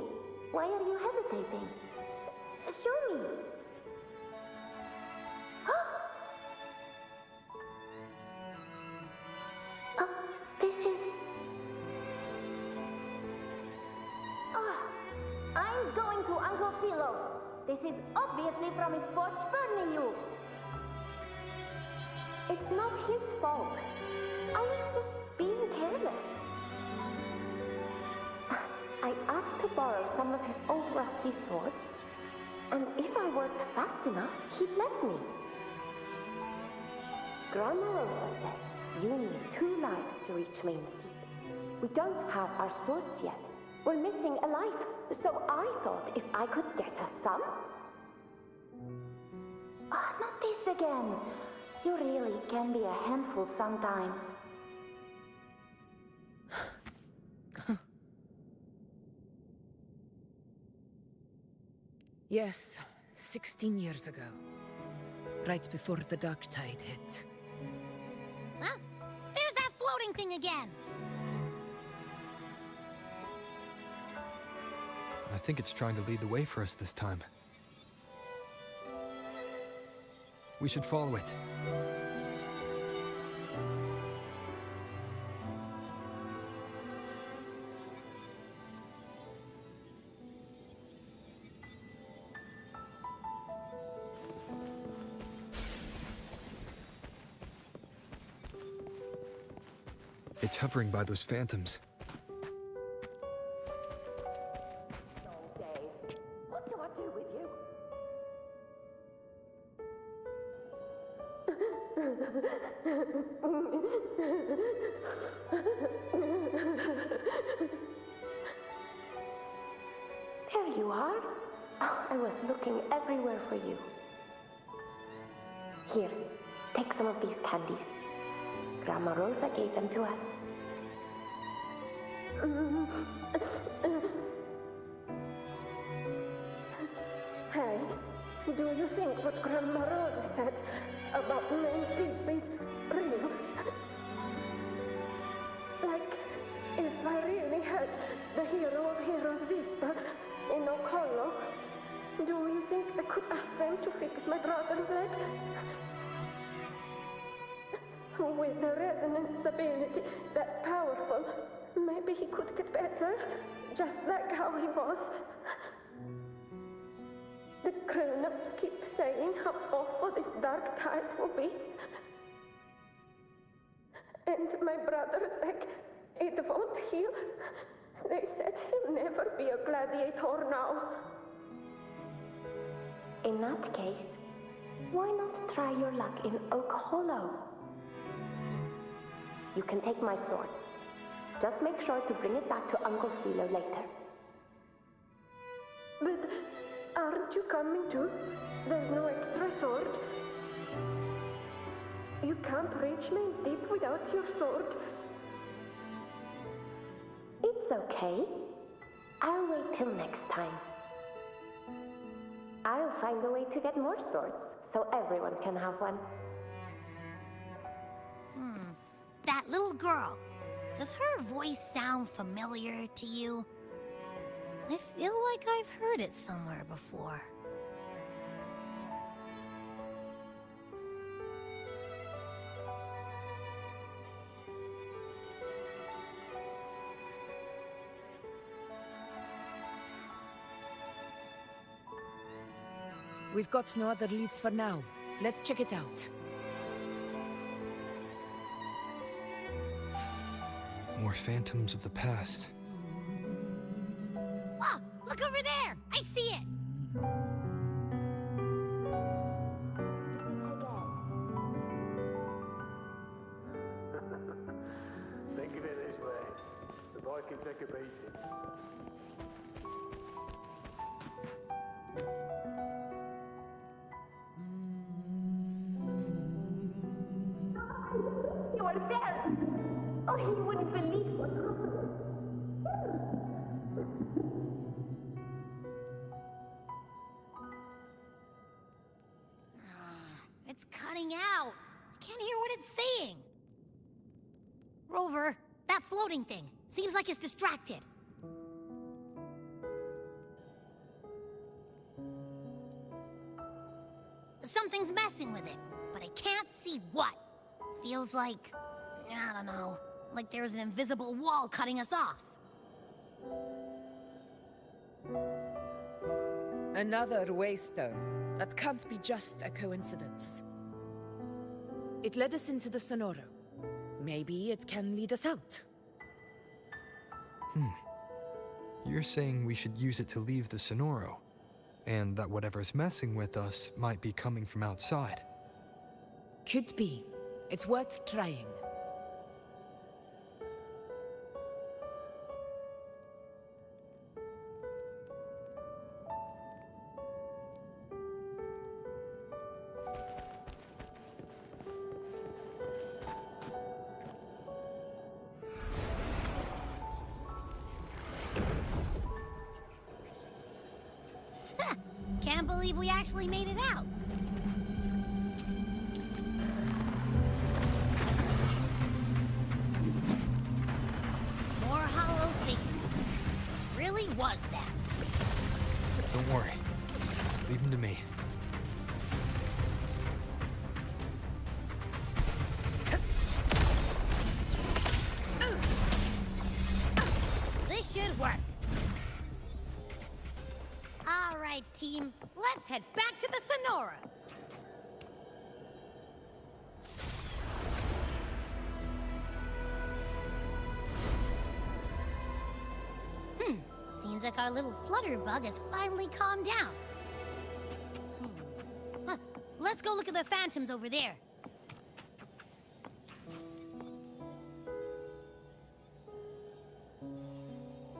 why are you hesitating? Show me. This is... I'm going to Uncle Philo. This is obviously from his forge burning you. It's not his fault. I was just being careless. I asked to borrow some of his old rusty swords, and if I worked fast enough, he'd let me. Grandma Rosa said you need 2 lives to reach Main Steep. We don't have our swords yet. We're missing a life, so I thought if I could get us some... Not this again. You really can be a handful sometimes. Yes, 16 years ago. Right before the dark tide hit. Huh? There's that floating thing again! I think it's trying to lead the way for us this time. We should follow it. It's hovering by those phantoms. What do I do with you? There you are. Oh, I was looking everywhere for you. Here, take some of these candies. Grandma Rosa gave them to us. Hey, do you think what Grandma Rosa said about Main Steep is real? Like, if I really had the hero of heroes whisper in Okolo, do you think I could ask them to fix my brother's leg? With the resonance ability that powerful, maybe he could get better, just like how he was. The grown-ups keep saying how awful this dark tide will be. And my brother's leg, it won't heal. They said he'll never be a gladiator now. In that case, why not try your luck in Oak Hollow? You can take my sword. Just make sure to bring it back to Uncle Philo later. But aren't you coming too? There's no extra sword. You can't reach Main Steep without your sword. It's okay. I'll wait till next time. I'll find a way to get more swords, so everyone can have one. That little girl. Does her voice sound familiar to you? I feel like I've heard it somewhere before. We've got no other leads for now. Let's check it out. More phantoms of the past. Oh, look over there! I see it! Think of it this way. The boy can take a beating. You are there! Oh, he wouldn't believe what happened. It's cutting out. I can't hear what it's saying. Rover, that floating thing. Seems like it's distracted. Something's messing with it, but I can't see what. Feels like, I don't know, like there's an invisible wall cutting us off. Another waystone. That can't be just a coincidence. It led us into the Sonoro. Maybe it can lead us out. You're saying we should use it to leave the Sonoro, and that whatever's messing with us might be coming from outside. Could be. It's worth trying. Can't believe we actually made it out. More hollow figures. Really was that. Don't worry. Leave them to me. This should work. All right, team. Let's head back to the Sonora. Seems like our little flutterbug has finally calmed down. Huh. Let's go look at the phantoms over there.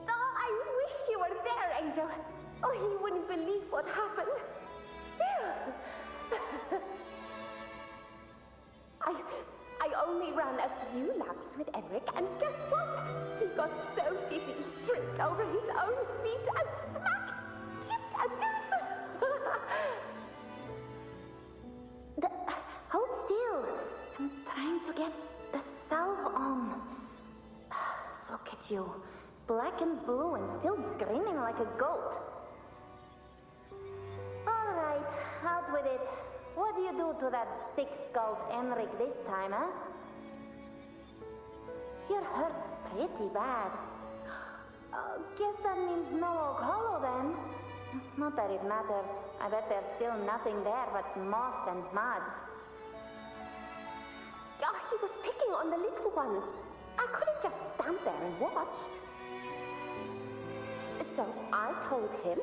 Oh, I wish you were there, Angel. Oh, he wouldn't believe what happened. I only ran a few laps with Eric, and guess what? He got so dizzy he tripped over his own feet and smack! Chipped a tooth! Hold still. I'm trying to get the salve on. Look at you. Black and blue and still grinning like a goat. All right, out with it. What do you do to that thick-skulled Enric this time, huh? You're hurt pretty bad. Guess that means no Oak Hollow then. Not that it matters. I bet there's still nothing there but moss and mud. Oh, he was picking on the little ones. I couldn't just stand there and watch. So I told him,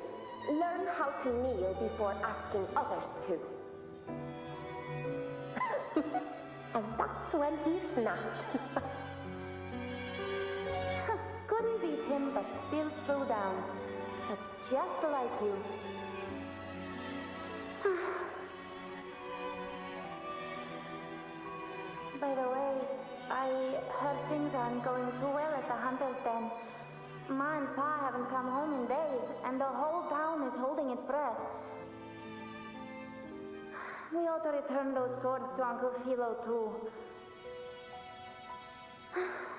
learn how to kneel before asking others to. And that's when he snapped. Couldn't beat him, but still threw down. That's just like you. By the way, I heard things aren't going too well at the Hunter's Den. Ma and Pa haven't come home in days, and the whole town is holding its breath. We ought to return those swords to Uncle Philo, too.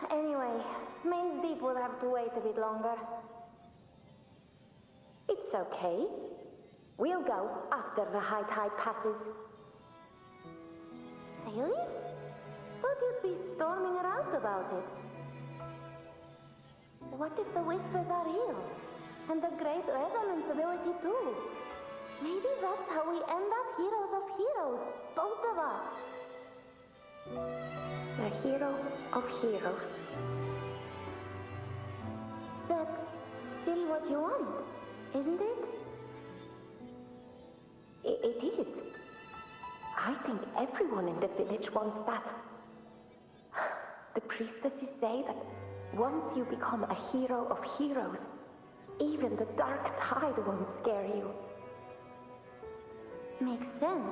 Anyway, Main's Deep will have to wait a bit longer. It's okay. We'll go after the high tide passes. Really? Thought you'd be storming around about it. What if the whispers are real? And the great resonance ability too? Maybe that's how we end up heroes of heroes, both of us. A hero of heroes. That's still what you want, isn't it? It is. I think everyone in the village wants that. The priestesses say that once you become a hero of heroes, even the dark tide won't scare you. Makes sense.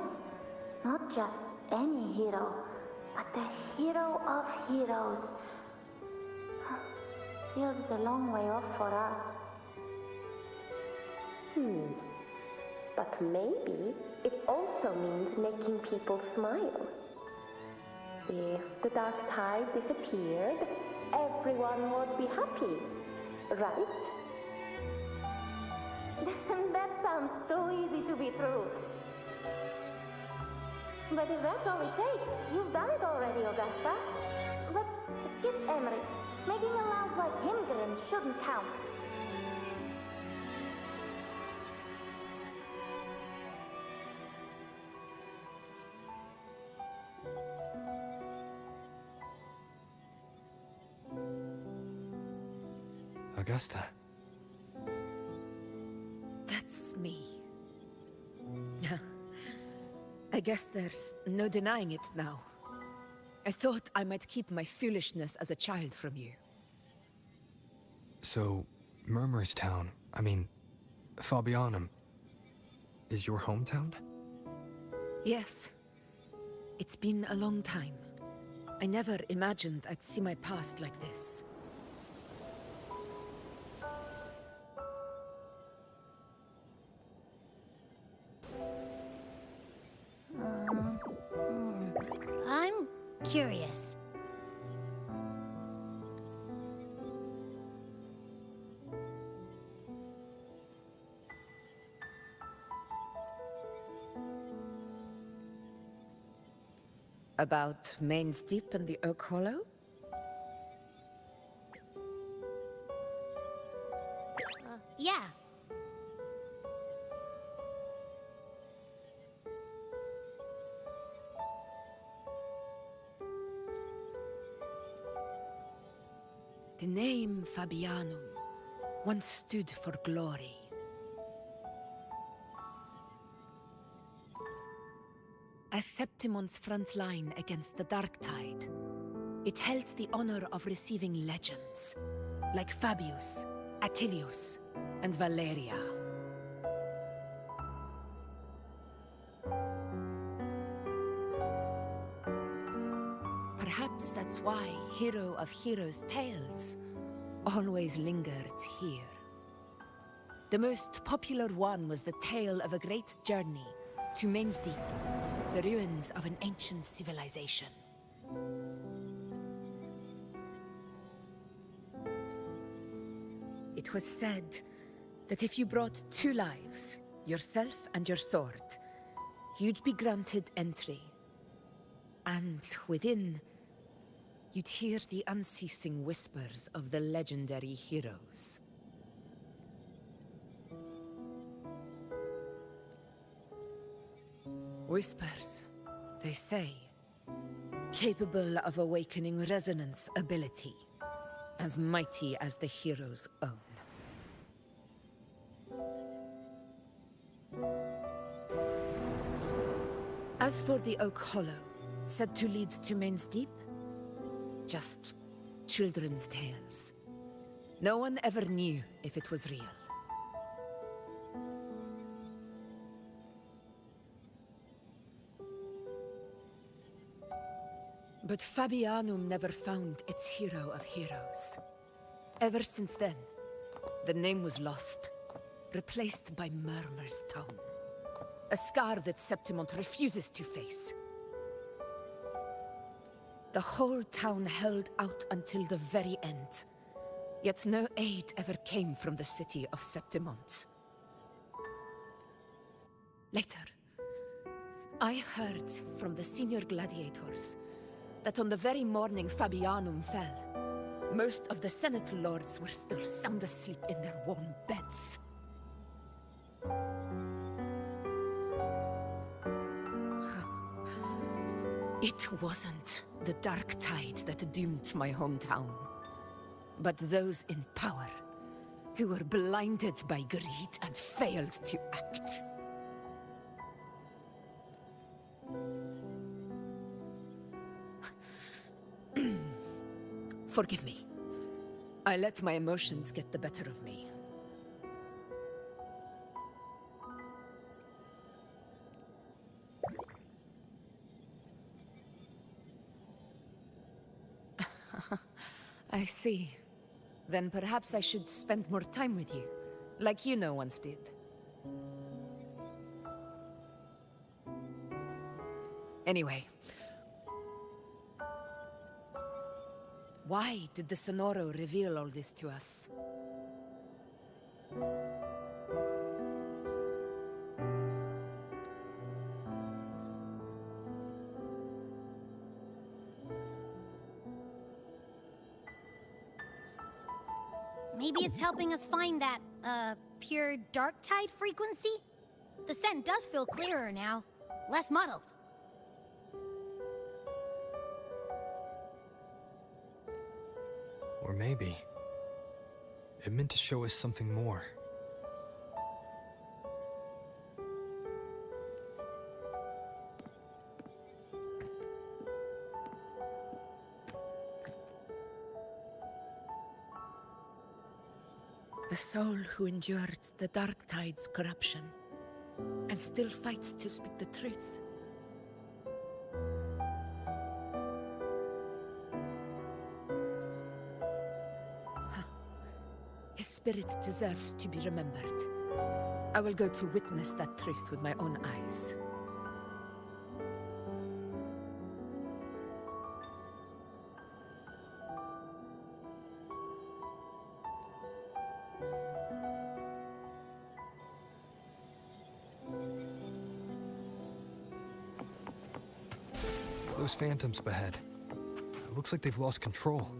Not just any hero, but the hero of heroes. Feels a long way off for us. But maybe it also means making people smile. If the dark tide disappeared, everyone would be happy, right? That sounds too easy to be true. But if that's all it takes, you've done it already, Augusta. But skip Emery. Making a laugh like Himgrim shouldn't count. Augusta. That's me. I guess there's no denying it now. I thought I might keep my foolishness as a child from you. So, Murmur's town, Fabianum, is your hometown? Yes. It's been a long time. I never imagined I'd see my past like this. I'm curious. About Main's Deep and the Oak Hollow? Yeah. The name Fabianum once stood for glory. As Septimon's front line against the Dark Tide, it held the honor of receiving legends, like Fabius, Attilius, and Valeria. Perhaps that's why Hero of Heroes' tales always lingered here. The most popular one was the tale of a great journey to Main's Deep, the ruins of an ancient civilization. It was said that if you brought 2 lives, yourself and your sword, you'd be granted entry. And within, you'd hear the unceasing whispers of the legendary heroes. Whispers, they say, capable of awakening resonance ability, as mighty as the hero's own. As for the Oak Hollow, said to lead to Main's Deep, just children's tales. No one ever knew if it was real. But Fabianum never found its hero of heroes. Ever since then, the name was lost, replaced by Murmur's Town. A scar that Septimont refuses to face. The whole town held out until the very end, yet no aid ever came from the city of Septimont. Later, I heard from the senior gladiators that on the very morning Fabianum fell, most of the Senate lords were still sound asleep in their warm beds. It wasn't the dark tide that doomed my hometown, but those in power who were blinded by greed and failed to act. Forgive me. I let my emotions get the better of me. I see. Then perhaps I should spend more time with you, like Yuno once did. Anyway. Why did the Sonoro reveal all this to us? Maybe it's helping us find that, pure dark tide frequency? The scent does feel clearer now, less muddled. Or maybe it meant to show us something more. A soul who endured the dark tide's corruption and still fights to speak the truth. His spirit deserves to be remembered. I will go to witness that truth with my own eyes. Those phantoms up ahead. It looks like they've lost control.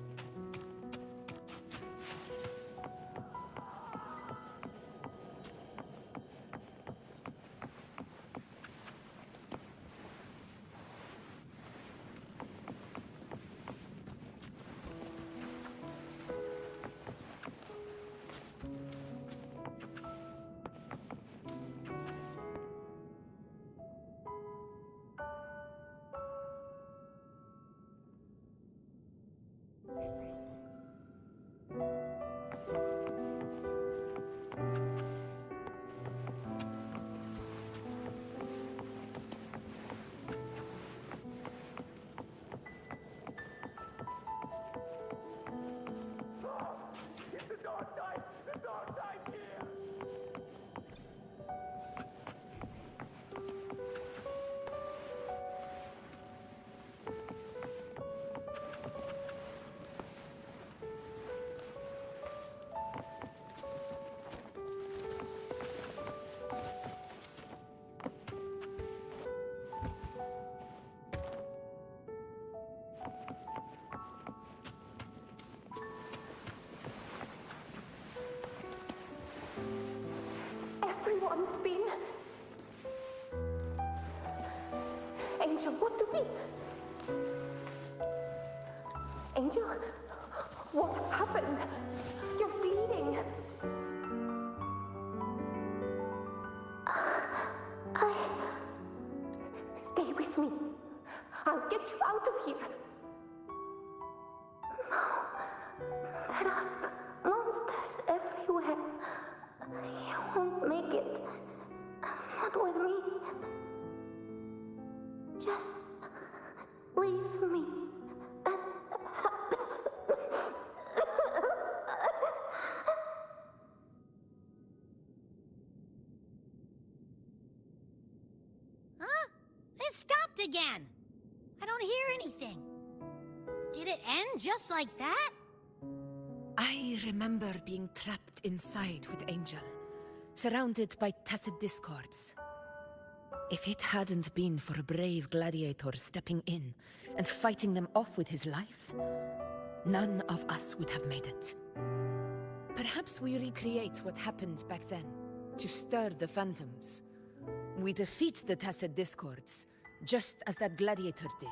Everyone's been... Angel, what do we... Angel, what happened? You're bleeding. Stay with me. I'll get you out of here. No, there are monsters everywhere. You won't make it. Not with me. Just leave me. Huh? It stopped again. I don't hear anything. Did it end just like that? I remember being trapped inside with Angel, surrounded by tacit discords. If it hadn't been for a brave gladiator stepping in and fighting them off with his life, none of us would have made it. Perhaps we recreate what happened back then, to stir the phantoms. We defeat the tacit discords, just as that gladiator did.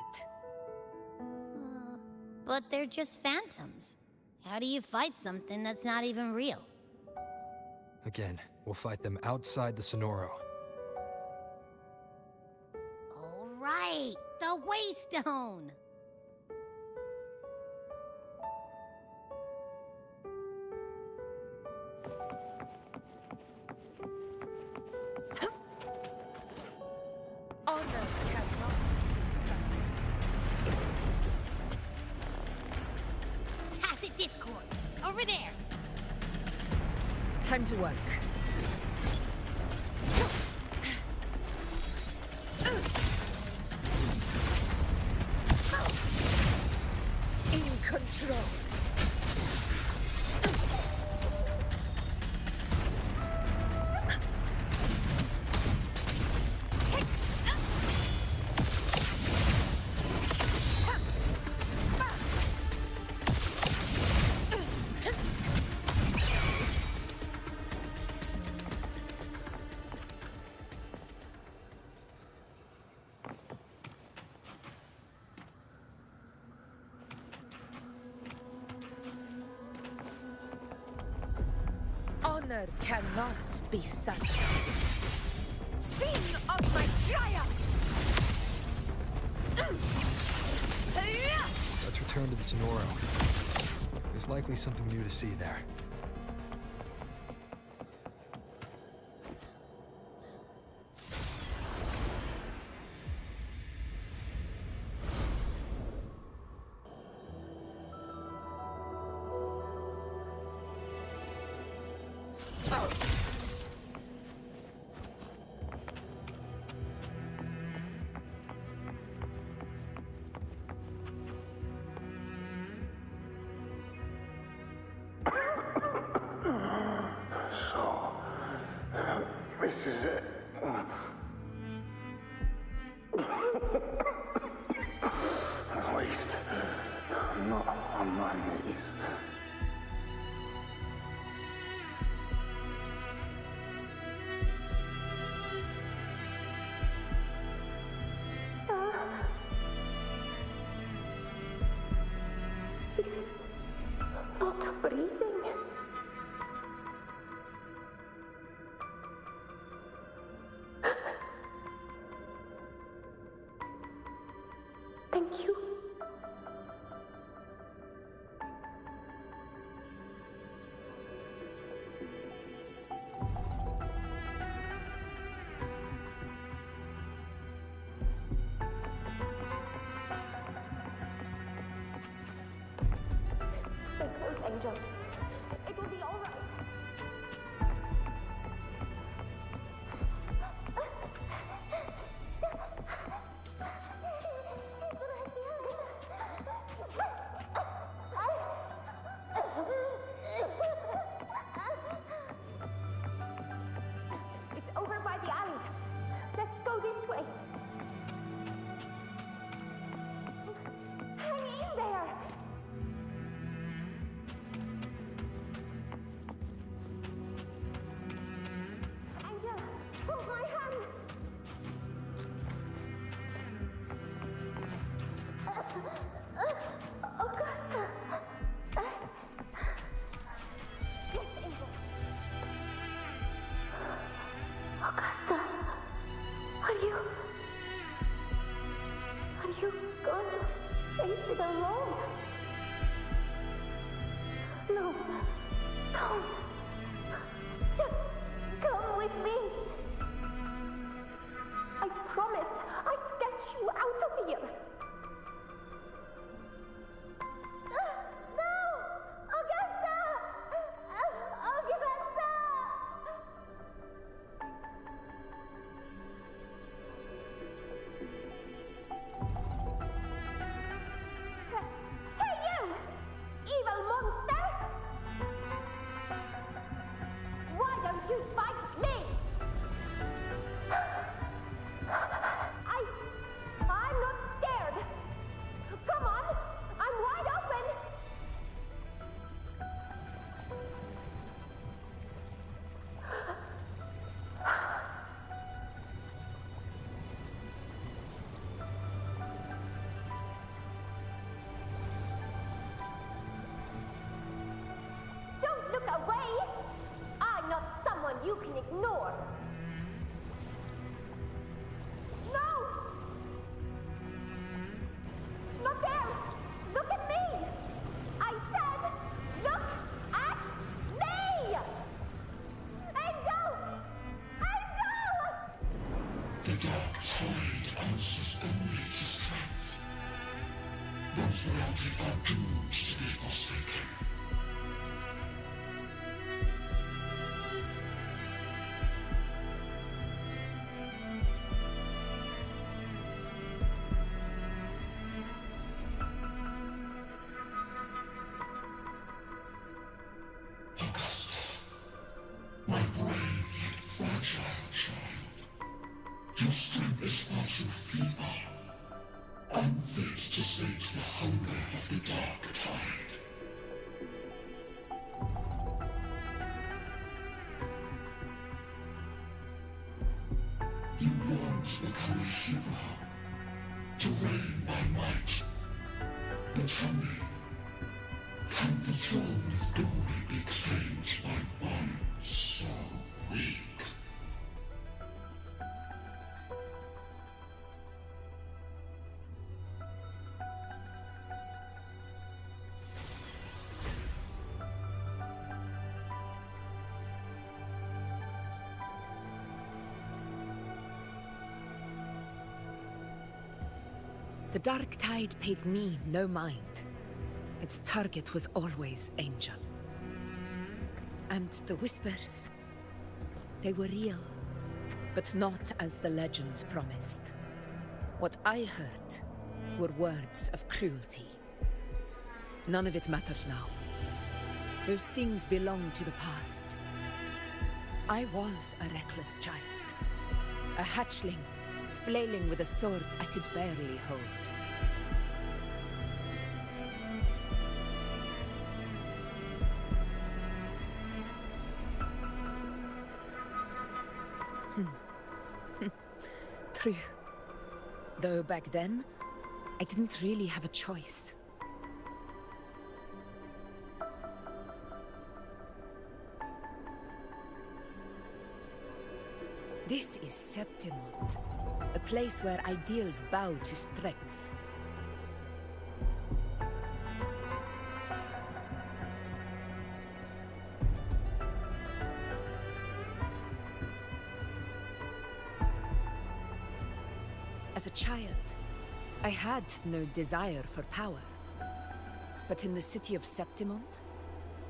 But they're just phantoms. How do you fight something that's not even real? Again, we'll fight them outside the Sonoro. All right, the Waystone! Honor cannot be Tacit discords! Over there! time to work. In control. Honor cannot be sullied. Sing of my triumph! Let's return to the Sonoro. There's likely something new to see there. This is it. At least, I'm not on my knees. He's not breathing. Thank you. Stay close, Angel. It will be all right. It's over by the alley. Let's go this way. Hang in there. north. No! Not there! Look at me! I said, look at me! Angel! Angel! The dark tide answers only to strength. Those without it are doomed to be forsaken. Augusta, my brave yet fragile child, your strength is far too feeble, unfit to sate the hunger of the dark tide. You want to become a hero, to reign by might. But tell me, can the throne of glory be claimed by one so weak? The Dark Tide paid me no mind. Its target was always Angel. And the whispers, they were real, but not as the legends promised. What I heard were words of cruelty. None of it matters now. Those things belong to the past. I was a reckless child, a hatchling, flailing with a sword I could barely hold. True. Though back then, I didn't really have a choice. This is Septimont, a place where ideals bow to strength. As a child, I had no desire for power. But in the city of Septimont,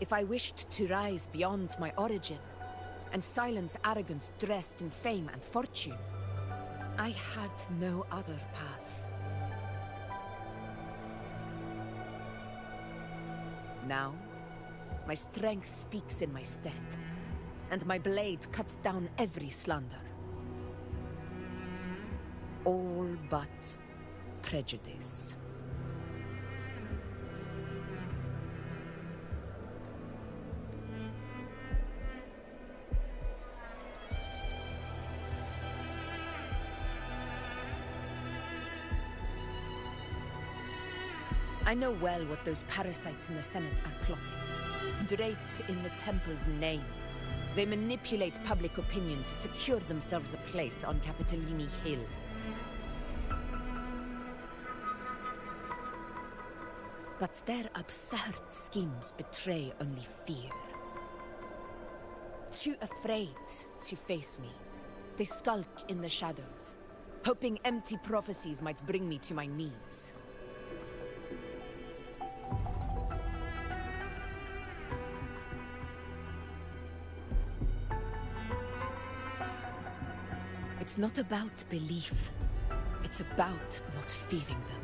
if I wished to rise beyond my origin and silence arrogance dressed in fame and fortune, I had no other path. Now, my strength speaks in my stead, and my blade cuts down every slander. All but prejudice. I know well what those parasites in the Senate are plotting. Draped in the Temple's name, they manipulate public opinion to secure themselves a place on Capitolini Hill. But their absurd schemes betray only fear. Too afraid to face me, they skulk in the shadows, hoping empty prophecies might bring me to my knees. It's not about belief. It's about not fearing them.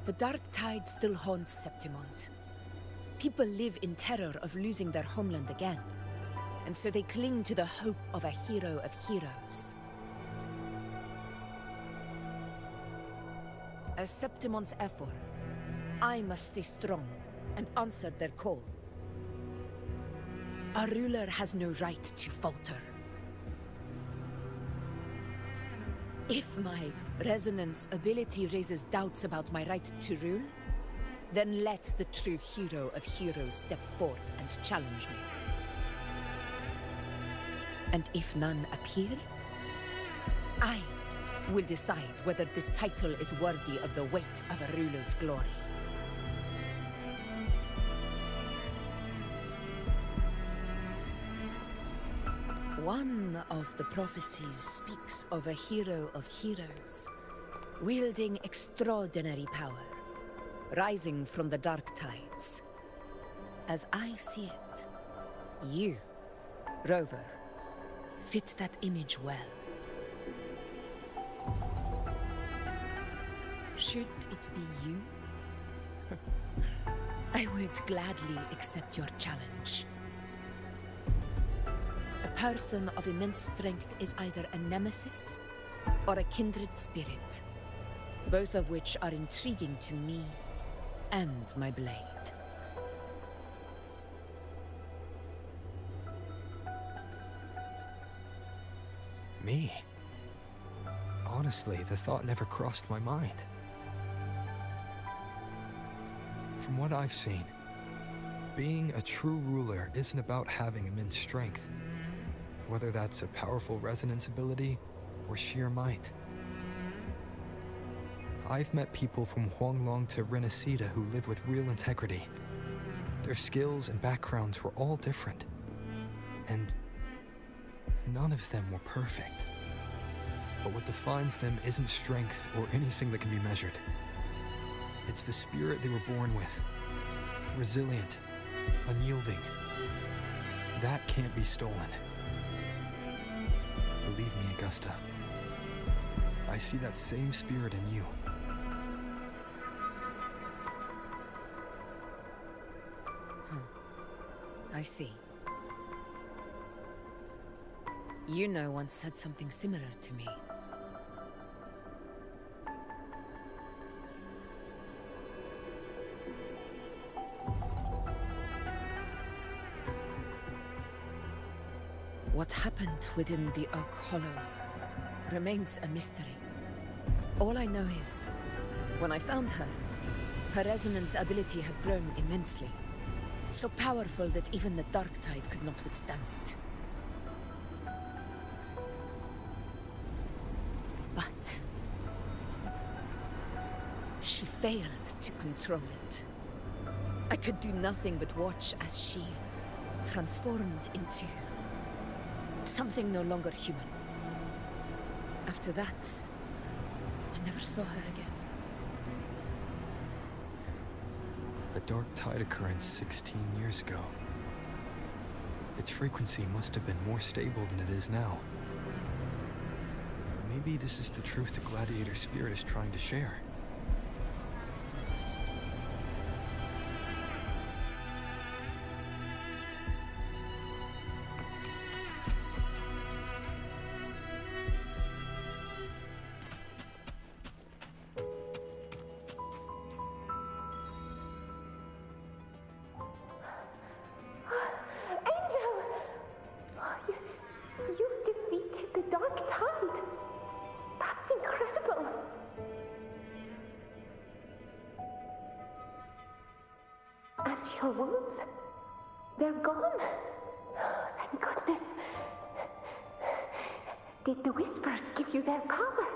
The Dark Tide still haunts Septimont. People live in terror of losing their homeland again, and so they cling to the hope of a hero of heroes. As Septimont's Ephor, I must stay strong and answer their call. Our ruler has no right to falter. If my resonance ability raises doubts about my right to rule, then let the true hero of heroes step forth and challenge me. And if none appear, I will decide whether this title is worthy of the weight of a ruler's glory. One of the prophecies speaks of a hero of heroes, wielding extraordinary power, rising from the dark tides. As I see it, you, Rover, fit that image well. Should it be you? I would gladly accept your challenge. A person of immense strength is either a nemesis or a kindred spirit, both of which are intriguing to me and my blade. Me? Honestly, the thought never crossed my mind. From what I've seen, being a true ruler isn't about having immense strength, whether that's a powerful resonance ability or sheer might. I've met people from Huanglong to Renacida who live with real integrity. Their skills and backgrounds were all different, and none of them were perfect. But what defines them isn't strength or anything that can be measured. It's the spirit they were born with. Resilient, unyielding. That can't be stolen. Believe me, Augusta. I see that same spirit in you. I see. Yuno once said something similar to me. What happened within the Oak Hollow remains a mystery. All I know is, when I found her, her resonance ability had grown immensely. So powerful that even the Dark Tide could not withstand it. But she failed to control it. I could do nothing but watch as she transformed into something no longer human. After that, I never saw her again. A dark tide occurrence 16 years ago. Its frequency must have been more stable than it is now. Maybe this is the truth the gladiator spirit is trying to share. Your wounds? They're gone? Thank goodness. Did the whispers give you their power?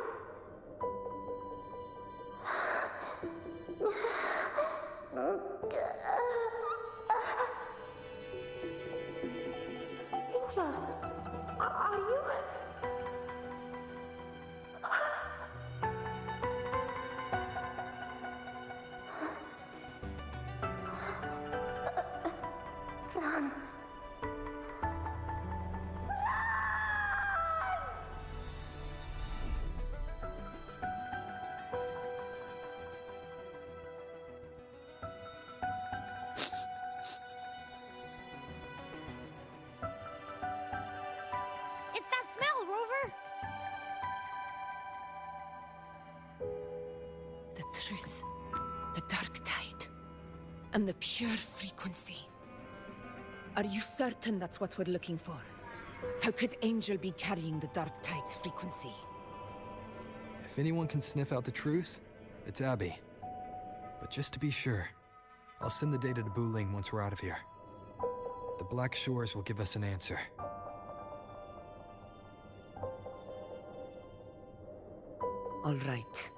Angel, are you? Run. It's that smell, Rover! The truth, the dark tide, and the pure frequency. Are you certain that's what we're looking for? How could Angel be carrying the dark tide's frequency? If anyone can sniff out the truth, it's Abby. But just to be sure, I'll send the data to Buling once we're out of here. The Black Shores will give us an answer. All right.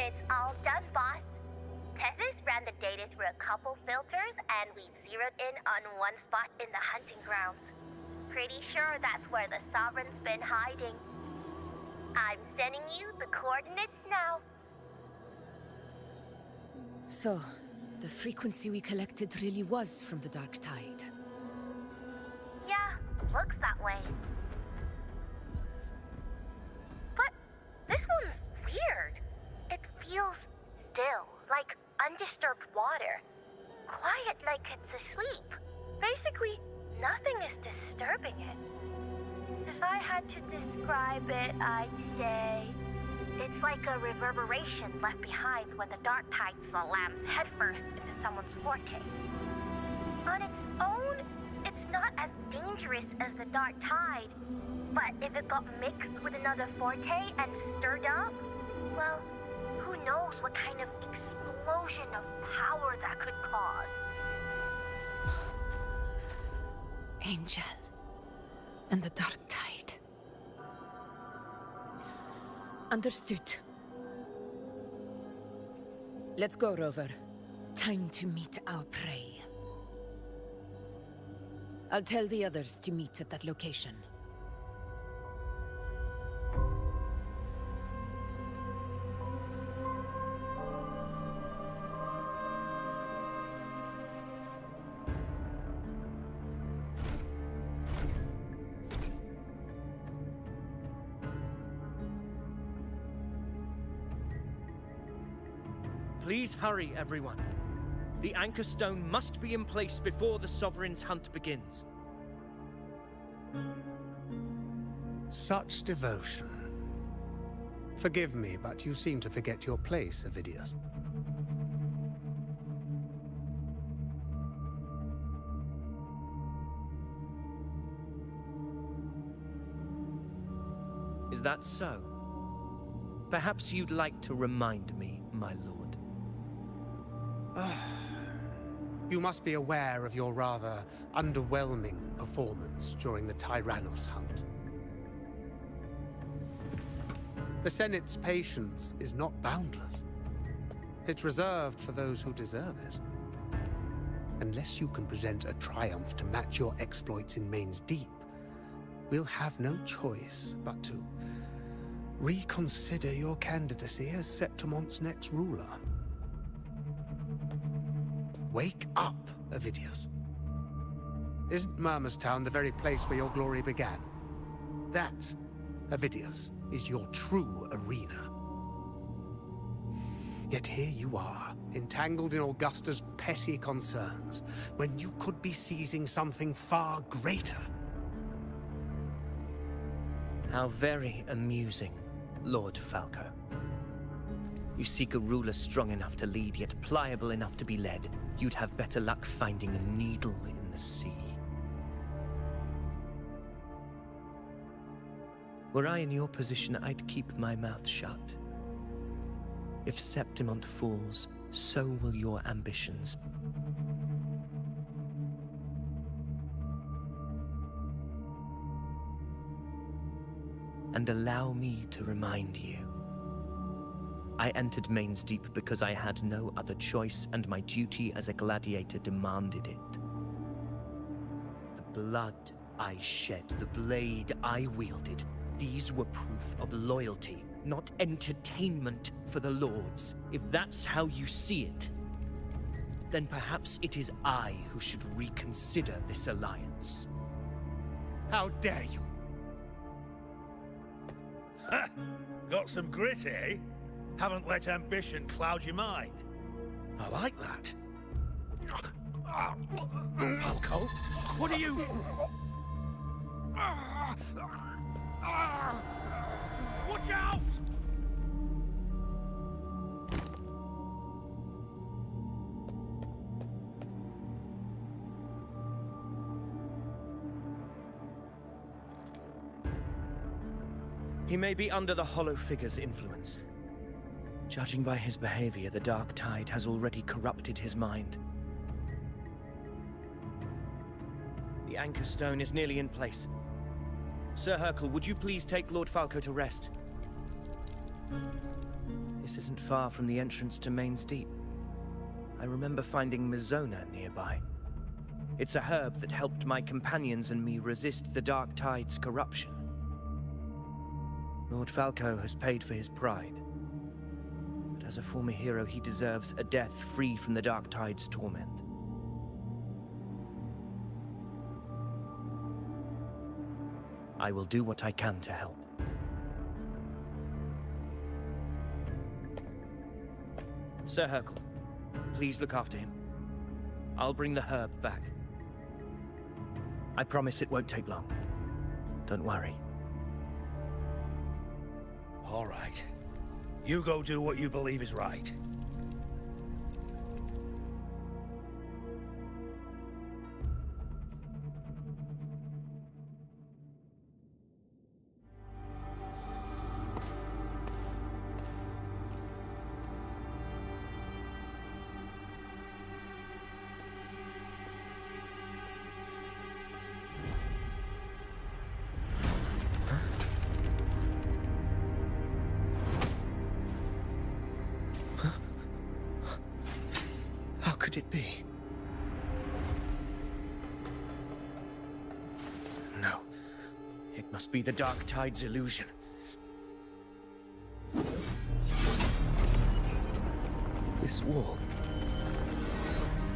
It's all done, boss. Tethys ran the data through a couple filters, and we've zeroed in on one spot in the hunting grounds. Pretty sure that's where the Sovereign's been hiding. I'm sending you the coordinates now. So, the frequency we collected really was from the Dark Tide. Yeah, looks that way. But this one's weird. It feels still, like undisturbed water. Quiet like it's asleep. Basically, nothing is disturbing it. If I had to describe it, I'd say it's like a reverberation left behind when the dark tide slams headfirst into someone's forte. On its own, it's not as dangerous as the dark tide, but if it got mixed with another forte and stirred up, well, who knows what kind of explosion of power that could cause. Angel and the Dark Tide. Understood. Let's go, Rover. Time to meet our prey. I'll tell the others to meet at that location. Please hurry, everyone. The anchor stone must be in place before the Sovereign's hunt begins. Such devotion. Forgive me, but you seem to forget your place, Avidius. Is that so? Perhaps you'd like to remind me, my lord. You must be aware of your rather underwhelming performance during the Tyrannos hunt. The Senate's patience is not boundless. It's reserved for those who deserve it. Unless you can present a triumph to match your exploits in Main's Deep, we'll have no choice but to reconsider your candidacy as Septimon's next ruler. Wake up, Avidius. Isn't Murmustown the very place where your glory began? That, Avidius, is your true arena. Yet here you are, entangled in Augusta's petty concerns, when you could be seizing something far greater. How very amusing, Lord Falco. You seek a ruler strong enough to lead, yet pliable enough to be led. You'd have better luck finding a needle in the sea. Were I in your position, I'd keep my mouth shut. If Septimont falls, so will your ambitions. And allow me to remind you. I entered Main's Deep because I had no other choice, and my duty as a gladiator demanded it. The blood I shed, the blade I wielded, these were proof of loyalty, not entertainment for the Lords. If that's how you see it, then perhaps it is I who should reconsider this alliance. How dare you! Got some grit, eh? Haven't let ambition cloud your mind. I like that. Falco, what are you... Watch out! He may be under the Hollow Figure's influence. Judging by his behavior, the Dark Tide has already corrupted his mind. The Anchor Stone is nearly in place. Sir Hercule, would you please take Lord Falco to rest? This isn't far from the entrance to Main's Deep. I remember finding Mizona nearby. It's a herb that helped my companions and me resist the Dark Tide's corruption. Lord Falco has paid for his pride. But as a former hero, he deserves a death free from the Dark Tide's torment. I will do what I can to help. Sir Hercule, please look after him. I'll bring the herb back. I promise it won't take long. Don't worry. All right. You go do what you believe is right. How could it be? No. It must be the Dark Tide's illusion. This wall...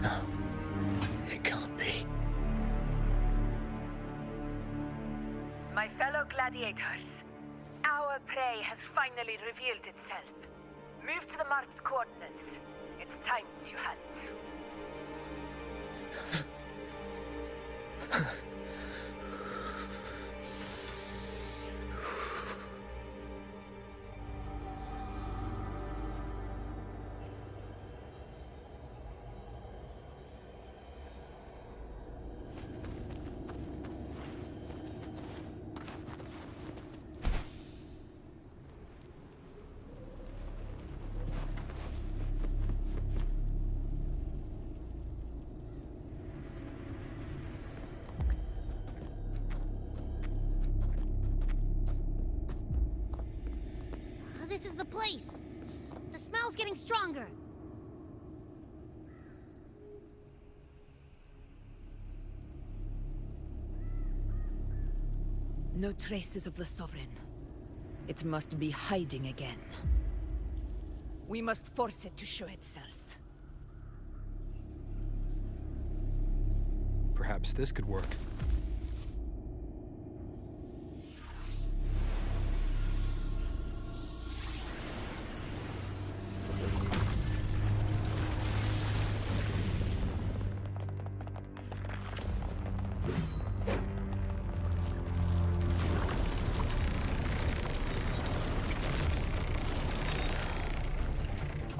No. It can't be. My fellow gladiators, our prey has finally revealed itself. Move to the marked coordinates. It's time to hunt. This is the place! The smell's getting stronger! No traces of the Sovereign. It must be hiding again. We must force it to show itself. Perhaps this could work.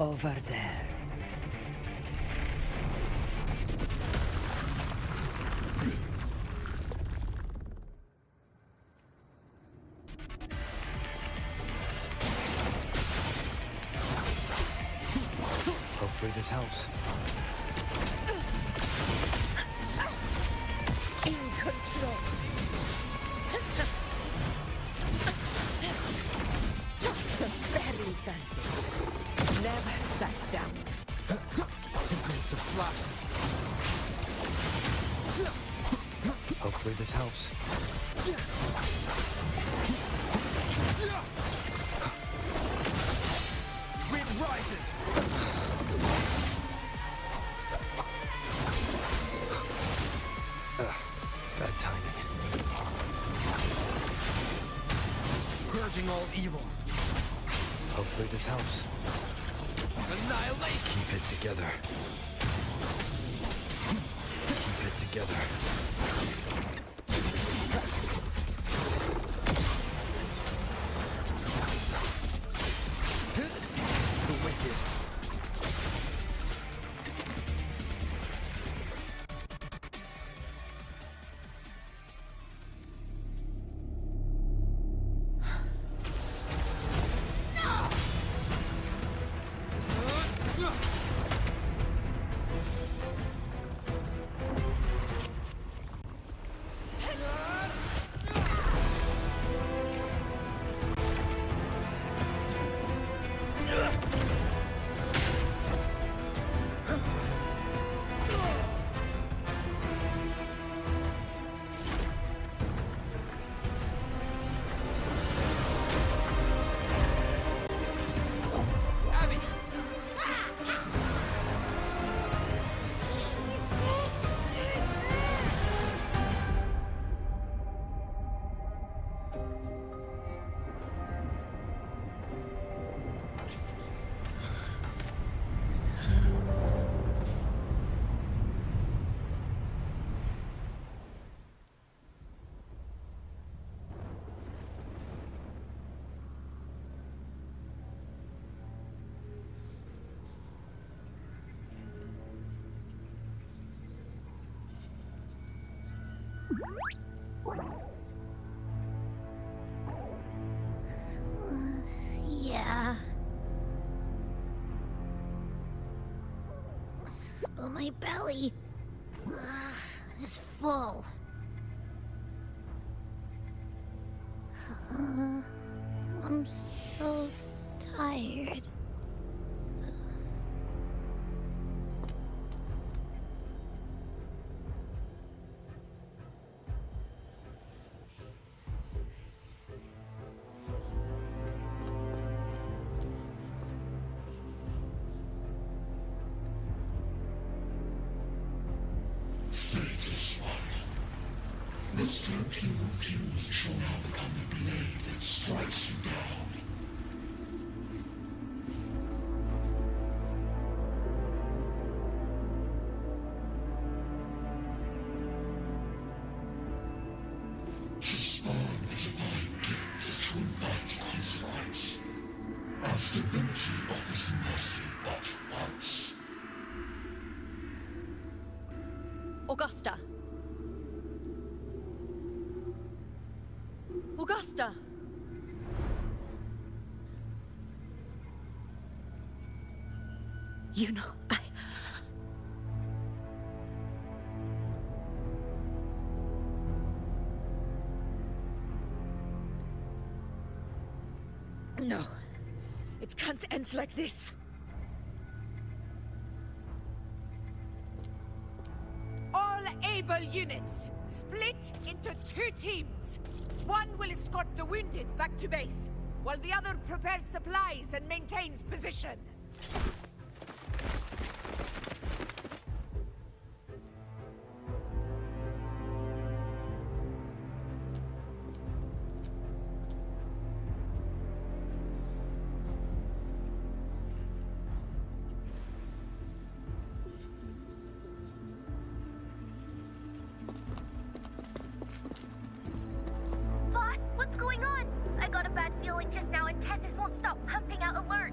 Over there. Hopefully this helps. In control. The very bandit. Never back down. Tempest of slashes. Hopefully this helps. Wind rises. Bad timing. Purging fighting all evil. Hopefully this helps. Annihilation! Keep it together. Keep it together. The wicked. Yeah. But my belly is full. I'm so tired. Faithless one. The strength you refuse shall now become the blade that strikes you down. To spawn a divine gift is to invite consequence. And divinity offers mercy but once. Augusta! Augusta! You know, No. It can't end like this. All able units, split into 2 teams. One will escort the wounded back to base, while the other prepares supplies and maintains position. Boss, what's going on? I got a bad feeling just now and Tessus won't stop pumping out alerts.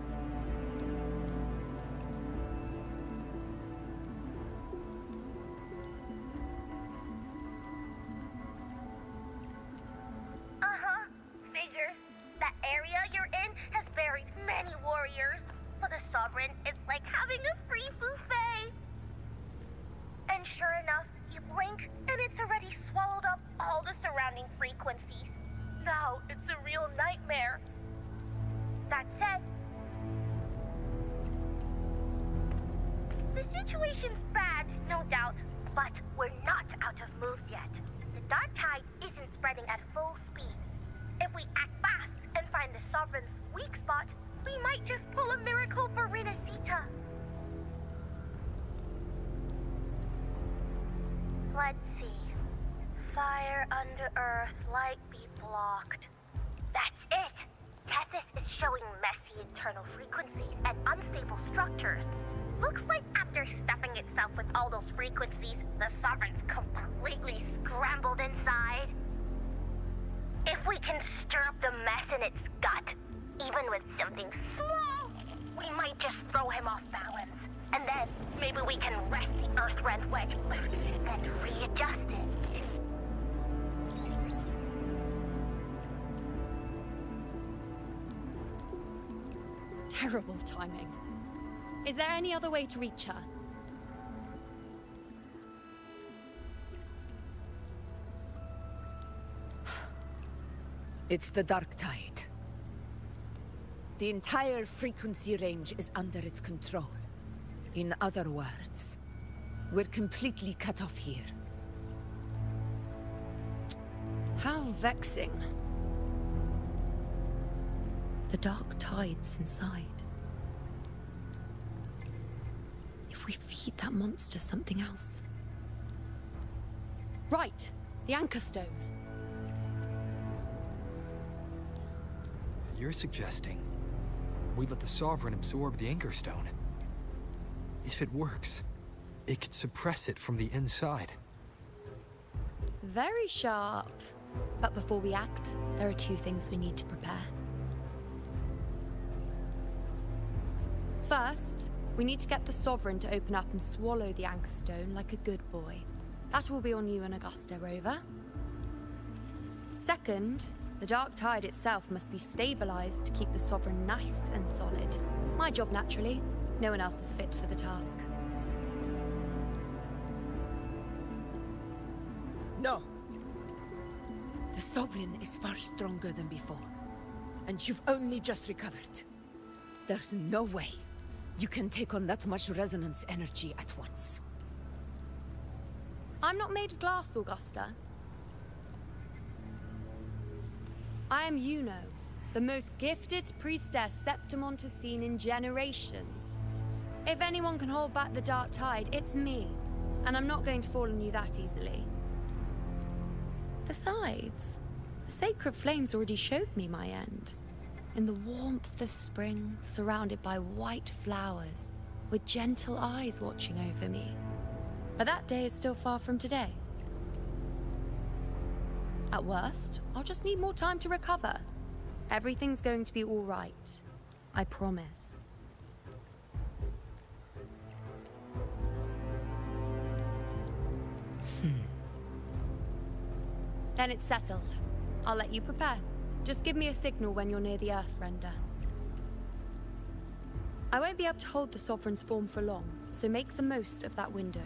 Uh-huh. Figures. That area you're in has buried many warriors. For the Sovereign, it's like having a free buffet. And sure enough, you blink, and it's already swallowed up all the surrounding frequencies. Now it's a real nightmare. That said, the situation's bad, no doubt, but we're not out of moves yet. The dark tide isn't spreading at full speed. If we act fast and find the Sovereign's weak spot, we might just pull a miracle for Renacita. Let's see. Fire under earth, light be blocked. That's it! Tethys is showing messy internal frequencies and unstable structures. Looks like after stuffing itself with all those frequencies, the Sovereign's completely scrambled inside. If we can stir up the mess in its gut, even with something small, we might just throw him off balance. And then maybe we can wrest the Earth-Rend wedge loose and readjust it. Terrible timing. Is there any other way to reach her? It's the Dark Tide. The entire frequency range is under its control. In other words, we're completely cut off here. How vexing. The Dark Tide's inside. If we feed that monster something else. Right, the Anchor Stone. You're suggesting we let the Sovereign absorb the Anchor Stone. If it works, it could suppress it from the inside. Very sharp. But before we act, there are two things we need to prepare. First, we need to get the Sovereign to open up and swallow the Anchor Stone like a good boy. That will be on you and Augusta, Rover. Second, the Dark Tide itself must be stabilized to keep the Sovereign nice and solid. My job, naturally. No one else is fit for the task. No! The Sovereign is far stronger than before. And you've only just recovered. There's no way you can take on that much resonance energy at once. I'm not made of glass, Augusta. I am Yuno, the most gifted priestess Septimont has seen in generations. If anyone can hold back the Dark Tide, it's me. And I'm not going to fall on you that easily. Besides, the sacred flames already showed me my end. In the warmth of spring, surrounded by white flowers, with gentle eyes watching over me. But that day is still far from today. At worst, I'll just need more time to recover. Everything's going to be all right. I promise. Then it's settled. I'll let you prepare. Just give me a signal when you're near the Earth-Render. I won't be able to hold the Sovereign's form for long, so make the most of that window.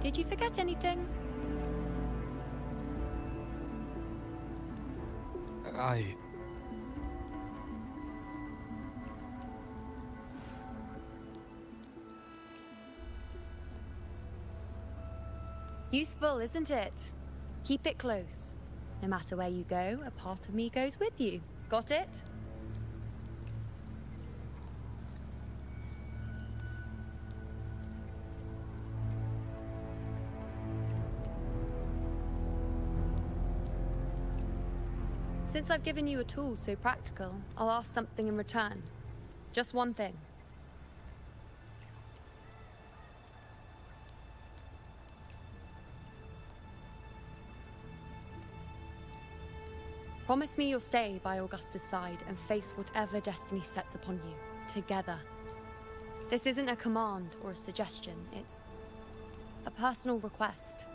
Did you forget anything? Useful, isn't it? Keep it close. No matter where you go, a part of me goes with you. Got it? Since I've given you a tool so practical, I'll ask something in return. Just one thing. Promise me you'll stay by Augusta's side and face whatever destiny sets upon you, together. This isn't a command or a suggestion, it's a personal request.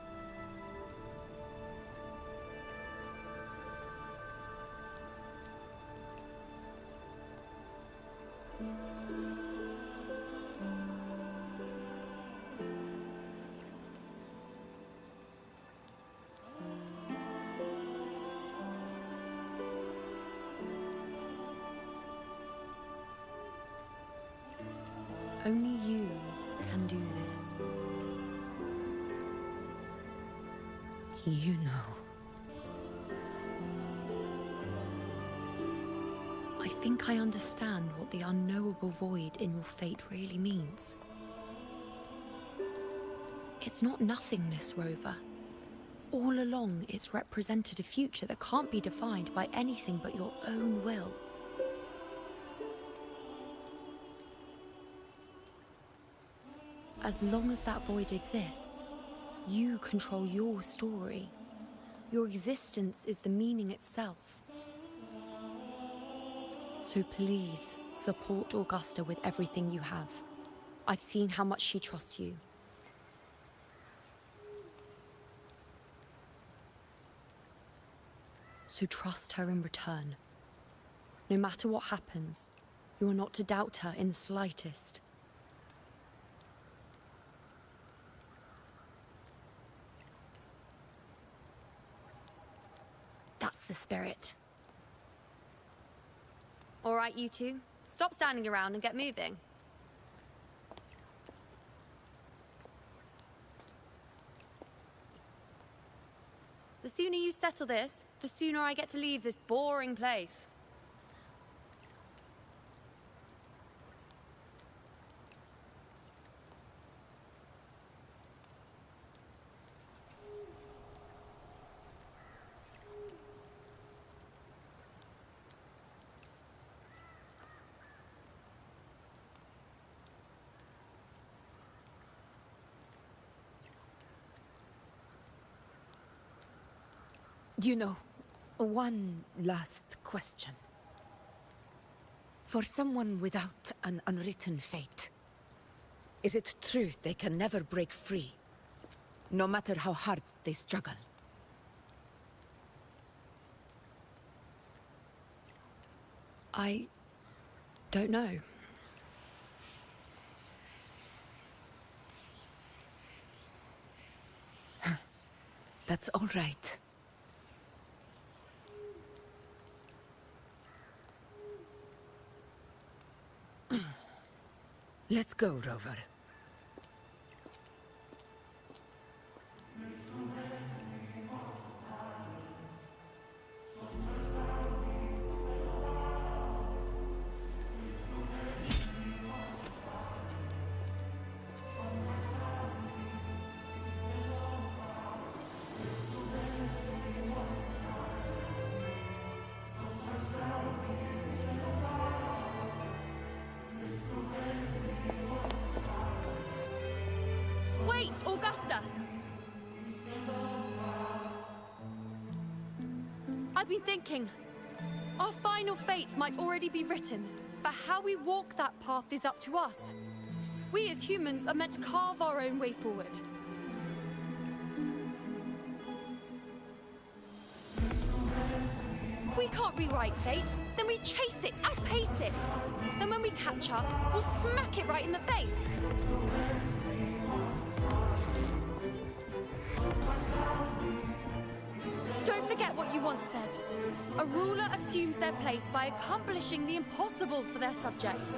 Only you can do this. You know. I think I understand what the unknowable void in your fate really means. It's not nothingness, Rover. all along it's represented a future that can't be defined by anything but your own will. As long as that void exists, you control your story. Your existence is the meaning itself. So please, support Augusta with everything you have. I've seen how much she trusts you. So trust her in return. No matter what happens, you are not to doubt her in the slightest. That's the spirit. All right, you two. Stop standing around and get moving. The sooner you settle this, the sooner I get to leave this boring place. You know, one last question. For someone without an unwritten fate, is it true they can never break free, no matter how hard they struggle? I don't know. That's all right. Let's go, Rover. Wait, Augusta! I've been thinking. Our final fate might already be written, but how we walk that path is up to us. We as humans are meant to carve our own way forward. If we can't rewrite fate, then we chase it, outpace it. Then when we catch up, we'll smack it right in the face. Don't forget what you once said. A ruler assumes their place by accomplishing the impossible for their subjects.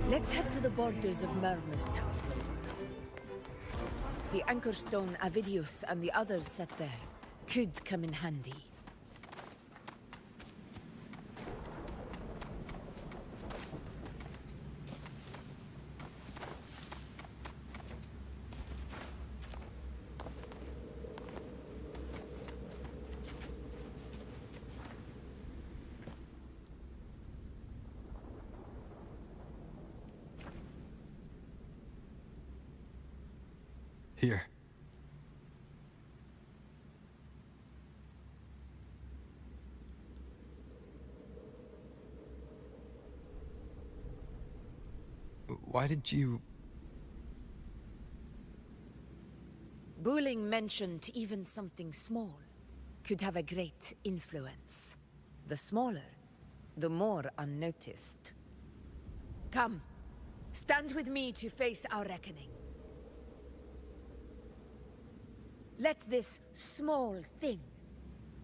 Let's head to the borders of Merma's Town. The anchor stone Avidius and the others set there could come in handy. Here. Why did you... Buling mentioned even something small could have a great influence. The smaller, the more unnoticed. Come, stand with me to face our reckoning. Let this small thing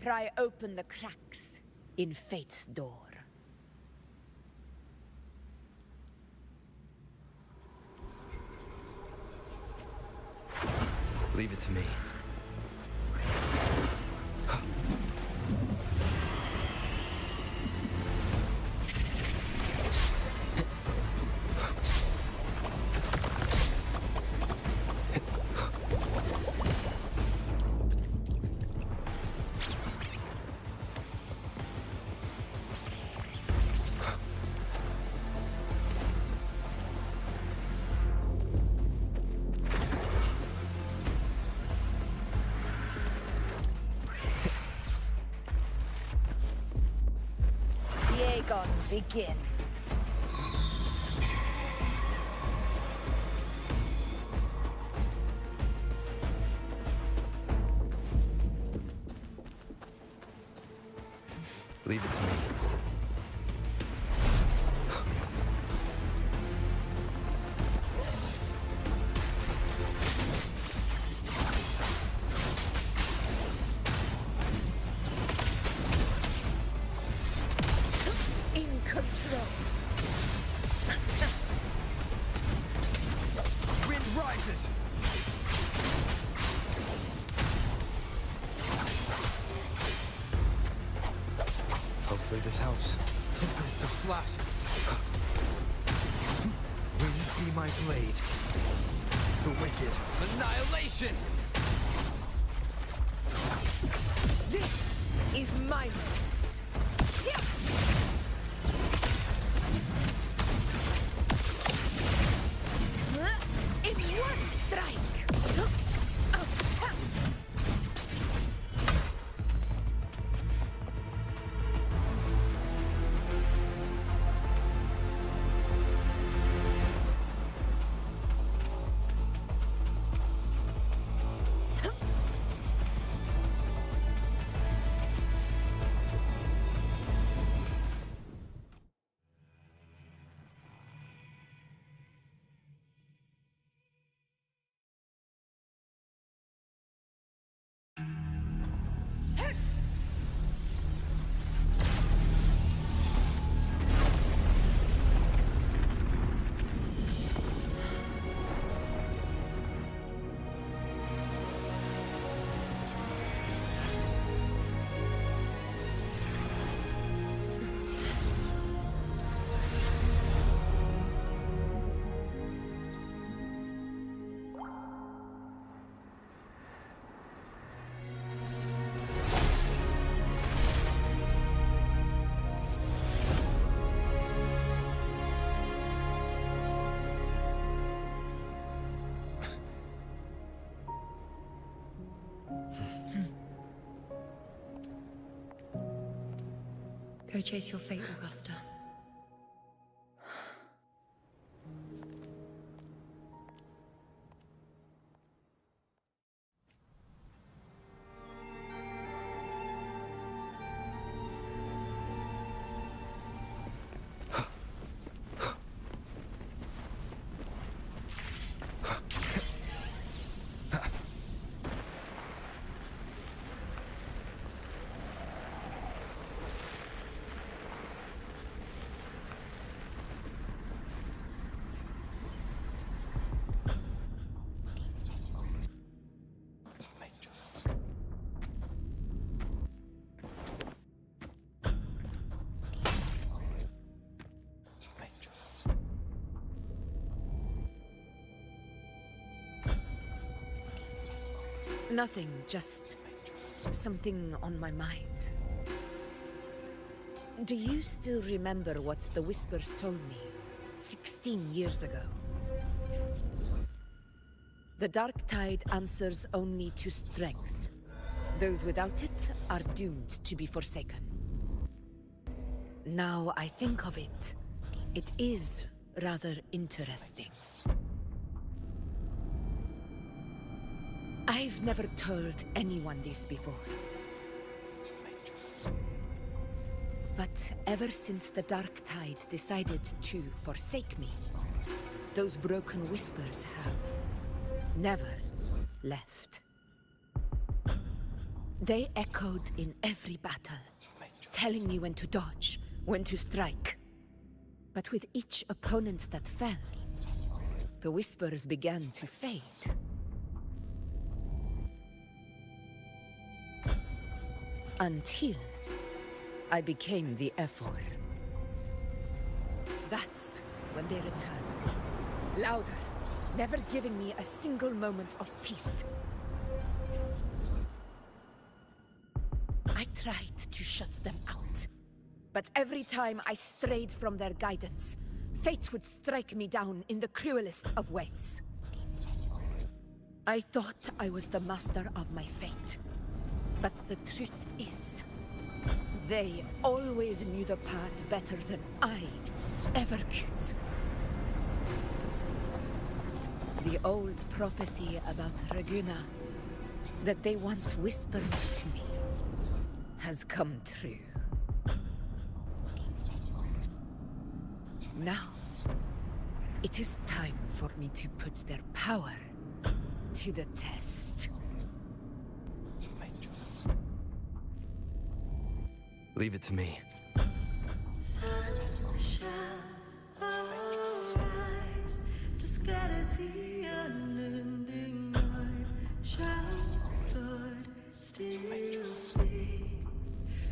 pry open the cracks in fate's door. Leave it to me. Begin. Leave it to me. Hopefully this helps. Tempest of slashes. Wind be my blade. The wicked annihilation! This is my moment. In one strike! Go chase your fate, Augusta. Nothing, just something on my mind. Do you still remember what the Whispers told me 16 years ago? The Dark Tide answers only to strength. Those without it are doomed to be forsaken. Now I think of it, it is rather interesting. I've never told anyone this before. But ever since the Dark Tide decided to forsake me, those broken whispers have never left. They echoed in every battle, telling me when to dodge, when to strike. But with each opponent that fell, the whispers began to fade. Until I became the Efor. That's when they returned. Louder, never giving me a single moment of peace. I tried to shut them out. But every time I strayed from their guidance, fate would strike me down in the cruelest of ways. I thought I was the master of my fate. But the truth is, they always knew the path better than I ever could. The old prophecy about Raguna, that they once whispered to me, has come true. Now, it is time for me to put their power to the test. Leave it to me. To scatter the unending night, shall God still speak?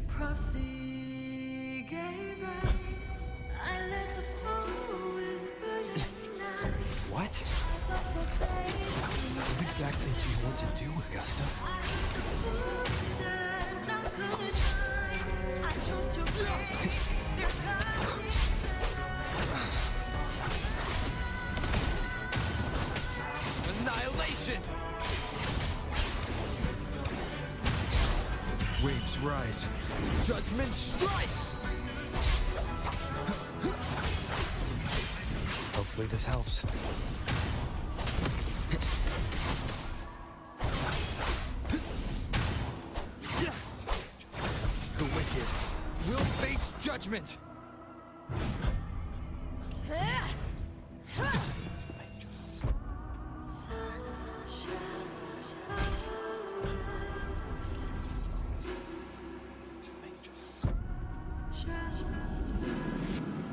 Prophecy gave rise. I let the fool with burning knife. What? What exactly do you want to do, Augusta? Annihilation! Waves rise. Judgment strikes! Hopefully this helps. The wicked will face judgment!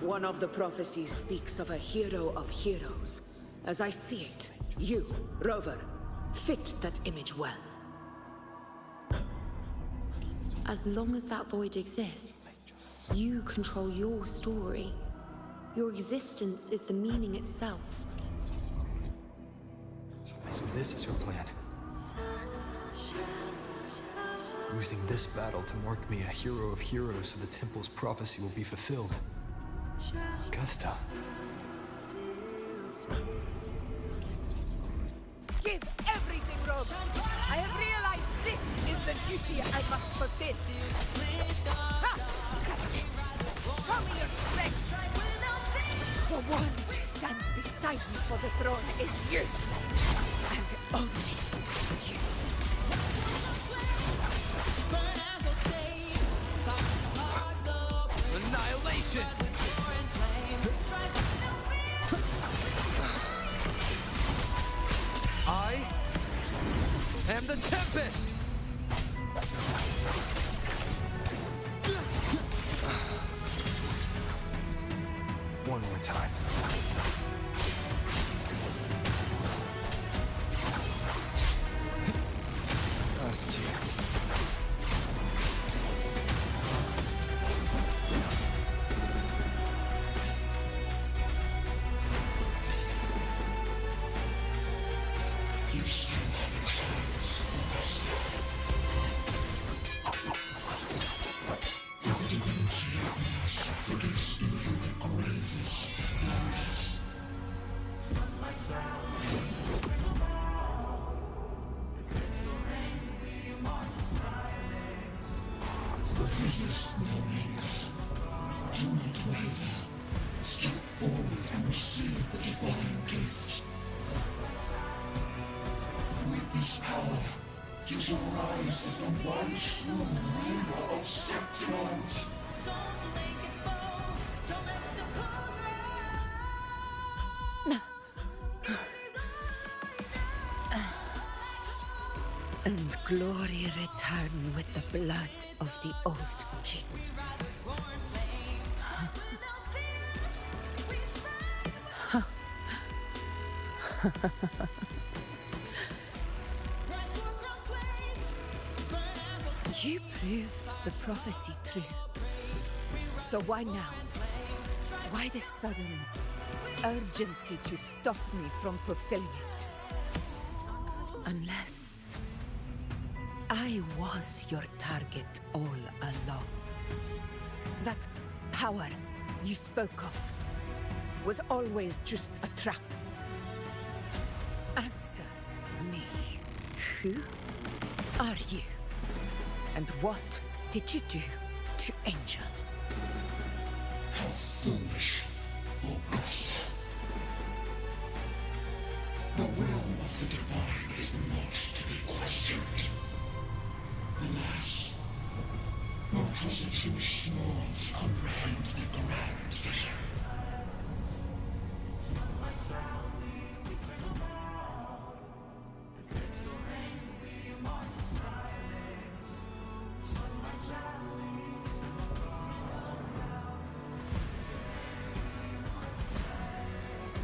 One of the prophecies speaks of a hero of heroes. As I see it, you, Rover, fit that image well. As long as that void exists, you control your story. Your existence is the meaning itself. So this is her plan. Using this battle to mark me a hero of heroes so the temple's prophecy will be fulfilled. Augusta. Give everything, Rover! I have realized this is the duty I must fulfill. Ha! That's it! Show me your strength! The one to stand beside me for the throne is you! And only you. Annihilation! I am the Tempest! One more time. Last chance. And glory return with the blood of the old king. You proved the prophecy true. So why now? Why this sudden urgency to stop me from fulfilling it? Unless I was your target all along. That power you spoke of was always just a trap. Answer me. Who are you? And what did you do to Angel? How foolish, Augusta. The will of the divine is not to be questioned. Alas, my cousin too small to comprehend the grand vision.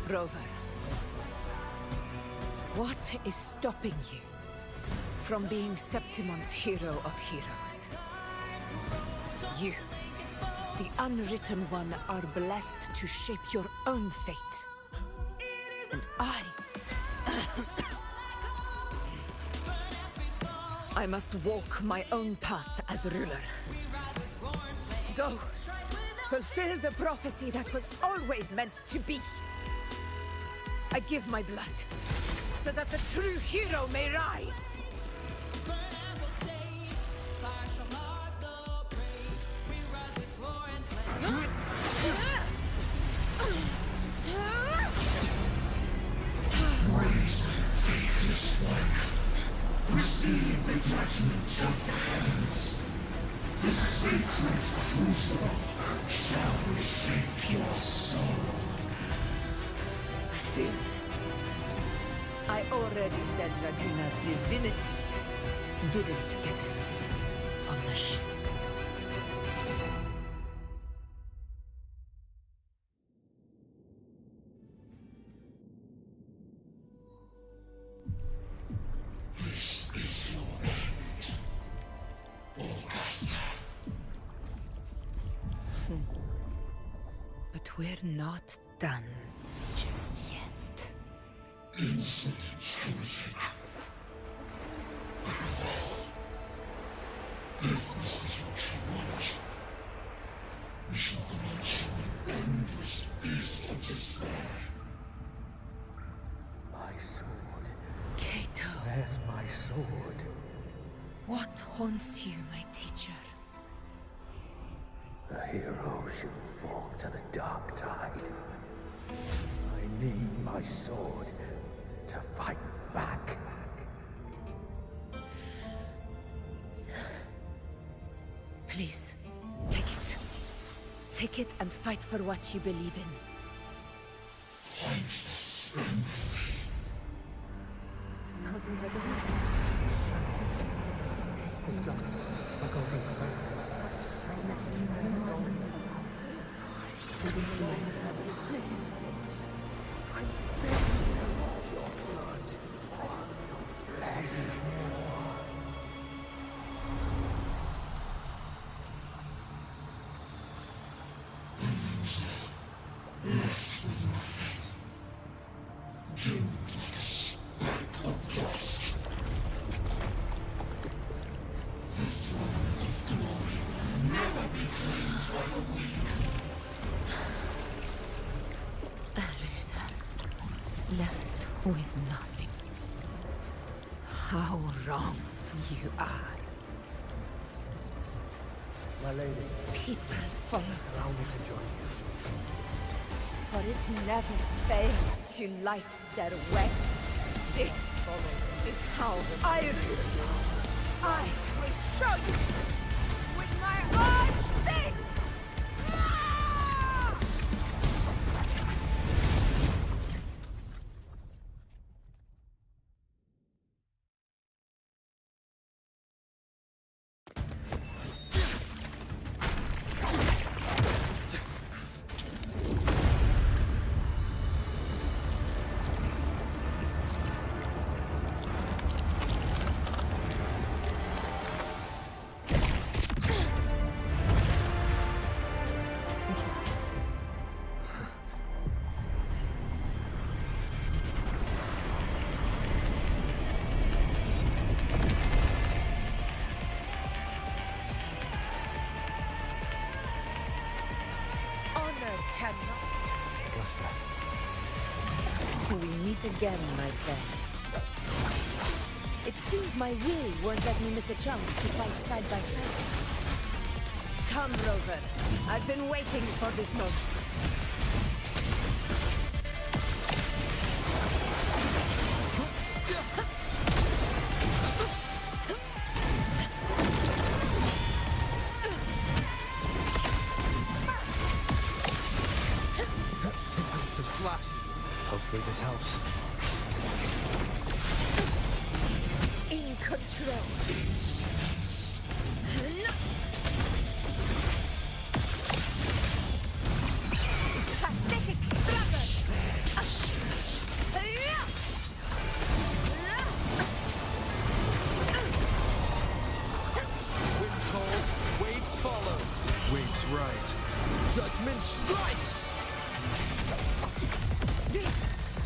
Rover, what is stopping you from being Septimon's hero of heroes? You, the unwritten one, are blessed to shape your own fate. And I must walk my own path as ruler. Go, fulfill the prophecy that was always meant to be. I give my blood, so that the true hero may rise! Brazen, faithless one, receive the judgment of the heavens. The sacred crucible shall reshape your soul. Soon. I already said Raguna's divinity didn't get a seat on the ship. This is your end, Augusta. But we're not done just yet. Insolent heretic. Above all, if this is what you want, we shall grant you an endless beast of despair. My sword. Kato. Where's my sword? What haunts you, my teacher? A hero shouldn't fall to the dark tide. I need my sword to fight back. Please, take it. Take it and fight for what you believe in. Pointless empathy. It's gone. I'll go into that. Please. I beg you, your blood, your flesh. Left with nothing. Doomed like a speck of dust. The throne of glory will never be claimed by the weak. A loser. Left with nothing. How wrong you are. My lady. People follow Allow me to join you. For it never fails to light their way. This is how I respond. I will show you with my own fist! honor cannot. Augusta. We meet again, my friend. It seems my will won't let me miss a chance to fight side by side. Come, Rover. I've been waiting for this moment. Hopefully this helps. In control. Pathetic struggle. Wind calls, waves follow. Waves rise. Judgment strikes! This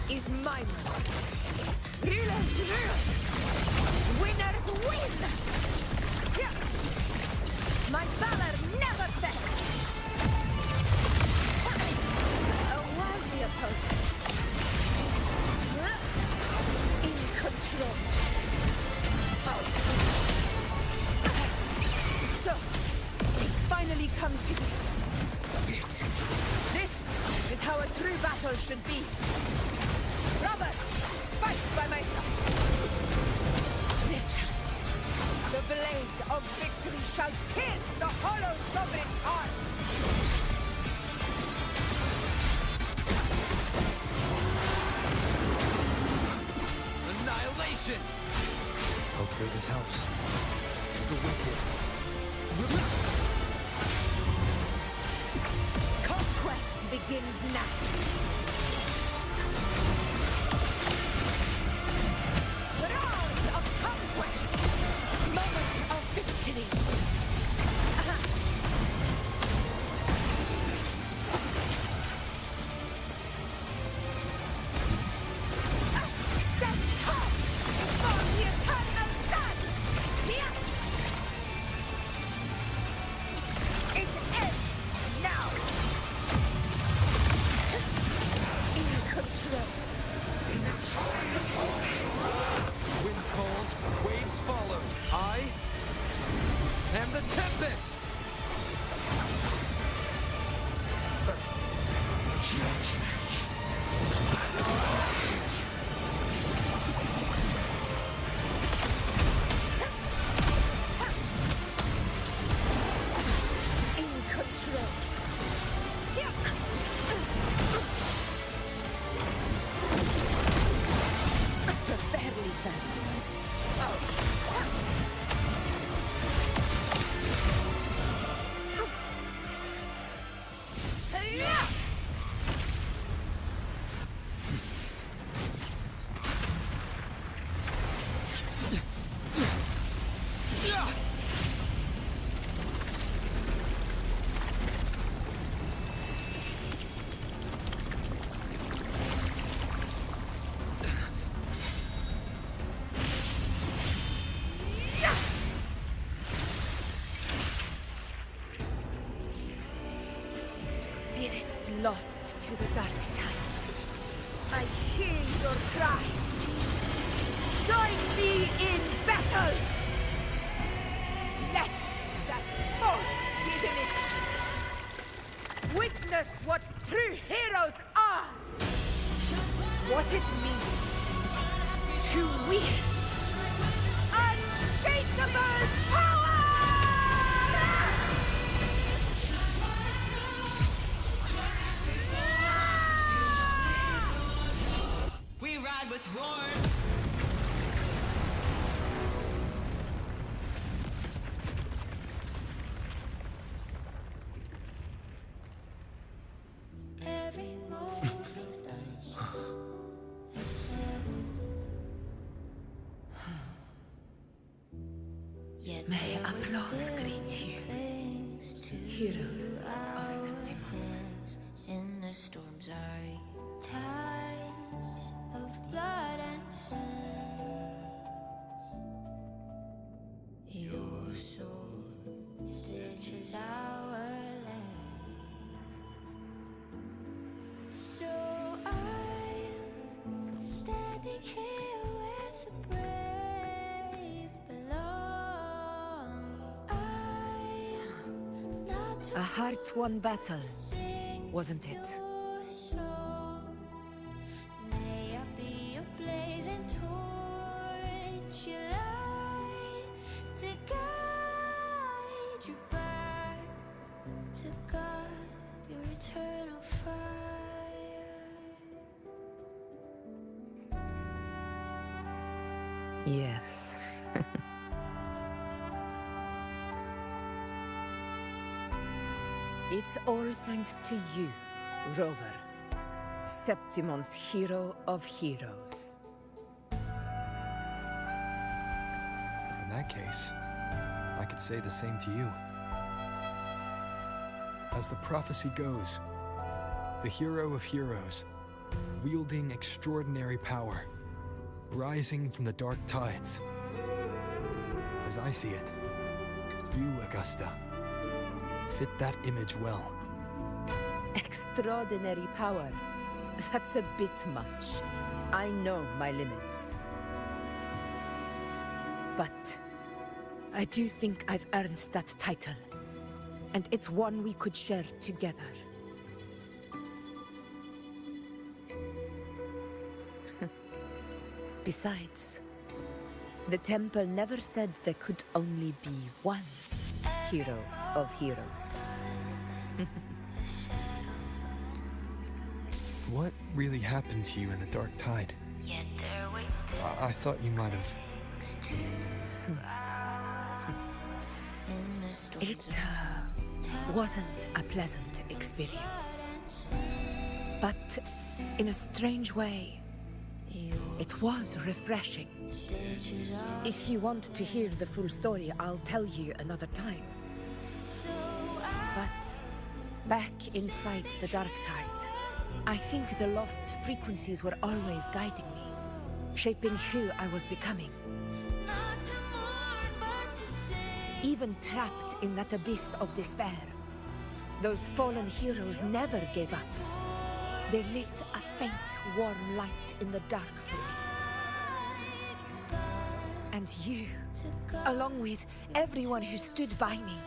is my moment. Rulers rule. Winners win. My valor never fails. A worthy opponent. In control. So, it's finally come to this. This is how a true battle should be. Robert, fight by my side. This time, the blade of victory shall pierce the hollow sovereign's heart. Annihilation! Hopefully this helps. The wicked. Conquest begins now. Rounds of conquest. Moments of victory. Stand tall for the eternal sun. It ends now. In control. Wind calls, waves follow. I am the Tempest! In control. Barely found it. Spirits lost to the dark tide. I hear your cries. Join me in battle! Let that force divinity witness what true heroes are! What it means to wield unshakable power! We ride with roar. Every mold of dust is settled. Yet May there applause still greet you, clings to heroes our of September. lands. In the storms are tides of blood and sand. Your sword stitches our land. A hard-won battle, wasn't it? May I be a blazing torch, your light to guide you back to God, your eternal fire. Yes. It's all thanks to you, Rover. Septimon's hero of heroes. In that case, I could say the same to you. As the prophecy goes, the hero of heroes, wielding extraordinary power, rising from the dark tides. As I see it, you, Augusta, fit that image well. Extraordinary power. That's a bit much. I know my limits. But I do think I've earned that title. And it's one we could share together. Besides, the temple never said there could only be one hero of heroes. What really happened to you in the dark tide? I thought you might have... It wasn't a pleasant experience. But in a strange way, it was refreshing. If you want to hear the full story, I'll tell you another time. But back inside the dark tide, I think the lost frequencies were always guiding me, shaping who I was becoming. Even trapped in that abyss of despair, those fallen heroes never gave up. They lit a faint, warm light in the dark for me. And you, along with everyone who stood by me.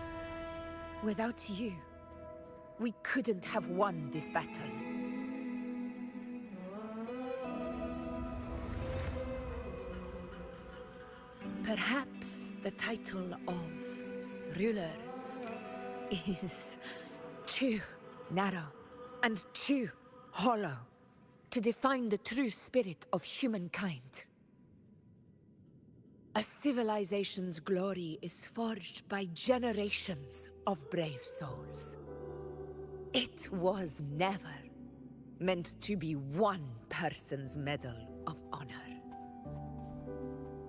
Without you, we couldn't have won this battle. Perhaps the title of ruler is too narrow and too hollow to define the true spirit of humankind. A civilization's glory is forged by generations of brave souls. It was never meant to be one person's medal of honor.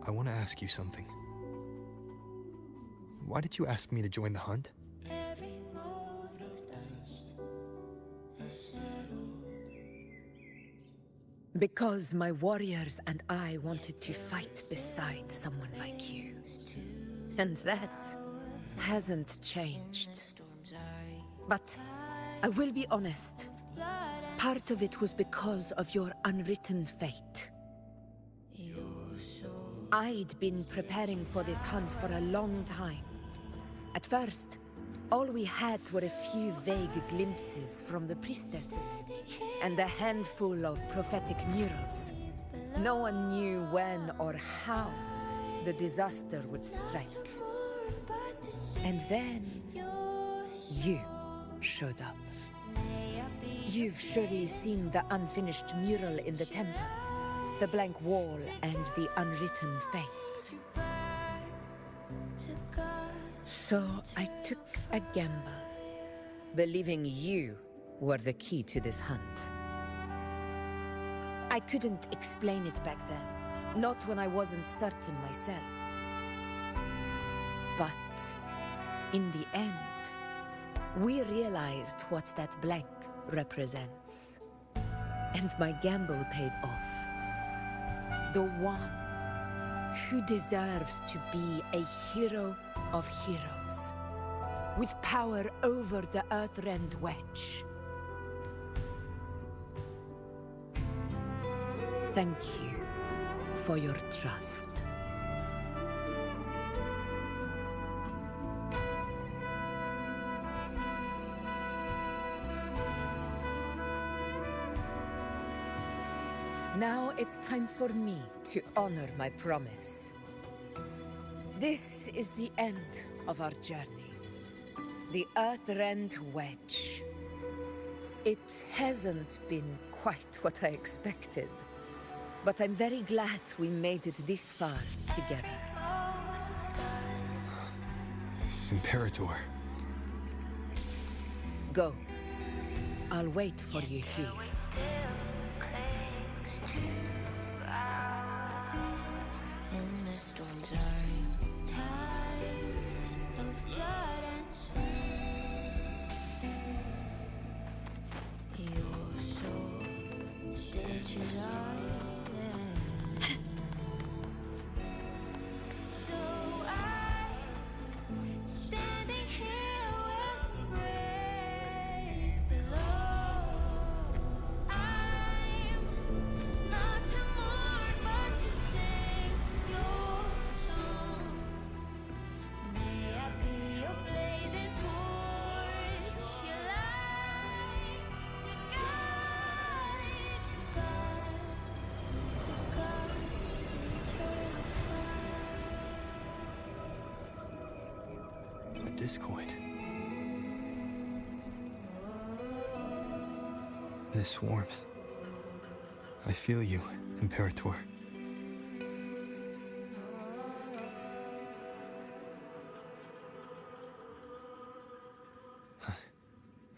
I want to ask you something. Why did you ask me to join the hunt? Because my warriors and I wanted to fight beside someone like you. And that hasn't changed. But I will be honest. Part of it was because of your unwritten fate. I'd been preparing for this hunt for a long time. At first, all we had were a few vague glimpses from the priestesses, and a handful of prophetic murals. No one knew when or how the disaster would strike. And then, you showed up. You've surely seen the unfinished mural in the temple, the blank wall and the unwritten fate. So I took a gamble, believing you were the key to this hunt. I couldn't explain it back then, not when I wasn't certain myself. But in the end, we realized what that blank represents. And my gamble paid off. The one who deserves to be a hero of heroes, with power over the Earthrend Wedge. Thank you for your trust. Now it's time for me to honor my promise. This is the end of our journey. The Earthrend Wedge. It hasn't been quite what I expected, but I'm very glad we made it this far together. Imperator. Go. I'll wait for you here. In the storms are tides of blood and sand. Your soul stitches island. So I'm standing here with brave below. I'm not to mourn, but to sing your song. May I be your blazing torch, your light to guide, to guide eternal fire. A discord. This warmth. I feel you, Imperator.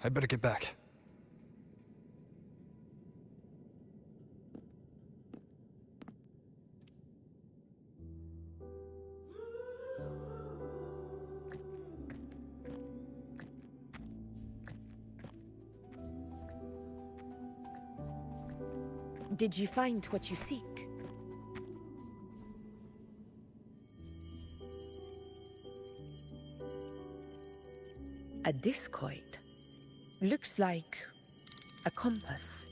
I better get back. Did you find what you seek? A discoid. Looks like a compass.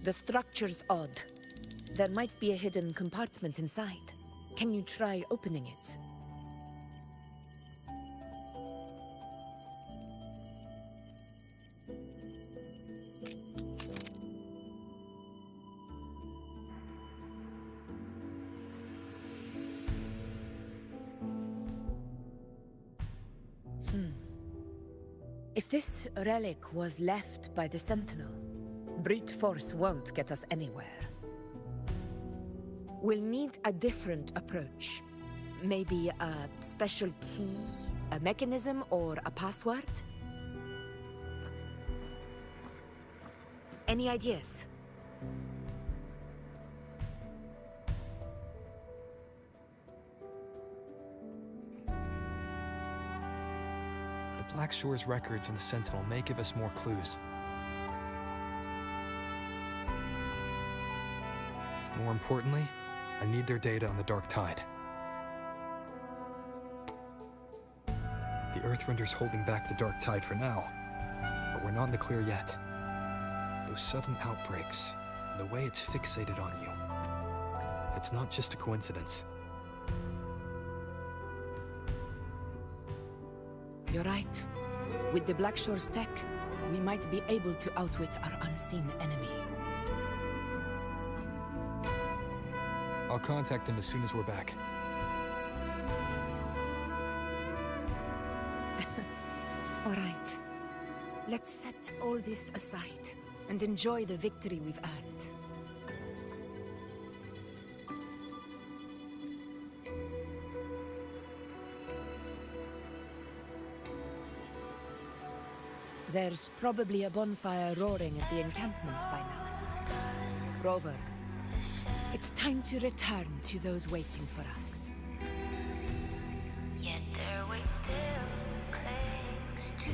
The structure's odd. There might be a hidden compartment inside. Can you try opening it? If this relic was left by the Sentinel, brute force won't get us anywhere. We'll need a different approach. Maybe a special key, a mechanism, or a password? Any ideas? The Black Shore's records on the Sentinel may give us more clues. More importantly, I need their data on the Dark Tide. The Earthrender's holding back the Dark Tide for now, but we're not in the clear yet. Those sudden outbreaks, and the way it's fixated on you, it's not just a coincidence. You're right. With the Black Shore's tech, we might be able to outwit our unseen enemy. I'll contact them as soon as we're back. All right. Let's set all this aside and enjoy the victory we've earned. There's probably a bonfire roaring at the encampment by now. Rover, it's time to return to those waiting for us. Yet their weight still clings to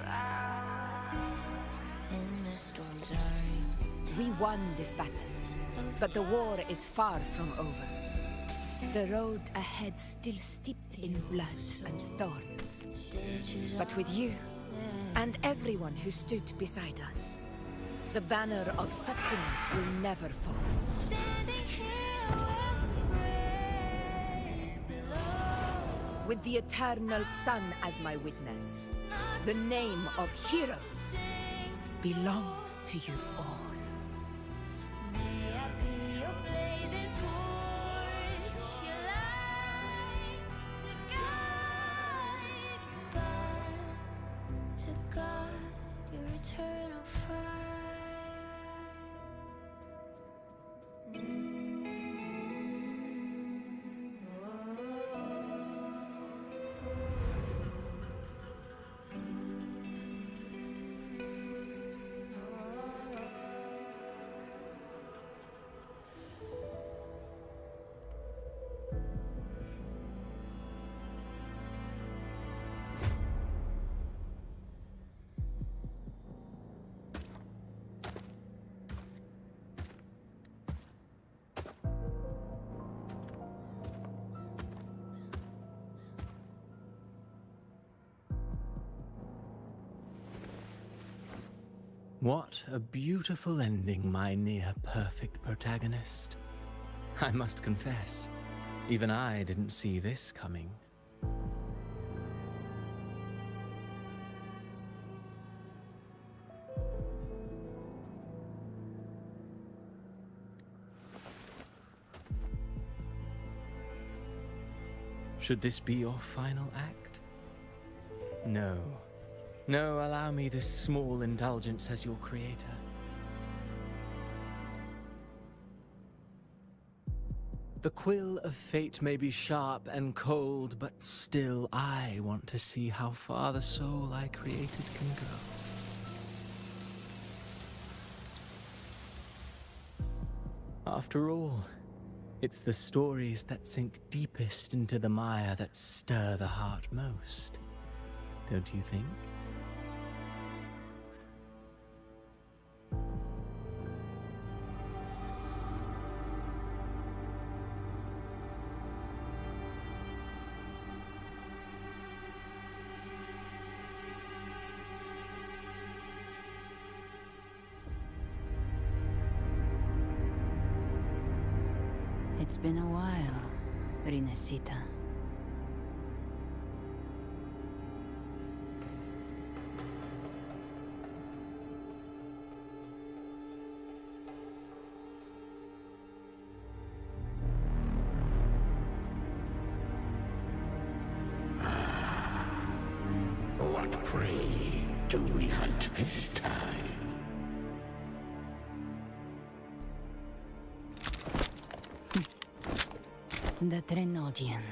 ours. In the storms are We won this battle, but the war is far from over. The road ahead still steeped in blood and thorns. But with you, and everyone who stood beside us, the banner of Septiment will never fall. With the eternal sun as my witness, the name of heroes belongs to you all. May I be your blazing torch, your light to guide your eternal fire. What a beautiful ending, my near-perfect protagonist. I must confess, even I didn't see this coming. Should this be your final act? No. No, allow me this small indulgence as your creator. The quill of fate may be sharp and cold, but still I want to see how far the soul I created can go. After all, it's the stories that sink deepest into the mire that stir the heart most, don't you think? It's been a while, Rinasita. What prey do we hunt this time? The Trenodian.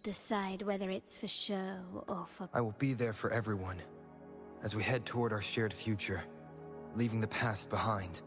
decide whether it's for show or for... I will be there for everyone, as we head toward our shared future, leaving the past behind.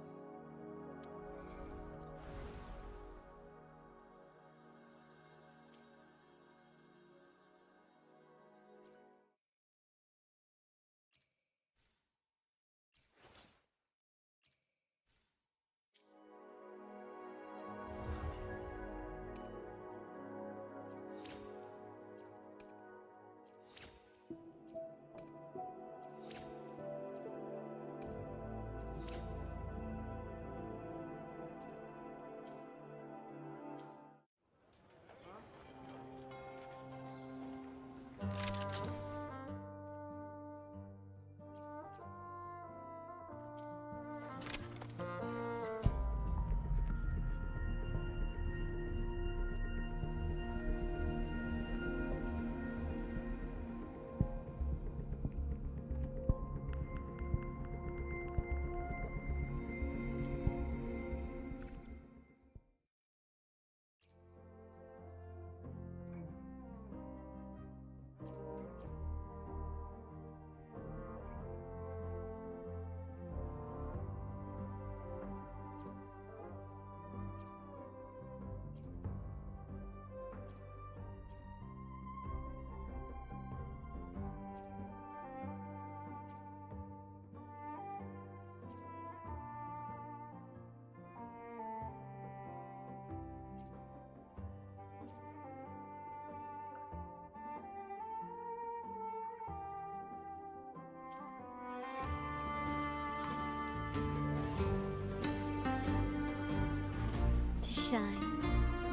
To shine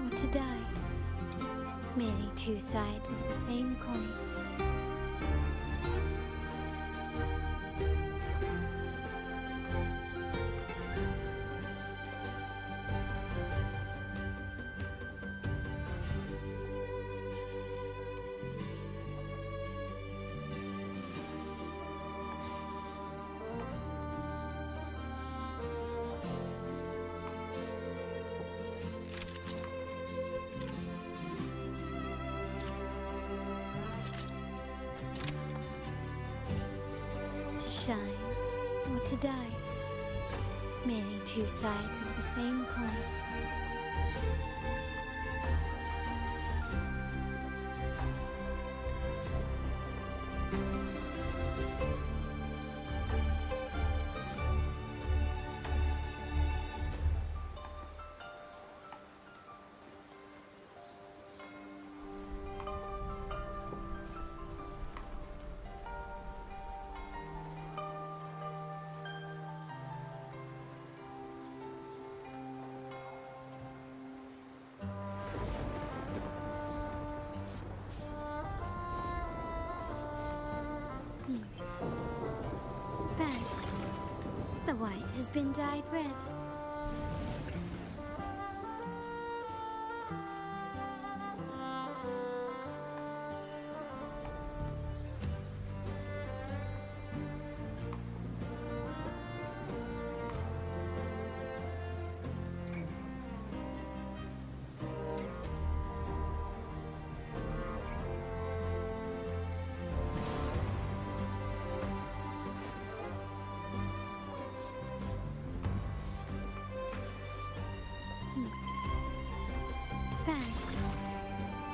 or to die. Merely two sides of the same coin. To shine or to die. Merely two sides of the same coin. Bang. The white has been dyed red. Bang.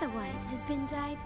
The white has been dyed